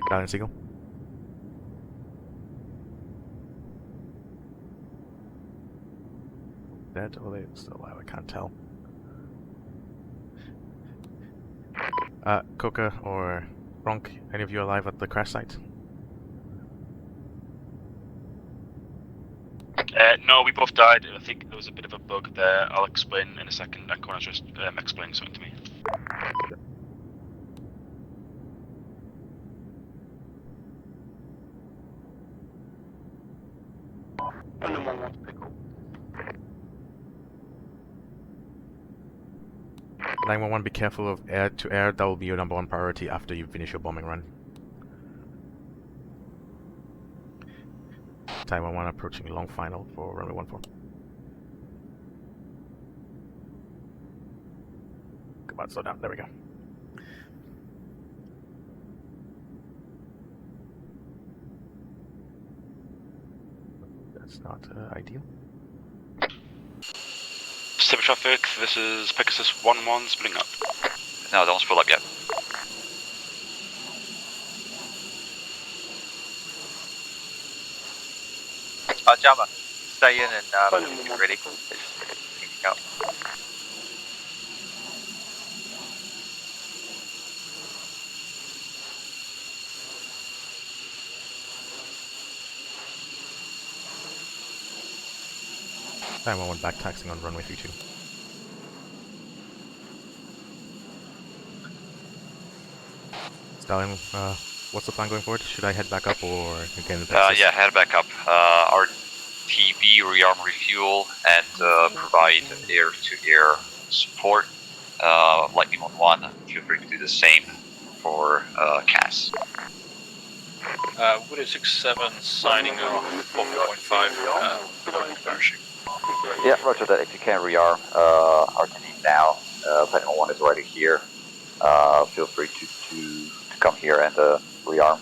Stallion Seagull. Dead? Or they still alive? I can't tell. Coca or Ronk, any of you alive at the crash site?
No, we both died. I think there was a bit of a bug there. I'll explain in a second. Ancona's just explaining something to me.
Flight 111, pickle.
911, be careful of air to air. That will be your #1 priority after you finish your bombing run. 911 approaching long final for runway 14. Come on, slow down. There we go. That's not ideal.
Civil traffic, this is Pegasus 1-1 splitting up.
No, don't split up yet.
Jama, stay in and get ready. It's heating up.
Time 1 back taxing on runway 32. Stallion, what's the plan going forward? Should I head back up or again?
Yeah, head back up. Our TV, rearm, refuel, and provide air-to-air support. Lightning 1-1, feel free to do the same for Cass.
Widow 6-7 signing off 4.5 parachute.
Yeah, roger that. If you can rearm our team now, Lightning 1 is already here. Feel free to come here and rearm.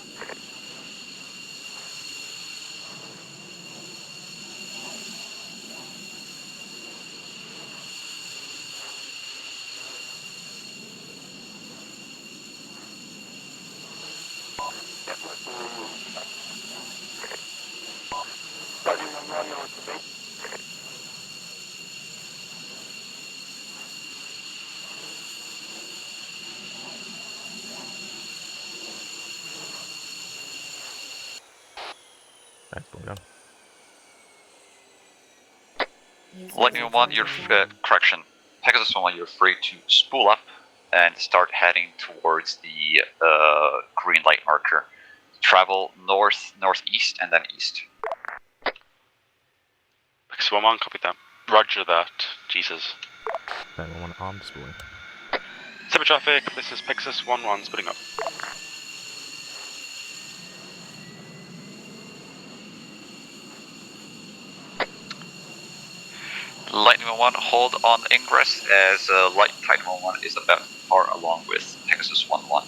That's going down.
Lightning 1, you're correction. Pegasus 1, you're free to spool up and start heading towards the green light marker. Travel north, northeast, and then east.
Pegasus 1-1, copy that. Roger that. Jesus.
911 armed spooling.
Cyber traffic, this is Pegasus 1-1, splitting up.
Lightning 1, hold on ingress as Light Titan 1 is about far along with Pegasus 1-1.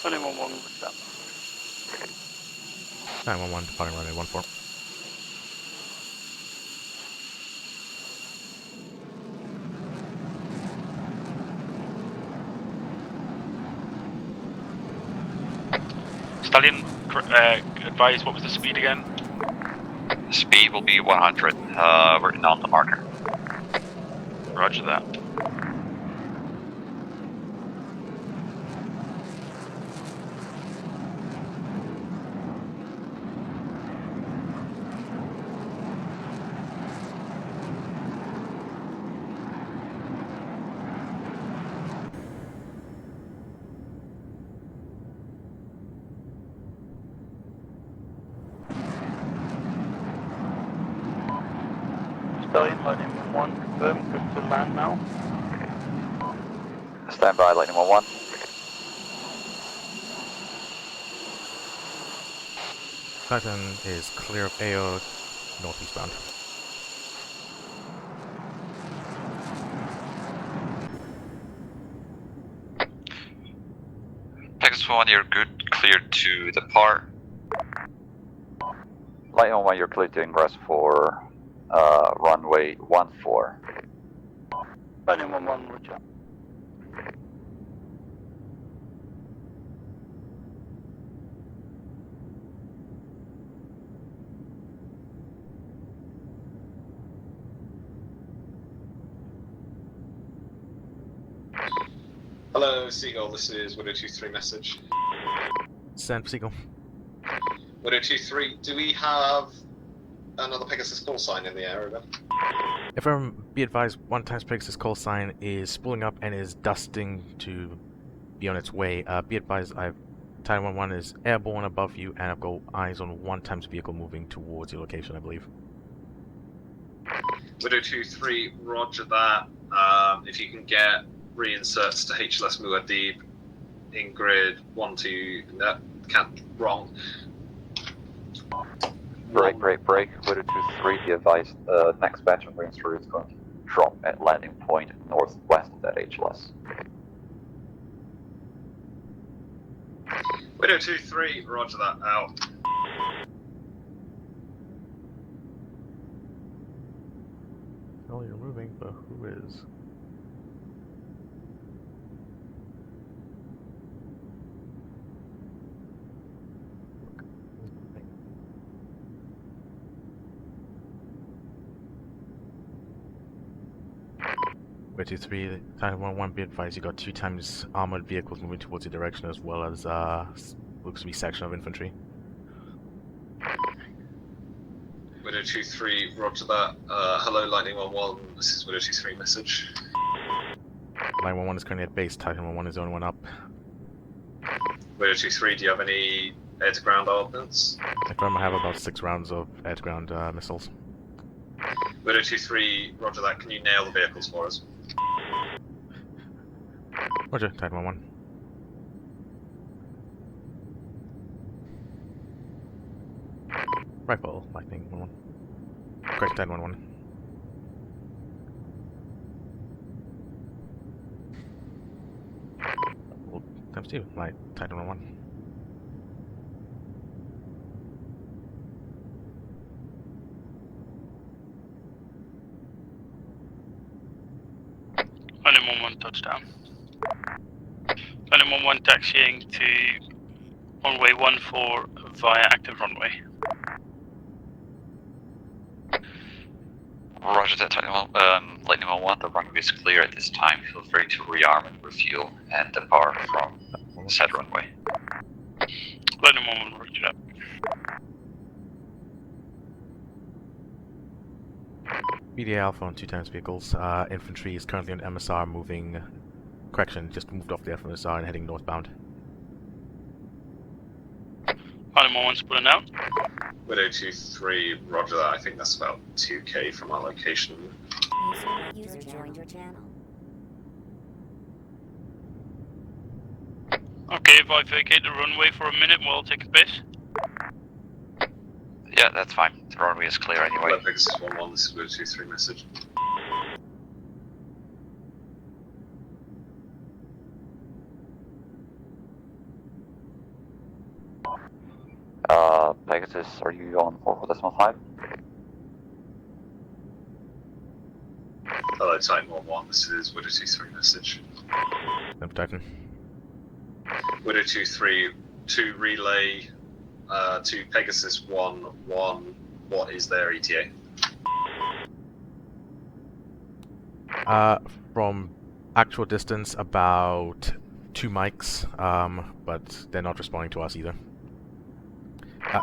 Lightning 1-1, what's that?
911 departing runway 14.
Stallion, advise what was the speed again?
Speed will be 100, written on the marker.
Roger that.
Stallion, Lightning 1, confirm, good to land now.
Stand by, Lightning 1-1.
Titan is clear of AO northeastbound.
Pegasus 1, you're good, cleared to depart. Lightning 1, you're cleared to ingress for runway 14.
Lightning 1-1, roger.
Hello, Seagull. This is Widow 2-3 message.
Send Seagull.
Widow 2-3, do we have another Pegasus call sign in the area then?
Affirm, be advised, 1 times Pegasus call sign is spooling up and is dusting to be on its way. Be advised, Titan 1-1 is airborne above you, and I've got eyes on 1 times vehicle moving towards your location, I believe.
Widow 2-3, roger that. If you can get reinserts to HLS Muad'Dib in grid 1-2, no, wrong.
Break. Widow 2-3, be advised, next batch of reinserts is going to drop at landing point northwest of that HLS.
Widow 2-3, roger that, out.
Oh, you're moving, but who is? Wait, 2-3, Titan 1-1, be advised, you got 2 times armored vehicles moving towards your direction, as well as looks to be section of infantry.
Widow 2-3, roger that. Hello, Lightning 1-1, this is Widow 2-3 message.
911 is currently at base, Titan 1-1 is the only one up.
Widow 2-3, do you have any air-to-ground ordnance?
Confirm I have about 6 rounds of air-to-ground missiles.
Widow 2-3, roger that. Can you nail the vehicles for us?
Roger, Titan 1-1. Rifle, lightning 1-1. Correct, Titan 1-1. Well, times 2, light, Titan 1-1.
Landing 1-1 touchdown. Landing 1-1 taxiing to runway 14 via active runway.
Roger that, Lightning 1-1. The runway is clear at this time. Feel free to rearm and refuel and depart from said runway.
Landing 1-1, roger that.
BDA Alpha on 2 times vehicles. Infantry is currently on MSR moving... Correction, just moved off the MSR and heading northbound.
Landing 1-1 splitting out.
Widow 2-3, roger that. I think that's about 2k from our location.
User joined your channel.
Okay, if I vacate the runway for a minute while taking base.
Yeah, that's fine. The runway is clear anyway.
This is 1-1, this is Widow 2-3 message.
Pegasus, are you on 4.5?
Hello, Titan 1-1, this is Widow 2-3 message.
Nope, Titan.
Widow 2-3, to relay to Pegasus 1-1, what is their ETA?
From actual distance, about 2 mics, but they're not responding to us either.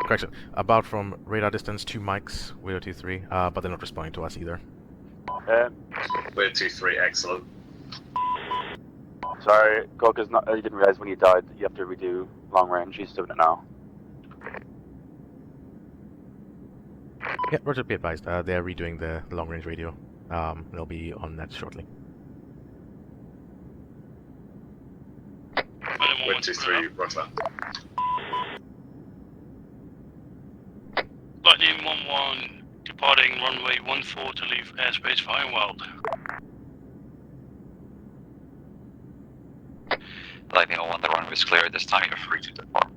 Correction, about from radar distance 2 mics, Widow 2-3, but they're not responding to us either.
Widow 2-3, excellent.
Sorry, Goga's not. You didn't realize when you died that you have to redo long range. He's doing it now.
Yeah, Roger, be advised. They're redoing the long range radio. They'll be on that shortly.
Widow 2-3, roger that.
Lightning 1-1 departing runway 14 to leave airspace via Wild.
Lightning 1-1, the runway is clear at this time. You're free to depart.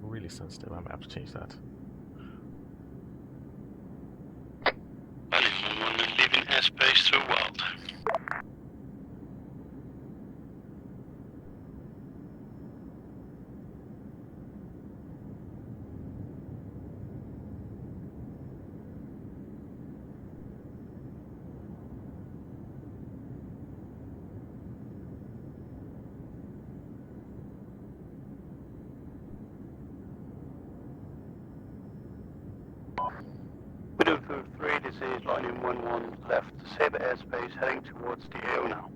Really sensitive. I'm gonna have to change that.
Lightning 1-1 leaving airspace through Wild. Widow 3, this is Lightning 1-1 left Sabre airspace heading towards the AO now.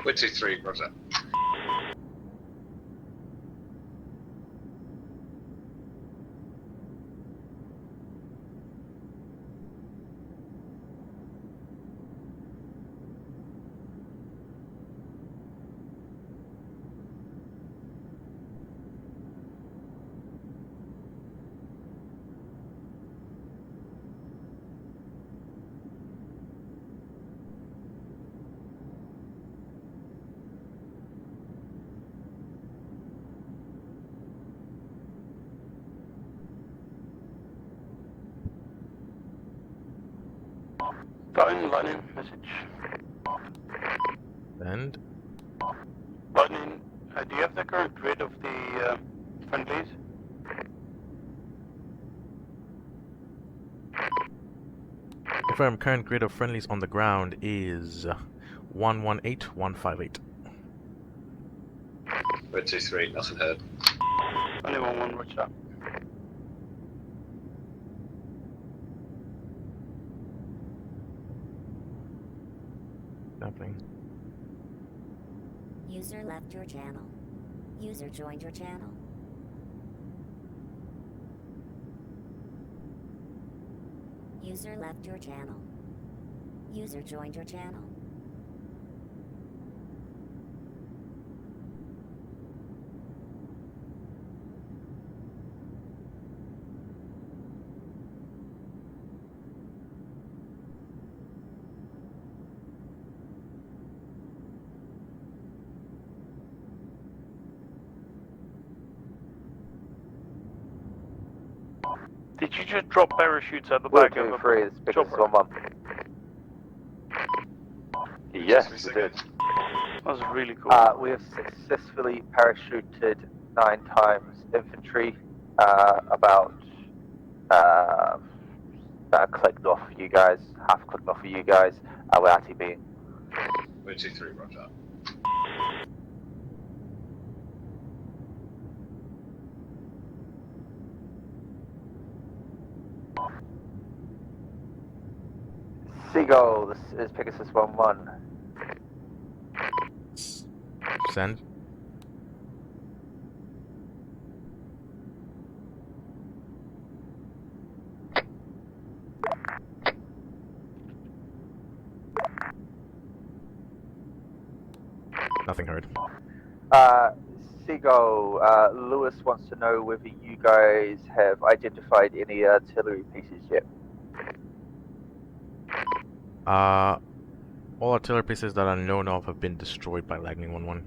Widow 2-3, roger.
Lightning, message.
And
Lightning, do you have the current grid of the friendlies?
confirm current grid of friendlies on the ground is 118158.
We're 2-3, nothing heard.
Only 1-1, roger.
Nothing.
User left your channel. User joined your channel. User left your channel. User joined your channel.
Did you just drop parachutes at the back of a
2-3, this Pickers
chopper?
1-1.
Yes, we did.
That was really cool.
We have successfully parachuted 9 times infantry. About clicked off for you guys, half clicked off for you guys. We're RTB.
We're 2-3, roger.
Seagull, this is Pegasus 1-1.
Send. Nothing heard.
Seagull, Lewis wants to know whether you guys have identified any artillery pieces yet.
All artillery pieces that are known of have been destroyed by Lightning 1-1.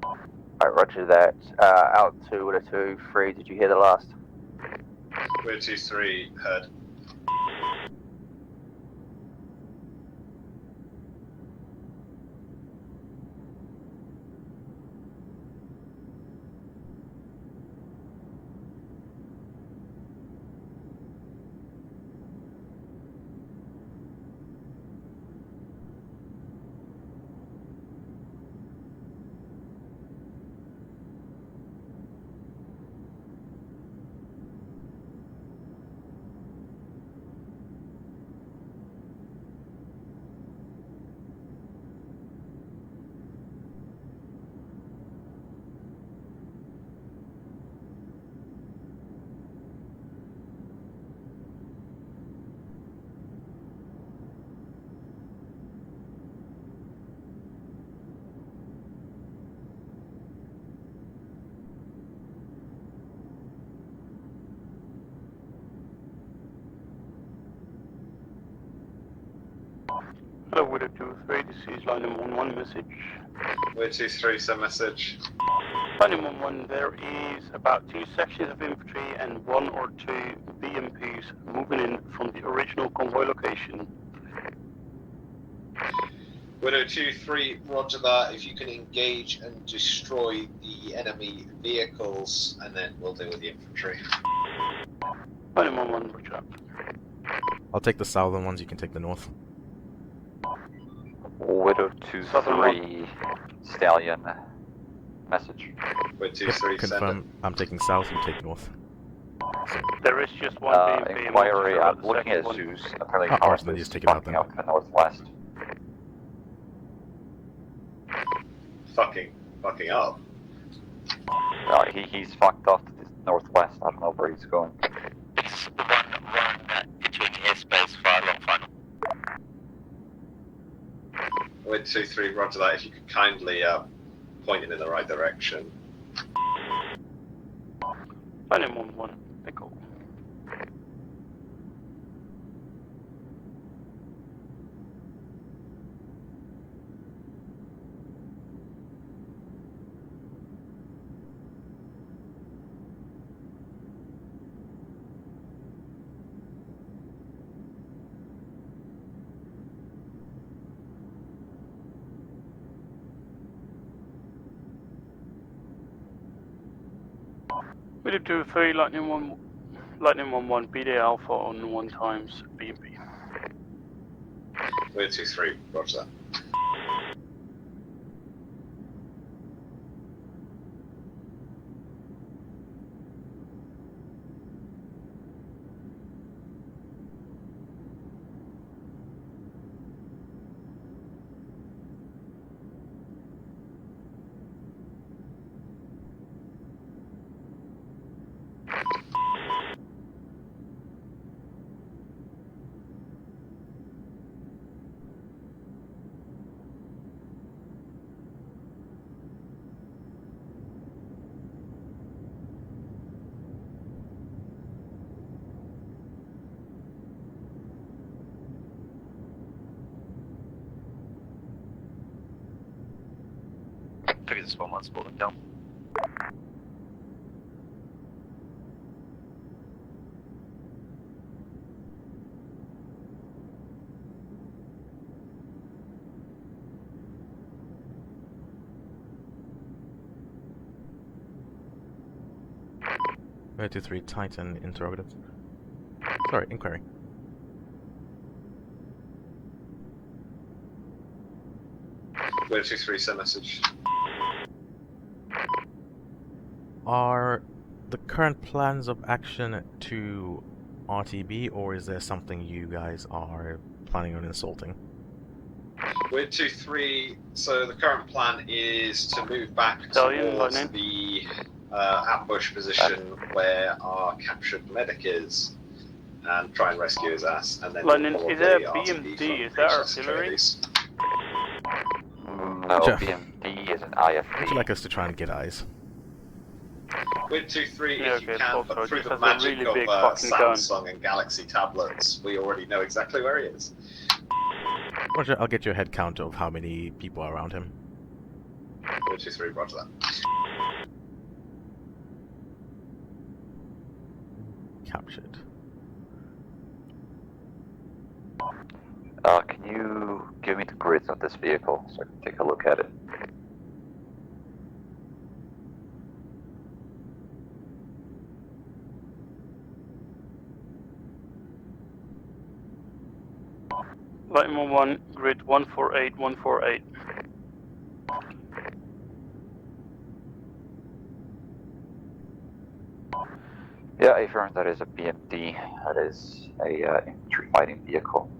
Alright, roger that. Out 2-3, did you hear the last?
We're 2-3, heard.
Hello, Widow 2-3, this is line 1-1 message.
We're 2-3, send message.
Line 1-1, there is about 2 sections of infantry and 1 or 2 BMPs moving in from the original convoy location.
Widow 2-3, roger that. If you can engage and destroy the enemy vehicles, and then we'll deal with the infantry.
Line 1-1, roger.
I'll take the southern ones, you can take the north.
Widow 2-3, Stallion, message.
We're 2-3,
Confirm, I'm taking south, you take north.
There is just one BMP.
Inquiry, I'm looking at Zeus. Apparently,
alright, then just take it out then.
Up in the northwest.
Fucking up.
He's fucked off to the northwest. I don't know where he's going.
It's the one run between airspace fire long final.
We're 2-3, roger that. If you could kindly point him in the right direction.
Line 1-1, echo. Widow 2-3, Lightning 1-1, BD Alpha on 1 times BMP.
We're 2-3, roger that.
Figures it's 1 1 support them down.
Two, 3 Titan interrogative. Sorry, inquiry.
Where 2-3 send message.
Are the current plans of action to RTB, or is there something you guys are planning on insulting?
We're 2-3, so the current plan is to move back
Stallion,
towards
Lightning.
the ambush position where our captured medic is and try and rescue his ass. And then
Lightning,
we'll
is there
the
BMD?
RTB
Is that
from
artillery?
No,
Jeff.
BMD is an IFV.
Would you like us to try and get eyes?
With 2-3,
Yeah,
if you
okay,
can,
so
but through
just
the
has a
magic
really big
of
fucking gun.
Samsung and Galaxy tablets, we already know exactly where he is.
Roger, I'll get you a head count of how many people are around him.
2-3, roger that.
Captured.
Can you give me the grids of this vehicle so I can take a look at it?
Lightning 1, grid 148, 148.
Yeah, affirm that is a BMD. That is a infantry fighting vehicle.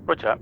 Roger.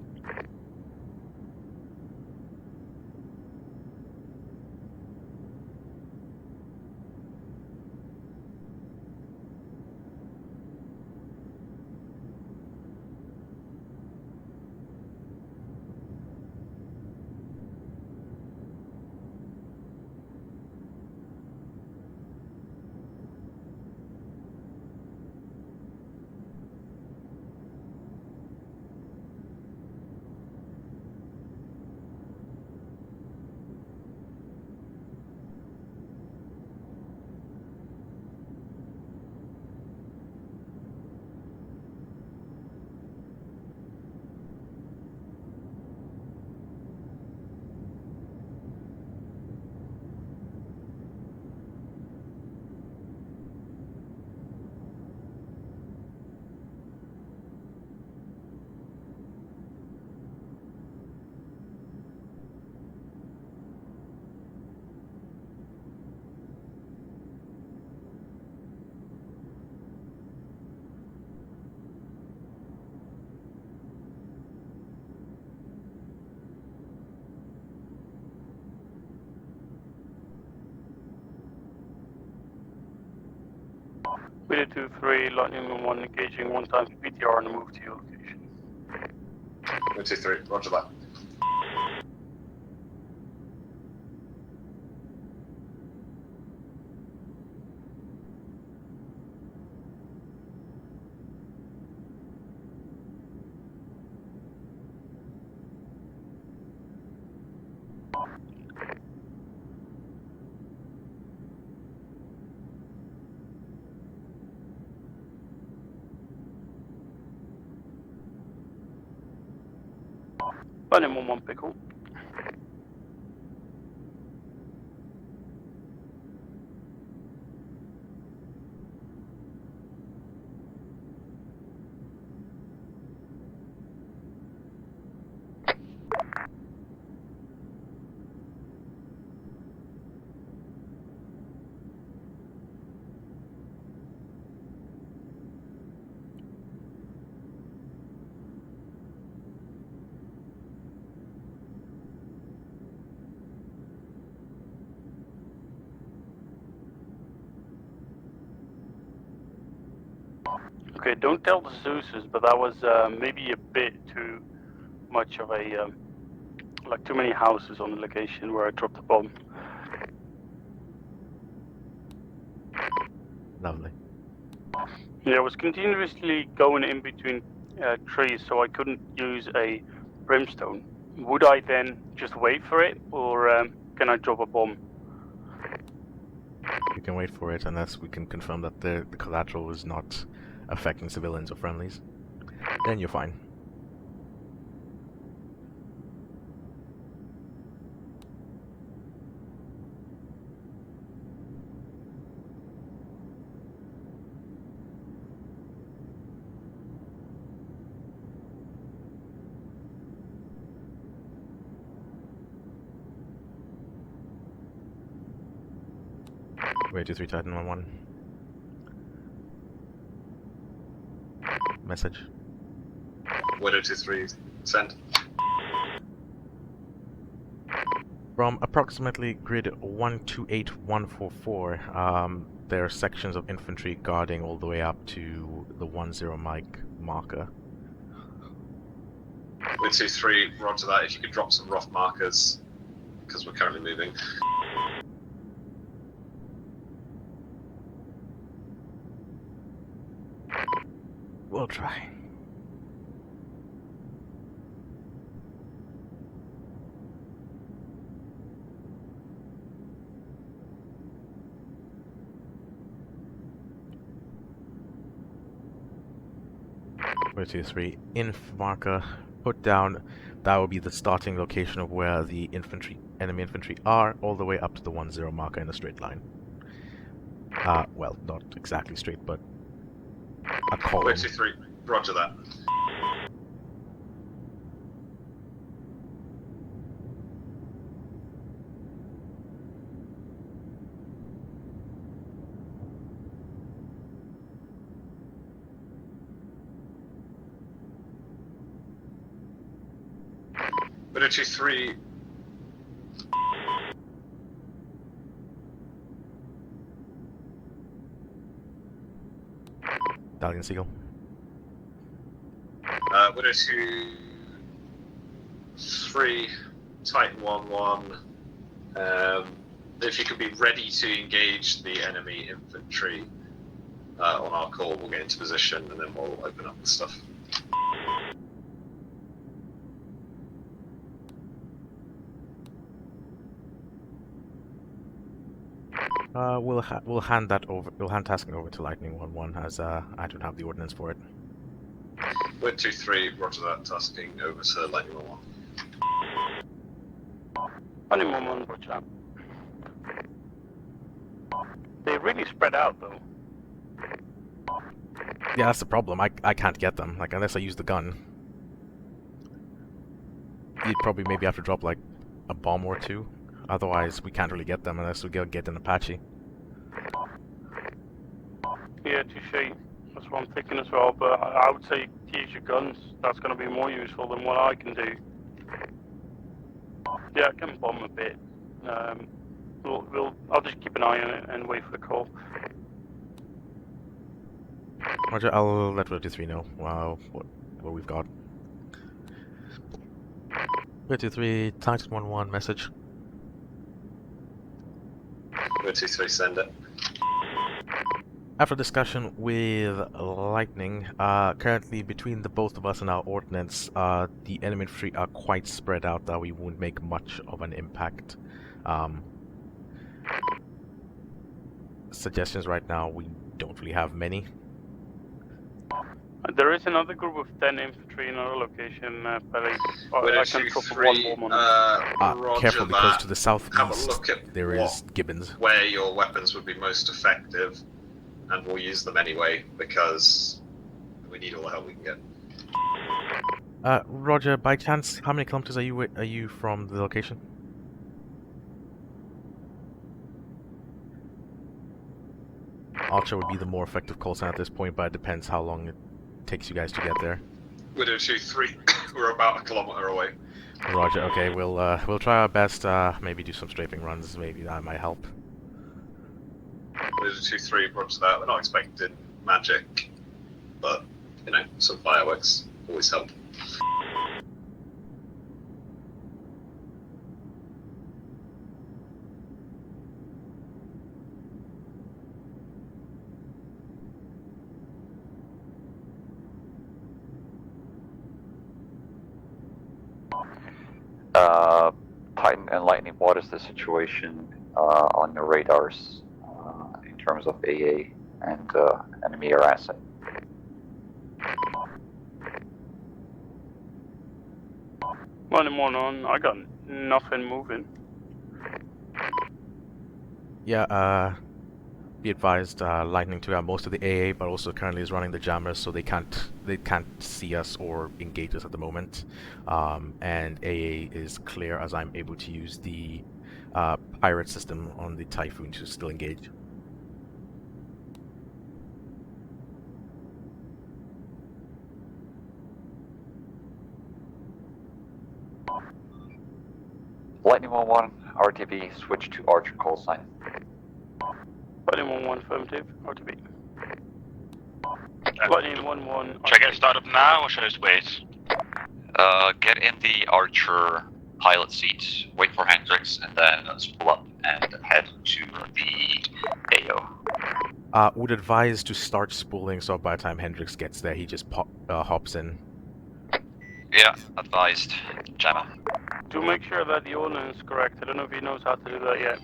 We did 2-3, Lightning 1 engaging 1 times PTR and move to your location.
2-3, roger that.
Lightning 1 pickle. Okay, don't tell the Zeus's, but that was maybe a bit too much of a, like too many houses on the location where I dropped the bomb.
Lovely.
Yeah, I was continuously going in between trees, so I couldn't use a brimstone. would I then just wait for it, or can I drop a bomb?
You can wait for it unless we can confirm that the collateral is not affecting civilians or friendlies. Then you're fine. Wait, 2-3 Titan 1-1. Message.
Widow 2-3, send.
From approximately grid 128144, there are sections of infantry guarding all the way up to the 10 mic marker.
Widow 2-3, roger that. If you could drop some rough markers, because we're currently moving.
We'll try. Where 2-3 inf marker put down. That will be the starting location of where the enemy infantry are, all the way up to the 10 marker in a straight line. Well, not exactly straight, but a column.
Wait, 2-3, roger that. Widow 2-3.
Dalian Seagull.
Widow 2-3, Titan 1-1. If you could be ready to engage the enemy infantry on our call, we'll get into position and then we'll open up the stuff.
We'll hand that over. We'll hand tasking over to Lightning 1-1 as I don't have the ordnance for it.
Widow 2-3, roger that. Tasking over to Lightning 1-1.
Only one, roger. They really spread out though.
Yeah, that's the problem. I can't get them. Like, unless I use the gun. You'd probably maybe have to drop like a bomb or two. Otherwise, we can't really get them unless we get an Apache.
Yeah, touche. That's what I'm thinking as well. But I would say use your guns. That's going to be more useful than what I can do. Yeah, I can bomb a bit. I'll just keep an eye on it and wait for the call.
Roger, I'll let Widow 2-3 know what we've got. Widow 2-3, Titan 1-1, message.
Widow 2-3, send it.
After discussion with Lightning, currently between the both of us and our ordnance, the enemy infantry are quite spread out that we won't make much of an impact. Suggestions right now, we don't really have many.
There is another group of 10 infantry in our location, Pelly.
Widow
I can drop
2-3,
one on
roger
careful,
that.
because to the
Have a
southeast
look at
there is Gibbons.
where your weapons would be most effective, and we'll use them anyway because we need all the help we can get.
Roger, by chance, how many kilometers are you from the location? Archer would be the more effective call sign at this point, but it depends how long it takes you guys to get there.
Widow 2-3, we're about a kilometer away.
Roger. Okay, we'll try our best. Maybe do some strafing runs. Maybe that might help.
Widow 2-3, roger that. We're not expecting magic, but you know, some fireworks always help.
Titan and Lightning, what is the situation on your radars in terms of AA and enemy air asset?
Running one on. I got nothing moving.
Yeah, be advised, Lightning 2 have most of the AA, but also currently is running the jammers, so they can't see us or engage us at the moment. And AA is clear as I'm able to use the pirate system on the Typhoon to still engage.
Lightning 1-1, RTB, switch to Archer call sign.
Lightning 1-1, affirmative, RTB. Lightning 1-1.
Should I get started now or should I just wait?
Get in the Archer pilot seat, wait for Hendrix, and then spool up and head to the AO.
Would advise to start spooling, so by the time Hendrix gets there, he just hops in.
Yeah, advised. Jammer.
Do make sure that the ordnance is correct. I don't know if he knows how to do that yet.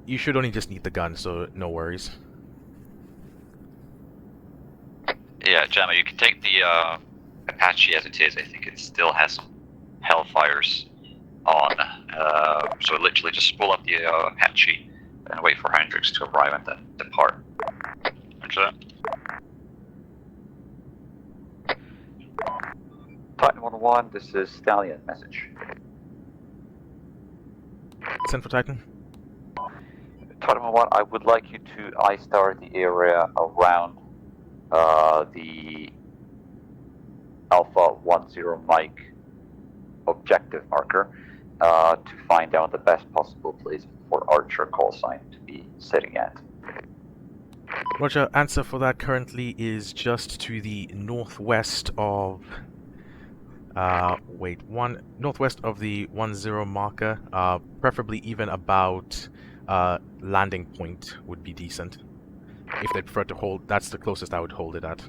You should only just need the gun, so no worries.
Yeah, Jammer, you can take the Apache as it is. I think it still has some Hellfires on. So literally just spool up the Apache and wait for Hendrix to arrive and then depart.
Roger that.
Titan 1-1, this is Stallion message.
Send for Titan.
Titan 1-1, I would like you to I-star the area around the Alpha 10 Mike objective marker to find out the best possible place for Archer call sign to be sitting at.
Roger, answer for that currently is just to the northwest of northwest of the 10 marker, preferably even about landing point would be decent. If they prefer to hold, that's the closest I would hold it at.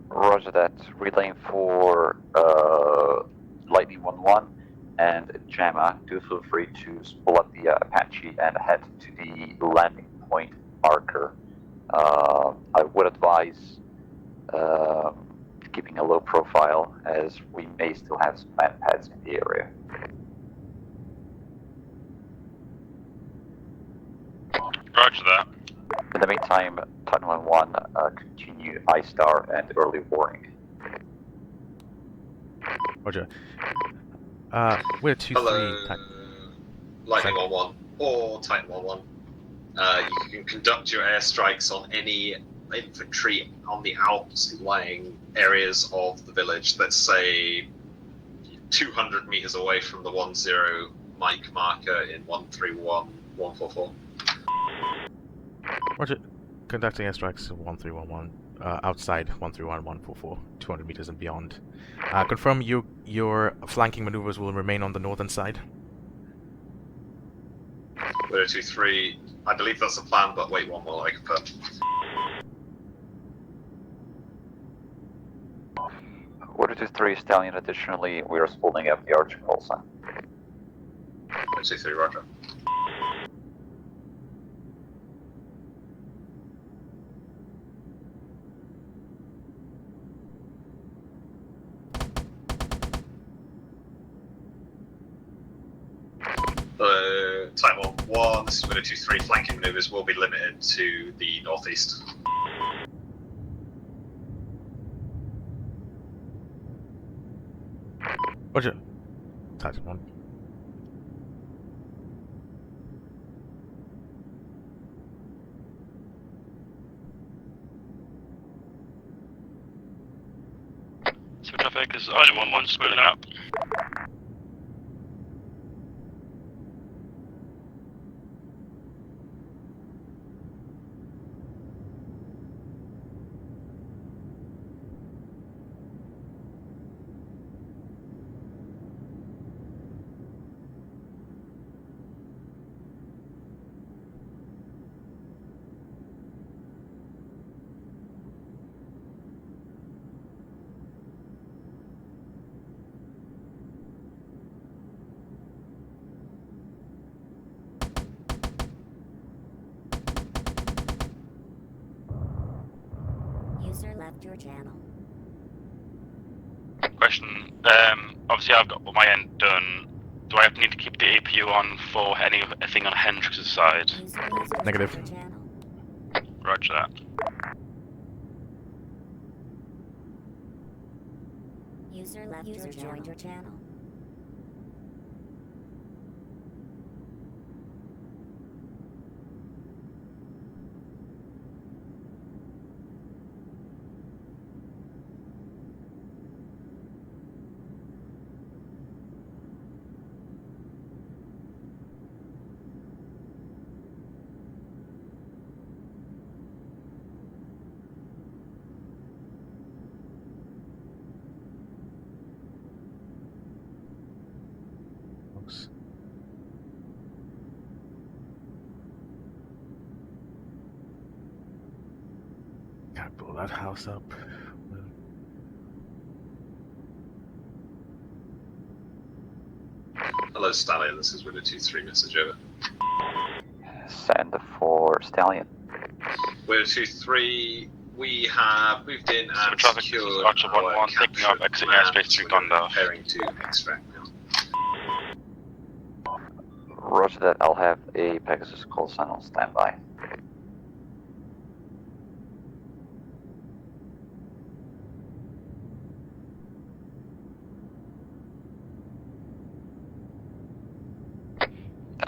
Roger that. Relaying for Lightning 1-1 and Jammer, do feel free to spool up the Apache and head to the landing point marker. I would advise keeping a low profile, as we may still have some man pads in the area.
Roger that.
In the meantime, Titan 1-1, continue I-star and early warning.
Roger. We're 2-3.
Hello, Lightning 1-1 or Titan 1-1. You can conduct your airstrikes on any infantry on the outlying areas of the village. Let's say 200 meters away from the 10 Mike marker in 131-144.
Roger. Conducting airstrikes 1311 outside 131-144, 200 meters and beyond. Confirm your flanking maneuvers will remain on the northern side.
023, I believe that's the plan, but wait one more, I confirm.
Order 2-3, Stallion, additionally, we are spooling up the Archer call sign.
023, roger. Titan 1, this is 023, flanking maneuvers will be limited to the northeast.
Roger. Titan 1.
So traffic is Titan 1-1 spooling up.
left your channel.
Question. Obviously, I've got my end done. Do I need to keep the APU on for anything on Hendrix's side?
Negative.
Roger that.
User joined your channel.
Gotta blow that house up.
Hello, Stallion. This is Winner 2-3 message over.
Send for Stallion.
Winner 2-3. We have moved in and
traffic,
secured
Archer
our
1-1, taking off, exiting airspace through Gondor.
Preparing to extract now.
Roger that. I'll have a Pegasus call sign on standby.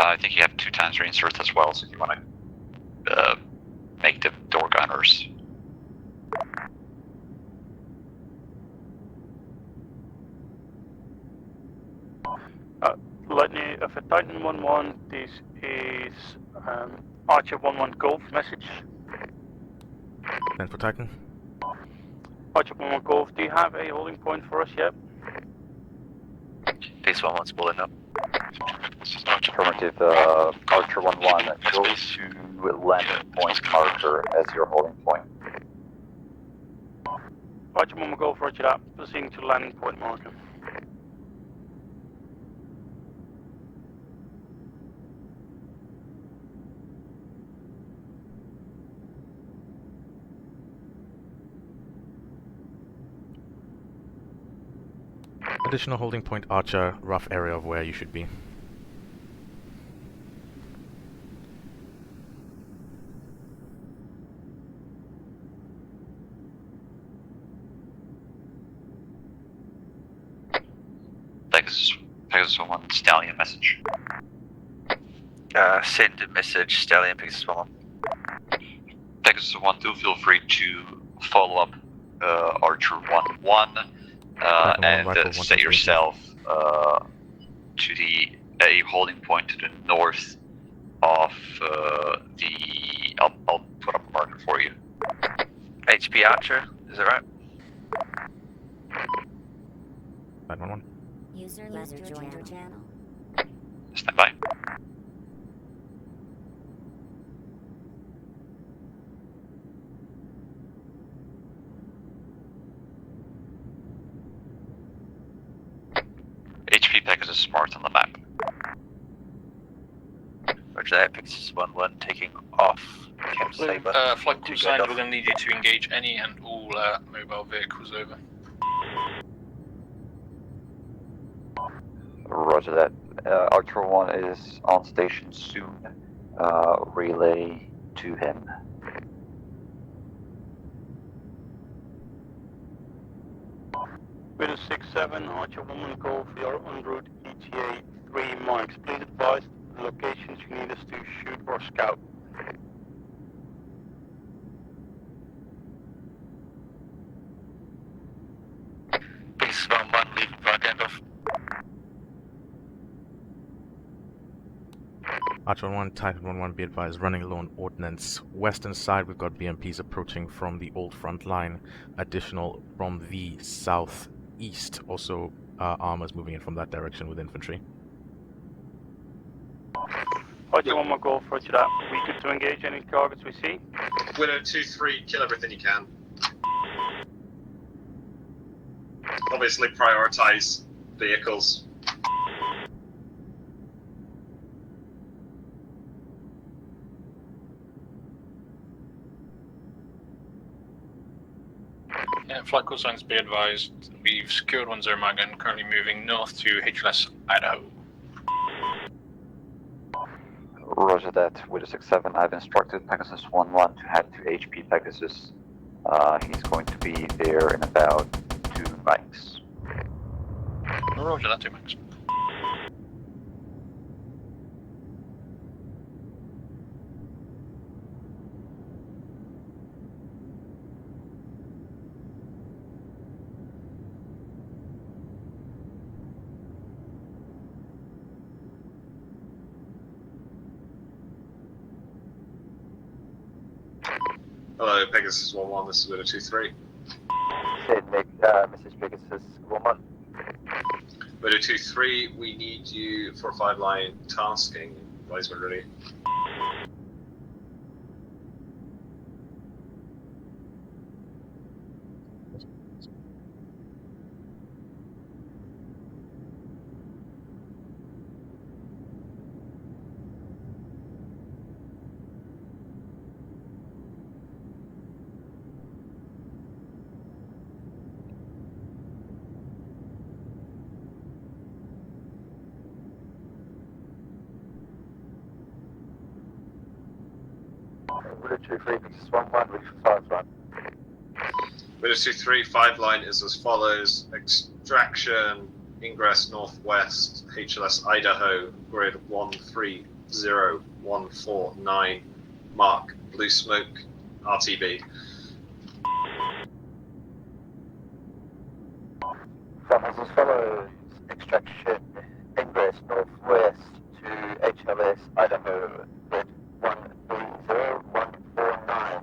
I think you have 2 times reinsert as well, so if you want to make the door gunners.
Lightning, for Titan 1-1, this is Archer 1-1 Golf message.
Then for Titan.
Archer 1-1 Golf, do you have a holding point for us yet?
Base 1-1's pulling up.
Affirmative, Archer 1-1, go to landing point marker as your holding point.
Archer 1-1 Golf, roger that. Proceeding to landing point marker.
Additional holding point Archer, rough area of where you should be.
Pegasus 1-1 Stallion message.
Send a message, Stallion, Pegasus 1-1.
Pegasus 1-2, feel free to follow up Archer 1-1 and set yourself to a holding point to the north of the. I'll put up a marker for you.
HP Archer, is that right?
911.
User left your channel.
Stand by. HP Pegasus Smart on the map.
Roger that, Pegasus 1-1 taking off. Camp Saber.
Flight call sign, we're going to need you to engage any and all mobile vehicles over.
Roger that. Archer 1 is on station soon. Relay to him.
Winner 6-7, Archer 1-1 Golf, we are en route ETA 3 miles. Please advise the locations you need us to shoot or scout.
Pegasus 1-1, leaving right end off.
Archer 1-1, Titan 1-1, be advised, running low on ordnance. Western side, we've got BMPs approaching from the old front line. Additional from the southeast. Also, ARMA's moving in from that direction with infantry.
Archer 1-1 Golf, roger that. We good to engage any targets we see?
Winner 2-3, kill everything you can. Obviously, prioritize vehicles.
Yeah, flight call signs be advised. We've secured 10 Mike and currently moving north to HLS Idaho.
Roger that. With a 6-7, I've instructed Pegasus 1-1 to head to HP Pegasus. He's going to be there in about 2 mics.
Roger that, 2 mics.
Hello, Pegasus 1-1, this is Widow 2-3.
Message Pegasus 1-1.
Widow 2-3, we need you for 5-line tasking. Wiseman ready.
Widow 2-3, Pegasus 1-1, ready for 5-line.
Widow 2-3, 5-line is as follows. Extraction, ingress northwest, HLS Idaho, grid 130149, mark, blue smoke, RTB.
As follows. Extraction, ingress northwest to HLS Idaho, grid 130149,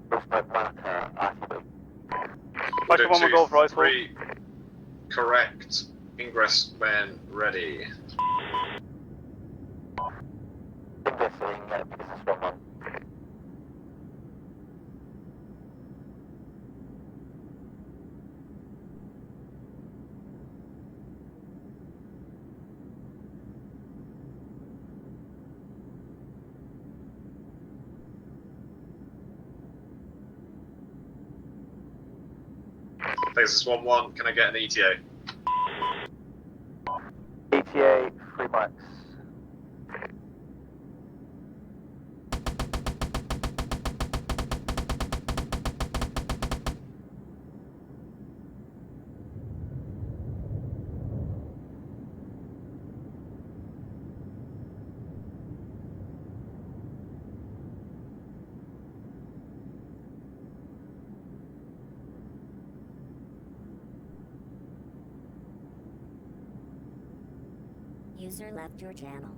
blue smoke marker, RTB.
Widow
1 Golf rifle.
2-3, correct, ingress when ready.
Ingressing, Pegasus 1-1.
Pegasus 1-1, can I get an ETA?
ETA 3 mics.
User left your channel.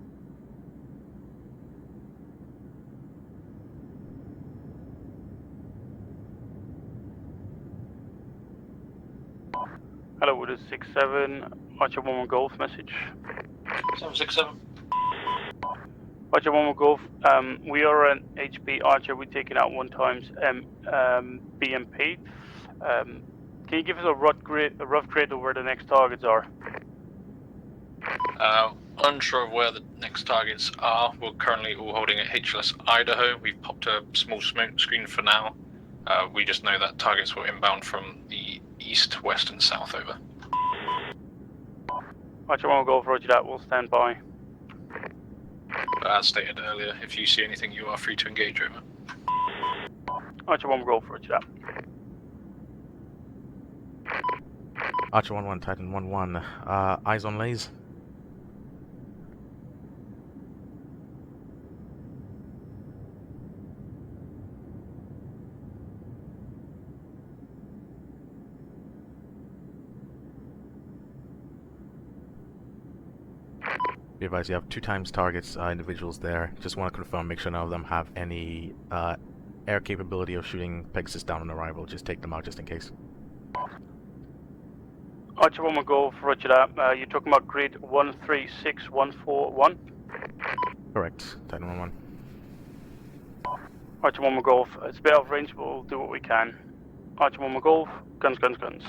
Hello, with a 6-7, Archer 1 Golf message.
767.
Archer 1 Golf, we are an HP Archer, we're taking out 1 times BMP. Can you give us a rough grid of where the next targets are?
Unsure of where the next targets are. We're currently all holding at HLS Idaho. We've popped a small smoke screen for now. We just know that targets were inbound from the east, west, and south, over.
Archer 1 Golf, roger that, we'll stand by.
As stated earlier, if you see anything, you are free to engage, over.
Archer 1 Golf, roger that.
Archer 1-1, Titan 1-1. Eyes on lays. Be advised, you have 2 times targets, individuals there. Just want to confirm, make sure none of them have any air capability of shooting Pegasus down on arrival. Just take them out just in case.
Archer 1 Golf, roger that. You're talking about grid 136141?
Correct, Titan 1-1.
Archer 1 Golf, it's a bit out of range, but we'll do what we can. Archer 1 Golf, guns, guns, guns.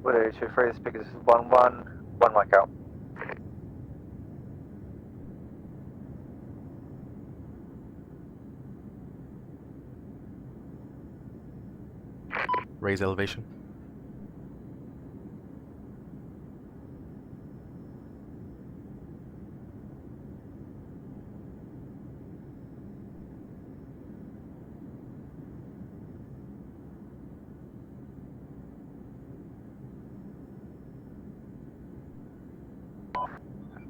Widow 2-3, Pegasus 1-1, 1 mic out.
raise elevation.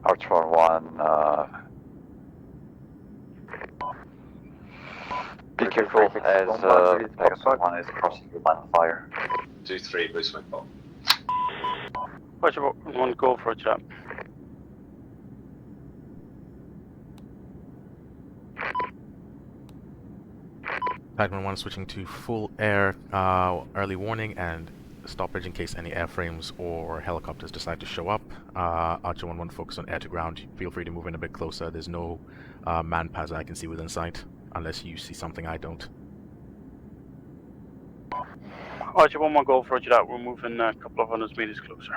Archer 1, be careful as Pegasus 1 is crossing your line of fire.
2-3, blue swing ball.
Roger, 1 go for a jump.
Titan 1 switching to full air, early warning and stoppage in case any airframes or helicopters decide to show up. Archer 1-1 focus on air to ground. Feel free to move in a bit closer. There's no man pads I can see within sight, unless you see something I don't.
Archer 1 go for Roger that. We're moving a couple of 100 meters closer.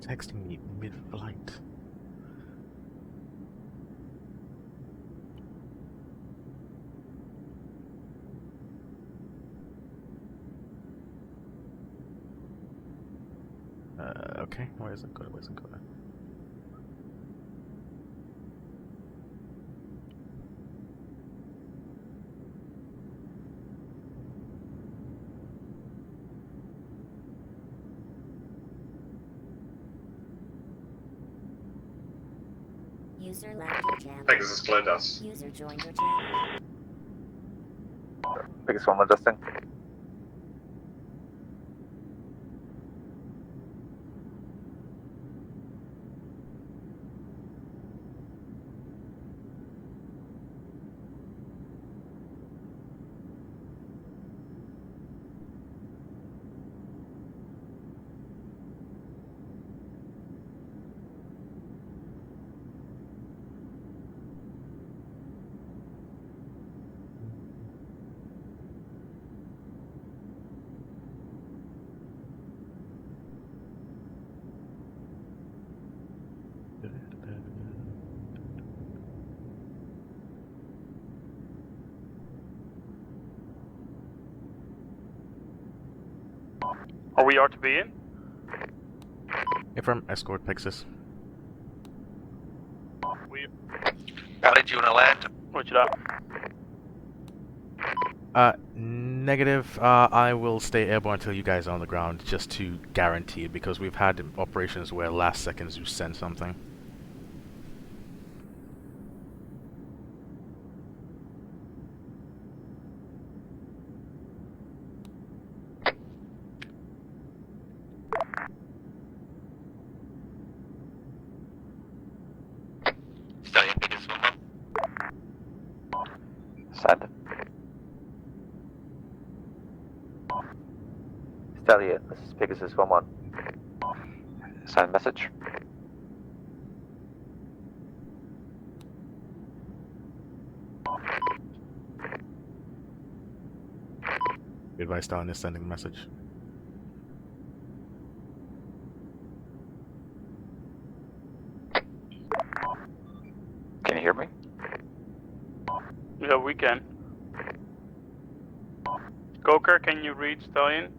Texting me mid-flight. Okay, where is it going? Where's it going?
User left your channel.
Pegasus cleared us.
User joined your channel.
Biggest one adjusting.
Are we RTB in?
Affirm, escort Pegasus.
Valley, do you want to land?
Roger that.
Negative. I will stay airborne until you guys are on the ground, just to guarantee it, because we've had operations where last seconds you send something.
Send.
Stallion, this is Pegasus 1-1.
Send message.
Advice Stalin is sending a message.
Can you hear me?
Yeah, we can. Coker, can you read Stallion?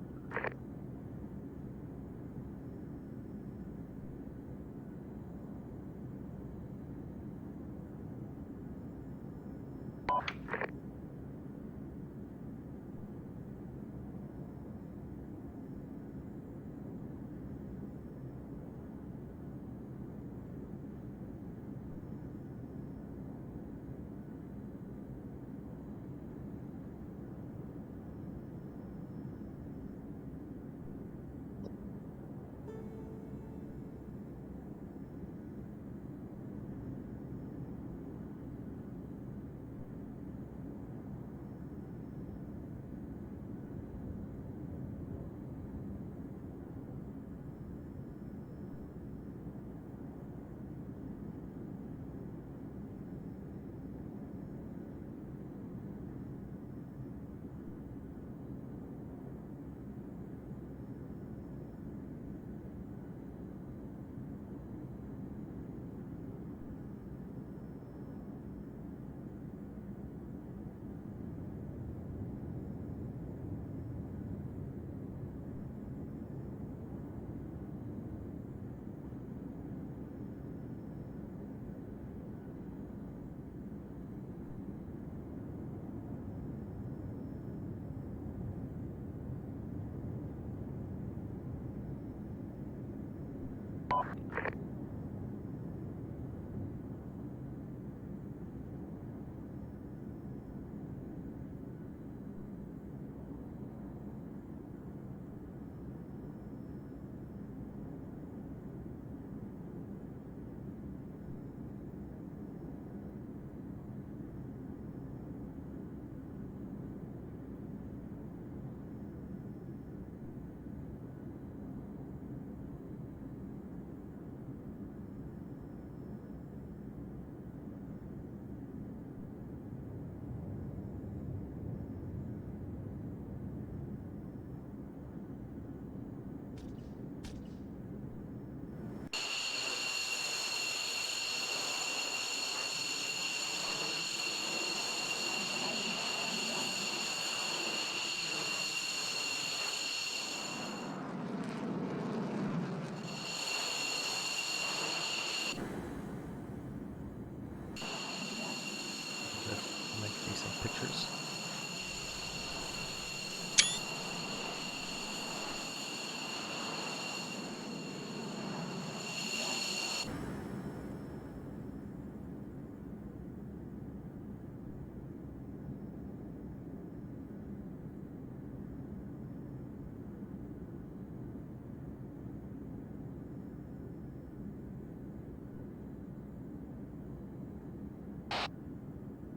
Make decent pictures.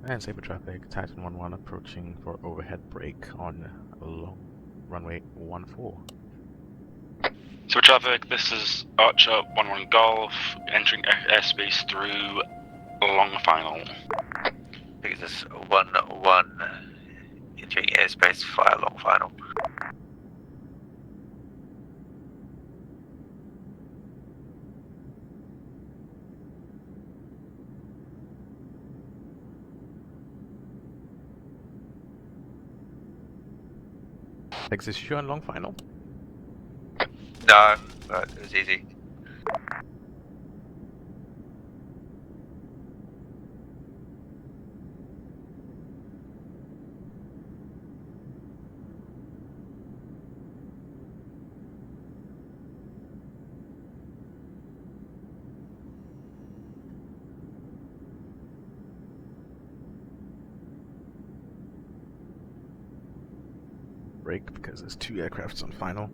And Saber traffic, Titan 1-1 approaching for overhead brake on long runway 14.
So traffic, this is Archer 1-1 Golf, entering airspace through long final.
Pegasus 1-1, entering airspace via long final.
Pegasus, you on long final?
No, but it was easy.
Brake because there's 2 aircrafts on final.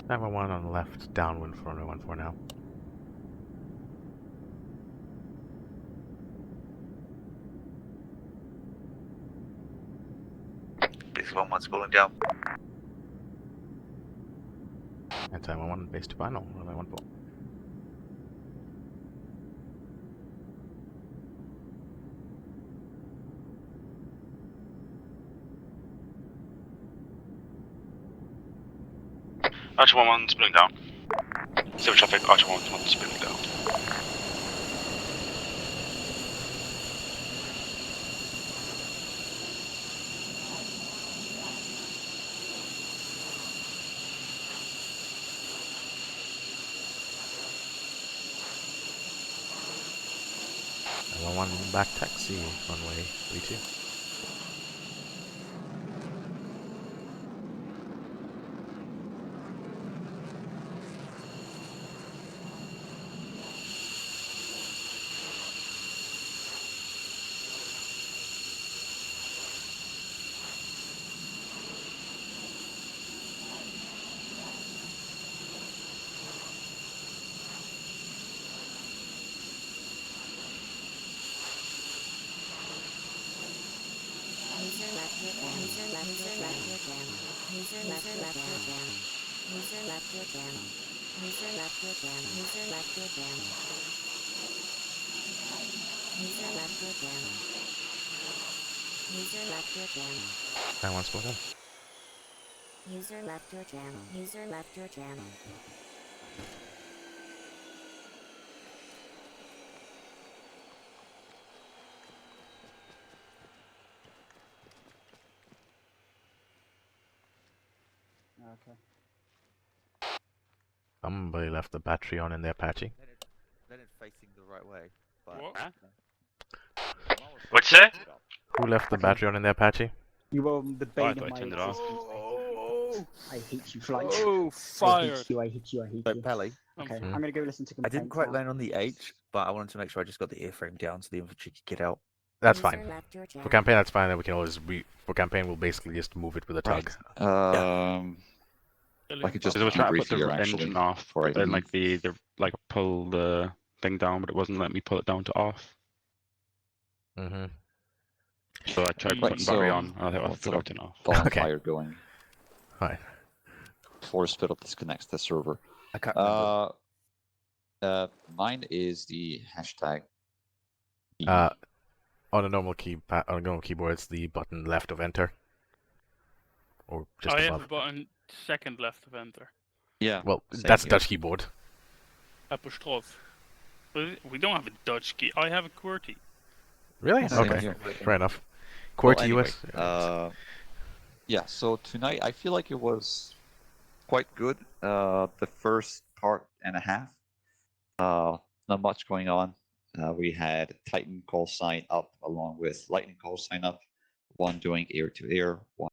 911 on the left, downwind for runway 14 now.
Base 1-1's pulling down.
Anti-11 base to final, runway 14.
Archer 1-1 spinning down. Civil traffic, Archer 1-1 spinning down.
One back taxi, runway 32.
User left your channel. User left your channel. User left your channel. User left your channel. User left your channel. User left your channel. User left your channel. User left your channel.
That one's spoken.
User left your channel. User left your channel.
Okay.
Somebody left the battery on in the Apache.
Then it's facing the right way. But,
What?
Huh?
What'd you say?
Who left the battery on in the Apache?
You were the bane of
I
my
turned it off.
existence. I hate you, Flight.
Oh,
I
fired.
hate you, I hate you, I hate
So,
you.
Pelly,
Okay, I'm gonna go listen to
I didn't quite
now.
land on the H, but I wanted to make sure I just got the airframe down so the infantry could get out.
That's fine. For campaign, that's fine. Then we can always for campaign, we'll basically just move it with a tug.
I could just
Because I was trying to
debrief
put the
here actually.
engine off,
before I
and like
leave.
the like pull the thing down, but it wasn't letting me pull it down to off.
Mm-hmm.
So I tried
Right,
putting battery
so
on, and I
let's
forgot
have
to turn
a
off.
bonfire going.
Right.
Before Spit Up disconnects the server.
I can't remember.
Mine is the hashtag.
On a normal keyboard, it's the button left of enter, or just
I
above.
have a button second left of enter.
Yeah.
Well, that's a Dutch keyboard.
Apostrophe. We don't have a Dutch key. I have a QWERTY.
Really?
Same
Okay.
here.
Fair enough.
Well,
QWERTY
anyway,
US.
yeah. So tonight, I feel like it was quite good. The first part and a half. Not much going on. We had Titan call sign up along with Lightning call sign up. One doing air to air, one